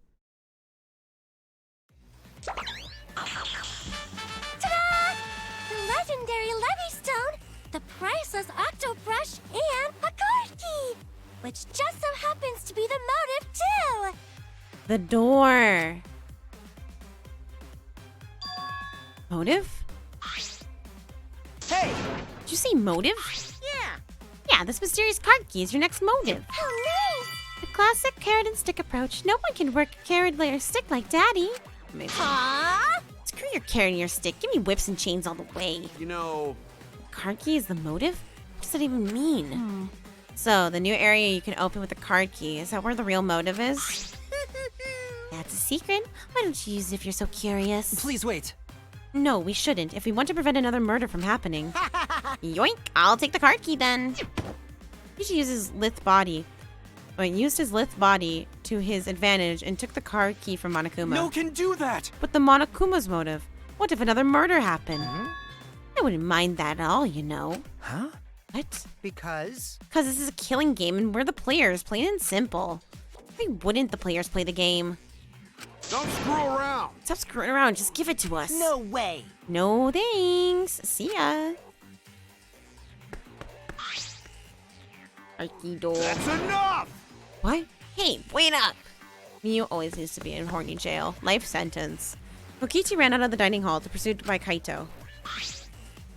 Ta-da! The legendary Levy Stone, the priceless Octo Brush, and a card key! Which just so happens to be the motive, too! The door. Motive? Hey! Did you say motive? Yeah, this mysterious card key is your next motive. Oh, The classic carrot and stick approach. No one can work a carrot or stick like Daddy. Amazing. Huh? Screw your carrot and your stick. Give me whips and chains all the way. You know, Card key is the motive? What does that even mean? So, the new area you can open with the card key. Is that where the real motive is? That's a secret. Why don't you use it if you're so curious? Please wait. No, we shouldn't. If we want to prevent another murder from happening. Yoink! I'll take the card key then. He should use his lithe body. Used his lithe body to his advantage and took the card key from Monokuma. No can do that! But the Monokuma's motive. What if another murder happened? I wouldn't mind that at all, you know. Huh? What? Because? Because this is a killing game and we're the players, plain and simple. Why wouldn't the players play the game? don't screw around. Stop screwing around, just give it to us. No way. No thanks. See ya. Aikido. That's enough! What? Hey, wait up! Miyu always needs to be in horny jail. Life sentence. Kokichi ran out of the dining hall to pursued by Kaito.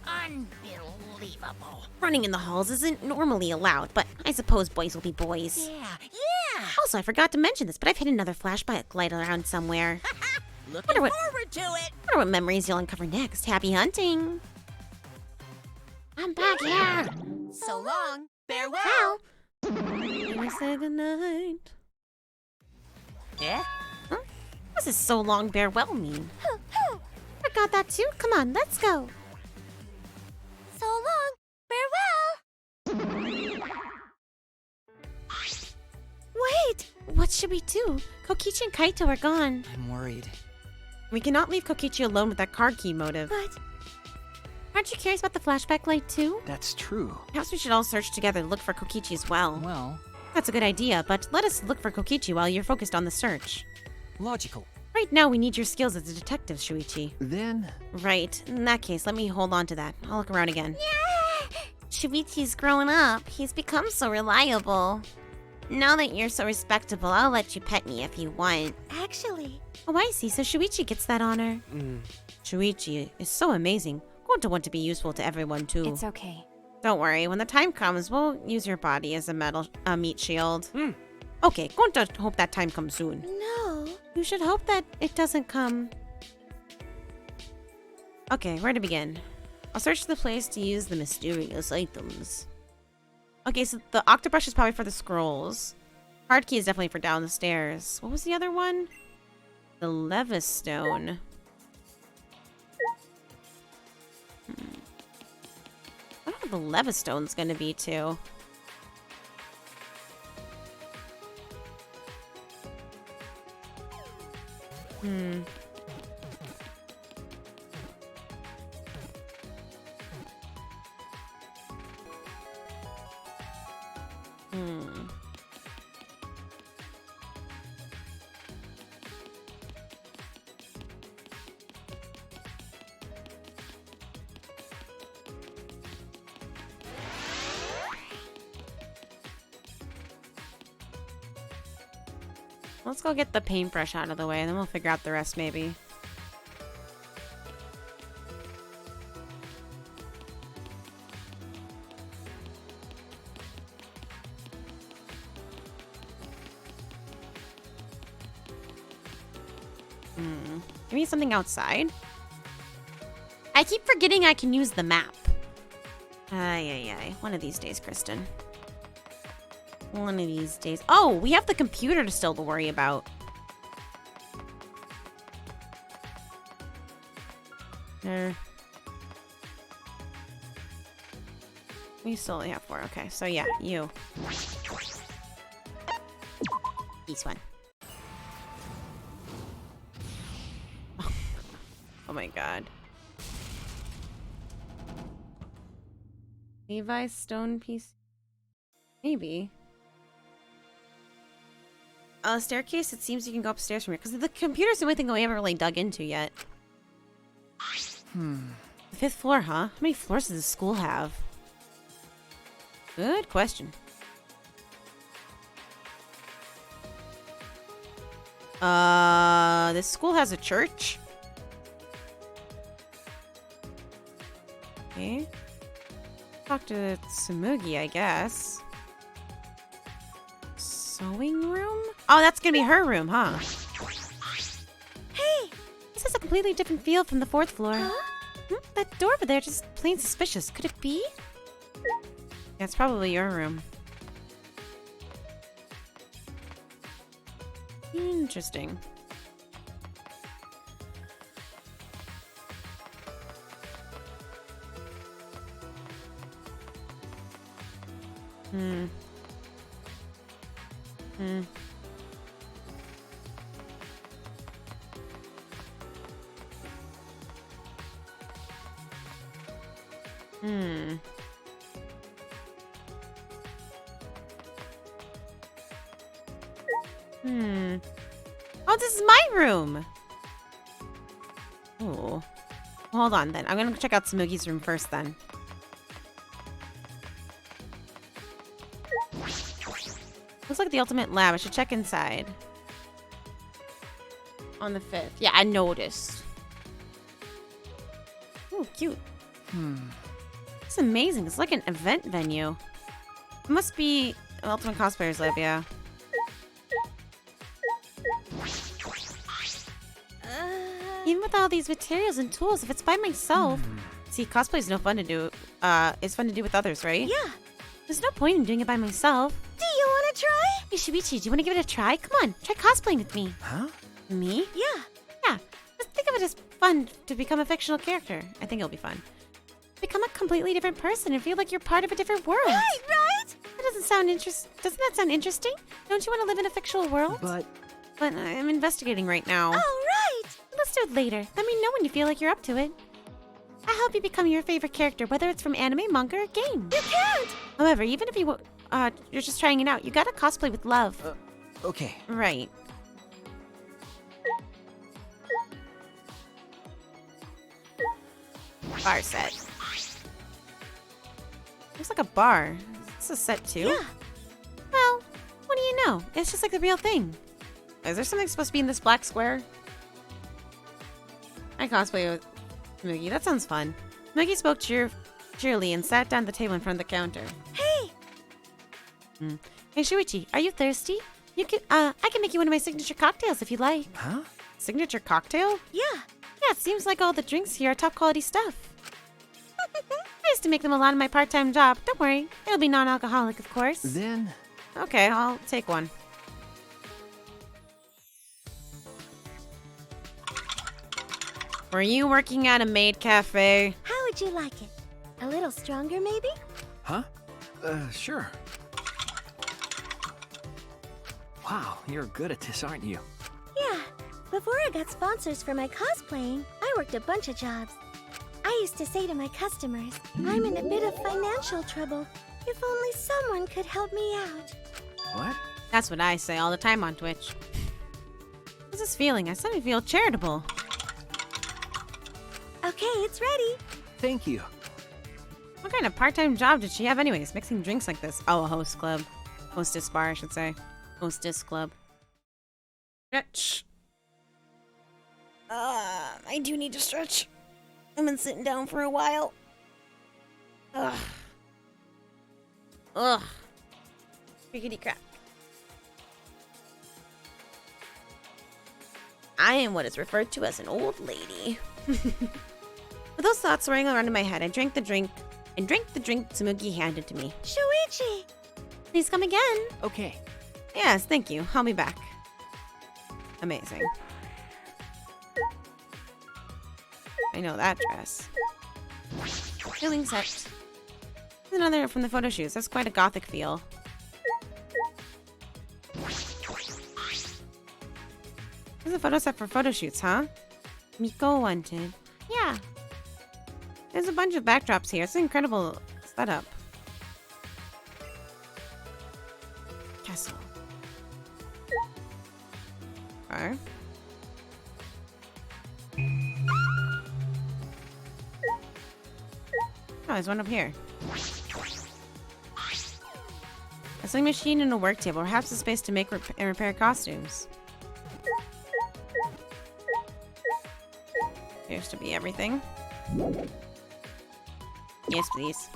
Unbelievable. Running in the halls isn't normally allowed, but I suppose boys will be boys. Yeah. Also, I forgot to mention this, but I've hid another flashback light around somewhere. Looking what- forward to it. Wonder what memories you'll uncover next. Happy hunting! I'm back here! So long. Farewell. Can we say goodnight? Yeah? Huh? What does so long farewell mean? Forgot that too? Come on, let's go! So long. Farewell. Wait! What should we do? Kokichi and Kaito are gone. I'm worried. We cannot leave Kokichi alone with that card key motive. But Aren't you curious about the flashback light too? That's true. Perhaps we should all search together to look for Kokichi as well. Well, That's a good idea, but let us look for Kokichi while you're focused on the search. logical. Right now, we need your skills as a detective, Shuichi. Then, Right. In that case, let me hold on to that. I'll look around again. Shuichi's grown up. He's become so reliable. Now that you're so respectable, I'll let you pet me if you want. actually, Oh, I see. So Shuichi gets that honor. Shuichi is so amazing. Going to want to be useful to everyone, too. It's okay. Don't worry. When the time comes, we'll use your body as a meat shield. Okay, going to hope that time comes soon. no. You should hope that it doesn't come. Okay, where to begin? I'll search the place to use the mysterious items. Okay, so the octobrush is probably for the scrolls. Hard key is definitely for down the stairs. What was the other one? The Levistone. I don't know what the Levistone's gonna be too. Let's go get the paintbrush out of the way, and then we'll figure out the rest, maybe. Give me something outside. I keep forgetting I can use the map. Ay. One of these days, Kristen. One of these days. Oh, we have the computer to still to worry about. We still only have 4. Okay, so yeah, you. This one. Oh my god. Levi's stone piece? Maybe. Staircase, it seems you can go upstairs from here. Because the computer's the only thing we haven't really dug into yet. The 5th floor, huh? How many floors does this school have? Good question. This school has a church? Okay. Talk to Tsumugi, I guess. Sewing room? Oh, that's gonna be her room, huh? Hey! This has a completely different feel from the 4th floor. That door over there just plain suspicious. Could it be? Yeah, it's probably your room. Interesting. Hmm. Hmm. Hmm. Hmm. Oh, this is my room. Oh. Hold on then. I'm gonna check out Tsumugi's room first then. Looks like the ultimate lab. I should check inside. On the 5th. Yeah, I noticed. Oh, cute. It's amazing. It's like an event venue. It must be an Ultimate Cosplayers Lab, yeah. Even with all these materials and tools, if it's by myself... See, cosplay is no fun to do. It's fun to do with others, right? Yeah. There's no point in doing it by myself. Do you want to try? Hey, Shuichi, do you want to give it a try? Come on, try cosplaying with me. Huh? Me? Yeah. Yeah. Just think of it as fun to become a fictional character. I think it'll be fun. Become a completely different person and feel like you're part of a different world. Right? That doesn't sound doesn't that sound interesting? Don't you want to live in a fictional world? But I'm investigating right now. All right. Let's do it later. Let me know when you feel like you're up to it. I help you become your favorite character, whether it's from anime, manga, or game. You can't. However, even if you're just trying it out, you gotta cosplay with love. okay. Right. Bar set. Looks like a bar. It's a set too. Yeah. Well, what do you know? It's just like the real thing. Is there something supposed to be in this black square? I cosplay with Moogie. That sounds fun. Moogie spoke cheerily and sat down at the table in front of the counter. Hey! Hey, Shuichi, are you thirsty? You can, I can make you one of my signature cocktails if you like. Huh? Signature cocktail? Yeah. Yeah, it seems like all the drinks here are top quality stuff. I used to make them a lot in my part-time job. Don't worry, it'll be non-alcoholic, of course. Then... Okay, I'll take one. Were you working at a maid cafe? How would you like it? A little stronger, maybe? Huh? Sure. Wow, you're good at this, aren't you? Yeah. Before I got sponsors for my cosplaying, I worked a bunch of jobs. I used to say to my customers, I'm in a bit of financial trouble. If only someone could help me out. What? That's what I say all the time on Twitch. What's this feeling? I suddenly feel charitable. Okay, it's ready. Thank you. What kind of part-time job did she have anyways, mixing drinks like this? Oh, a host club. Hostess bar, I should say. Hostess club. Stretch. I do need to stretch. I've been sitting down for a while. Ugh. Ugh. Crickety crap. I am what is referred to as an old lady. With those thoughts swirling around in my head, I drank the drink Tsumugi handed to me. Shuichi! Please come again. Okay. Yes, thank you. I'll be back. Amazing. I know that dress. Feeling set. There's another from the photo shoots. That's quite a gothic feel. There's a photo set for photo shoots, huh? Miko wanted. Yeah. There's a bunch of backdrops here. It's an incredible setup. Castle. Okay. Oh, there's one up here. A sewing machine and a work table. Perhaps a space to make and repair costumes. Appears to be everything. Yes, please.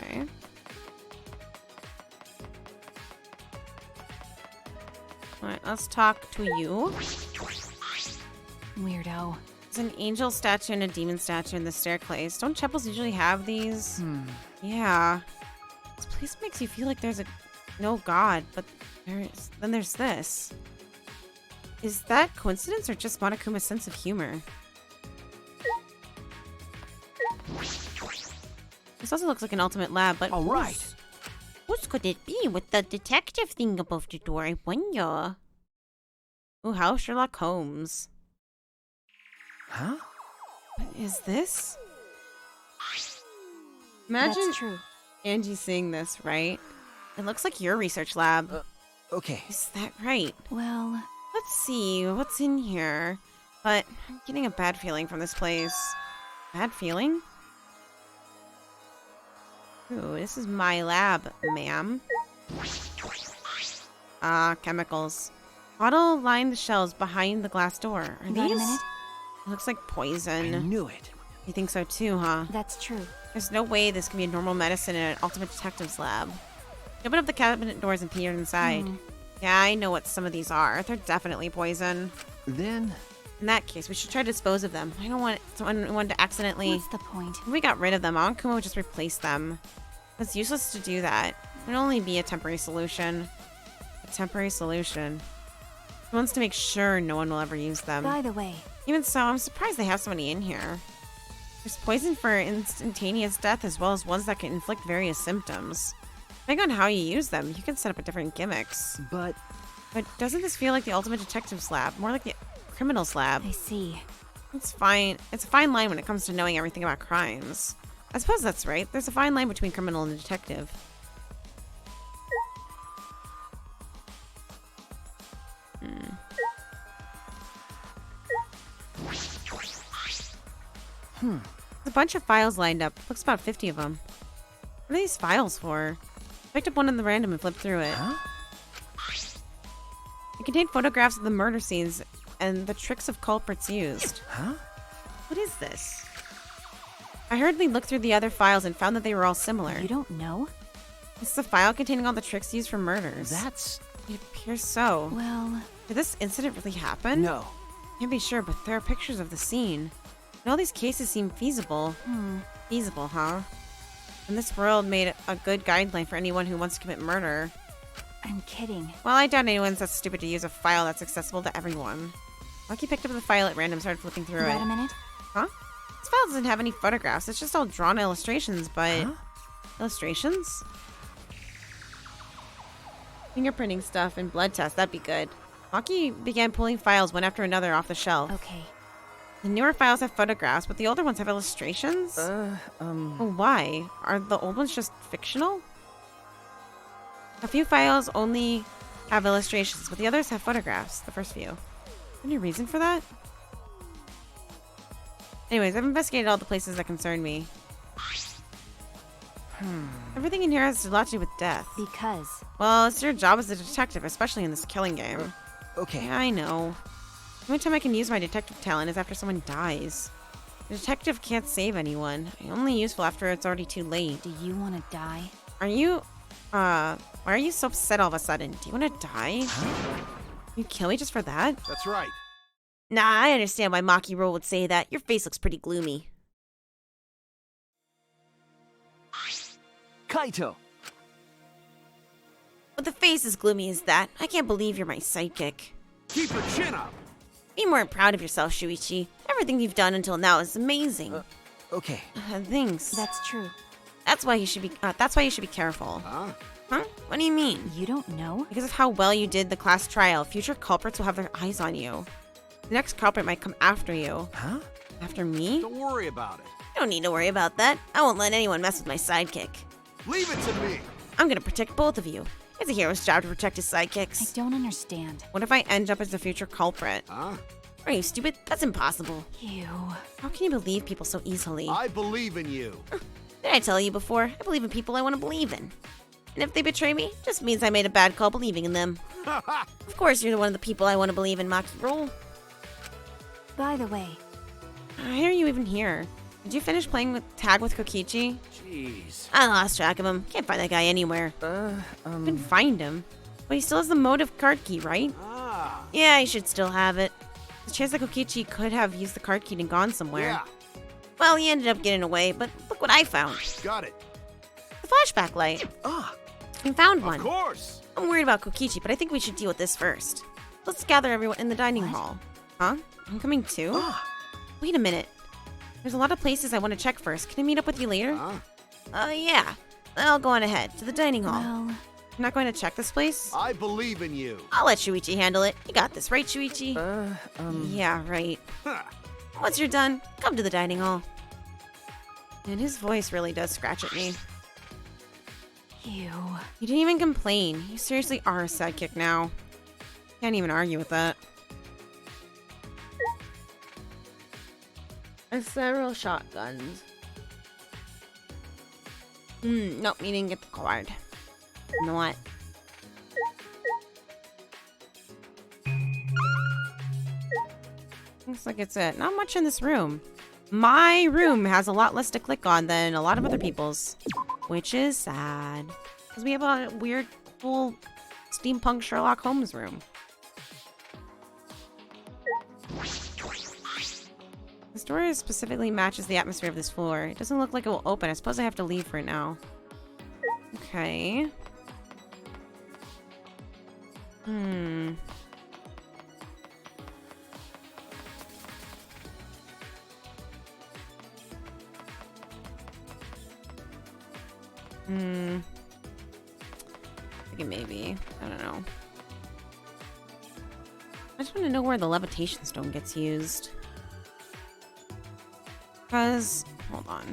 Okay. Alright, let's talk to you. Weirdo. There's an angel statue and a demon statue in the staircase. Don't chapels usually have these? Yeah. This place makes you feel like there's no god, but then there's this. Is that coincidence or just Monokuma's sense of humor? This also looks like an ultimate lab, but All right. whose could it be with the detective thing above the door? I wonder. Ooh, how Sherlock Holmes. Huh? What is this? Imagine That's true. Angie seeing this, right? It looks like your research lab. Okay. Is that right? Well, Let's see what's in here. But I'm getting a bad feeling from this place. Bad feeling? Ooh, this is my lab, ma'am. Ah, chemicals. Bottle lined the shelves behind the glass door. Are wait these? a minute. It looks like I poison. knew it. You think so too, huh? That's true. There's no way this can be a normal medicine in an ultimate detective's lab. You open up the cabinet doors and peer inside. Yeah, I know what some of these are. They're definitely poison. Then In that case, we should try to dispose of them. I don't want someone to accidentally... What's the point? If we got rid of them, Ankuma would just replace them. It's useless to do that. It'd only be a temporary solution. A temporary solution. He wants to make sure no one will ever use them. By the way, Even so, I'm surprised they have so many in here. There's poison for instantaneous death as well as ones that can inflict various symptoms. Depending on how you use them, you can set up different gimmicks. But doesn't this feel like the ultimate detective's lab? More like the criminal's lab. I see. It's fine. It's a fine line when it comes to knowing everything about crimes. I suppose that's right. There's a fine line between criminal and detective. There's a bunch of files lined up. Looks about 50 of them. What are these files for? I picked up one in the random and flipped through it. huh? It contained photographs of the murder scenes and the tricks of culprits used. Huh? What is this? I hurriedly looked through the other files and found that they were all similar. You don't know? This is a file containing all the tricks used for murders. That's It appears so. Well, Did this incident really happen? no. Can't be sure, but there are pictures of the scene. And all these cases seem feasible. Feasible, huh? And this world made a good guideline for anyone who wants to commit murder. I'm kidding. Well, I doubt anyone's that stupid to use a file that's accessible to everyone. Lucky picked up the file at random and started flipping through Wait it. a minute. Huh? This file doesn't have any photographs. It's just all drawn illustrations, but... Huh? Illustrations? Fingerprinting stuff and blood tests, that'd be good. Maki began pulling files one after another off the shelf. Okay. The newer files have photographs, but the older ones have illustrations? Well, why? Are the old ones just fictional? A few files only have illustrations, but the others have photographs, the first few. Any reason for that? Anyways, I've investigated all the places that concern me. Everything in here has a lot to do with death. Because. Well, it's your job as a detective, especially in this killing game. Okay. Yeah, I know. The only time I can use my detective talent is after someone dies. The detective can't save anyone. I'm only useful after it's already too late. Do you want to die? Are you, why are you so upset all of a sudden? Do you want to die? You kill me just for that? That's right. Nah, I understand why Maki Roll would say that. Your face looks pretty gloomy. Kaito. But the face as gloomy as that. I can't believe you're my sidekick. Keep your chin up. Be more proud of yourself, Shuichi. Everything you've done until now is amazing. Okay. Thanks. That's true. That's why you should be. That's why you should be careful. Huh? Huh? What do you mean? You don't know? Because of how well you did the class trial, future culprits will have their eyes on you. The next culprit might come after you. Huh? After me? Don't worry about it. You don't need to worry about that. I won't let anyone mess with my sidekick. Leave it to me. I'm gonna protect both of you. It's a hero's job to protect his I sidekicks. don't understand. What if I end up as the future culprit? Huh? Are you stupid? That's impossible. You. How can you believe people so easily? I believe in you. Did I tell you before? I believe in people I want to believe in. And if they betray me, just means I made a bad call believing in them. Of course, you're one of the people I want to believe in, Maki Roll. By the way, Why are you even here? Did you finish playing with tag with Kokichi? Jeez. I lost track of him. Can't find that guy anywhere. Couldn't find him. But he still has the motive card key, right? Ah. Yeah, he should still have it. The chance that Kokichi could have used the card key and gone somewhere. Yeah. Well, he ended up getting away, but look what I found. Got it. The flashback light. Ah. I found one. Of course. I'm worried about Kokichi, but I think we should deal with this first. Let's gather everyone in the dining hall. Huh? I'm coming too? Ah. Wait a minute. There's a lot of places I want to check first. Can I meet up with you later? Yeah. I'll go on ahead to the dining hall. Well, I'm not going to check this place? I believe in you. I'll let Shuichi handle it. You got this, right, Shuichi? Yeah, right. Huh. Once you're done, come to the dining hall. And his voice really does scratch at me. you. You didn't even complain. You seriously are a sidekick now. Can't even argue with that. There's several shotguns. Nope, you didn't get the card. You know what? Looks like it's it. Not much in this room. My room has a lot less to click on than a lot of other people's. Which is sad. Because we have a weird, cool steampunk Sherlock Holmes room. This door specifically matches the atmosphere of this floor. It doesn't look like it will open. I suppose I have to leave for it now. Okay. I think maybe. I don't know. I just want to know where the levitation stone gets used. Because, hold on.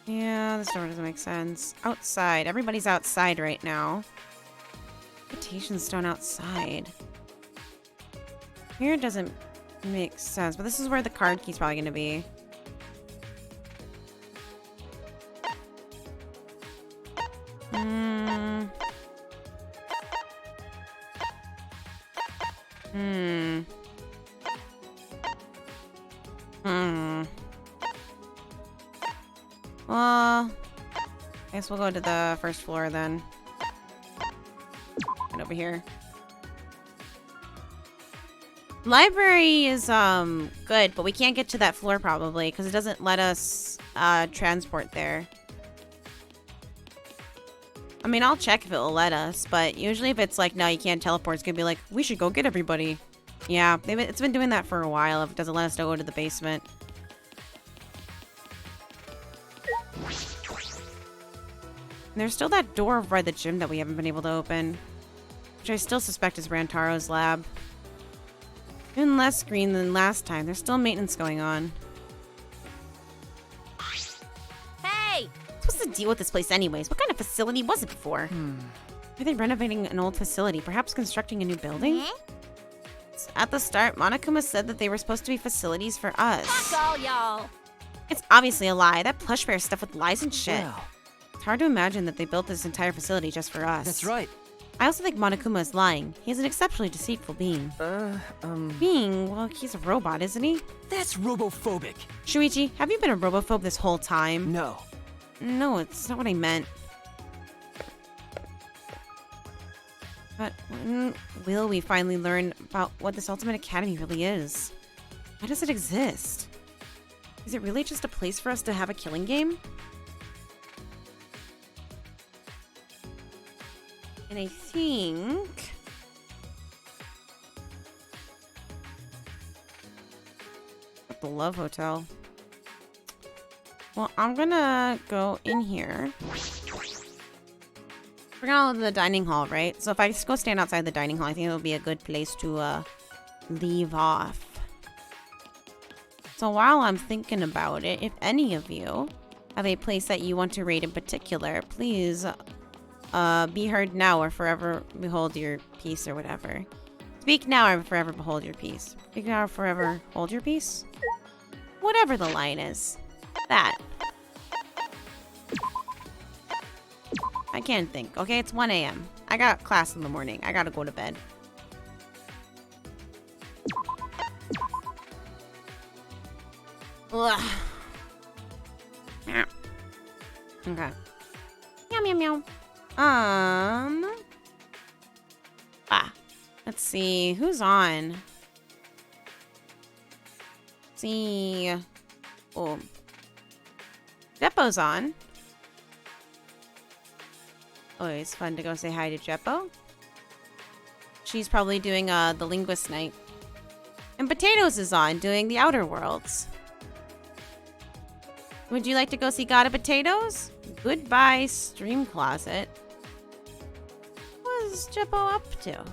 Yeah, this door doesn't make sense. Outside. Everybody's outside right now. Levitation stone outside. Here it doesn't make sense, but this is where the card key's probably going to be. Well, I guess we'll go to the first floor then. And over here. Library is good, but we can't get to that floor probably because it doesn't let us transport there. I mean, I'll check if it will let us, but usually if it's like, no, you can't teleport, it's gonna be like, we should go get everybody. Yeah, it's been doing that for a while if it doesn't let us go to the basement. And there's still that door over by the gym that we haven't been able to open, which I still suspect is Rantaro's lab. Even less green than last time. There's still maintenance going on. Hey! What's the deal with this place anyways? What kind of facility was it before? Are they renovating an old facility? Perhaps constructing a new building? At the start, Monokuma said that they were supposed to be facilities for us. Fuck all y'all! It's obviously a lie. That plush bear stuff with lies and shit. Well, It's hard to imagine that they built this entire facility just for us. that's right. I also think Monokuma is lying. He's an exceptionally deceitful being. Being? Well, he's a robot, isn't he? That's robophobic. Shuichi, have you been a robophobe this whole time? No. No, it's not what I meant. But when will we finally learn about what this Ultimate Academy really is? Why does it exist? Is it really just a place for us to have a killing game? And I think... at the Love Hotel. Well, I'm gonna go in here. We're gonna go to the dining hall, right? So if I just go stand outside the dining hall, I think it'll be a good place to leave off. So while I'm thinking about it, if any of you have a place that you want to rate in particular, please be heard now or forever behold your peace or whatever. Speak now or forever behold your peace. Speak now or forever hold your peace. Whatever the line is. That. I can't think. Okay, it's 1 a.m. I got class in the morning. I gotta go to bed. Ugh. Okay. Meow, meow, meow. Let's see. Who's on? Let's see. Oh. Jeppo's on. Always fun to go say hi to Jeppo. She's probably doing the linguist night. And Potatoes is on doing the Outer Worlds. Would you like to go see God of Potatoes? Goodbye, stream closet. What is Jeppo up to?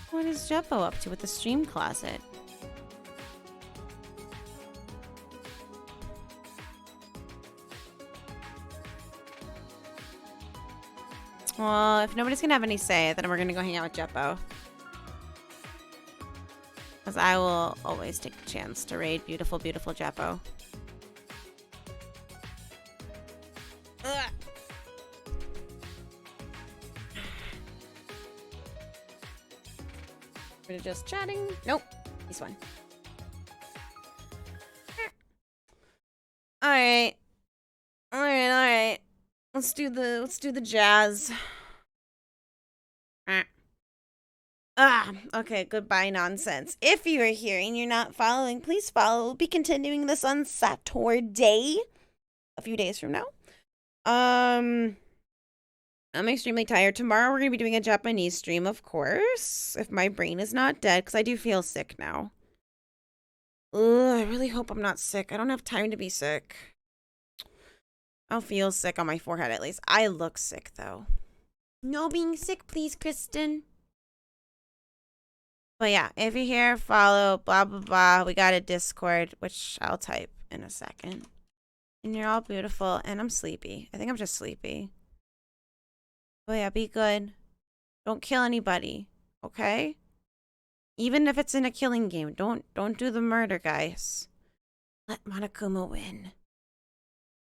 What is Jeppo up to with the stream closet? Well, if nobody's gonna have any say, then we're gonna go hang out with Jeppo. Because I will always take the chance to raid beautiful, beautiful Jeppo. Ugh. We're just chatting. Nope. This one. Alright. Alright. Let's do the jazz. Okay, goodbye nonsense. If you are here and you're not following, please follow. We'll be continuing this on Saturday, a few days from now. I'm extremely tired. Tomorrow we're going to be doing a Japanese stream, of course, if my brain is not dead, because I do feel sick now. Ugh, I really hope I'm not sick. I don't have time to be sick. I'll feel sick on my forehead, at least. I look sick, though. No being sick, please, Kristen. But yeah, if you're here, follow, blah, blah, blah. We got a Discord, which I'll type in a second. And you're all beautiful, and I'm sleepy. I think I'm just sleepy. But yeah, be good. Don't kill anybody, okay? Even if it's in a killing game, don't do the murder, guys. Let Monokuma win.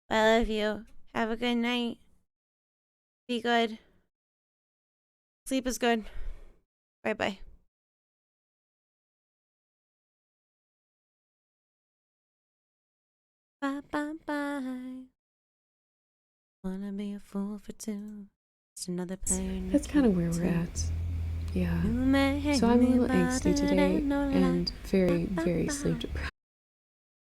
I love you. Have a good night. Be good. Sleep is good. Bye-bye. Bye-bye-bye. Wanna be a fool for two. Just another player. That's kind of where we're at. Yeah. So I'm a little angsty today and very, very sleep deprived.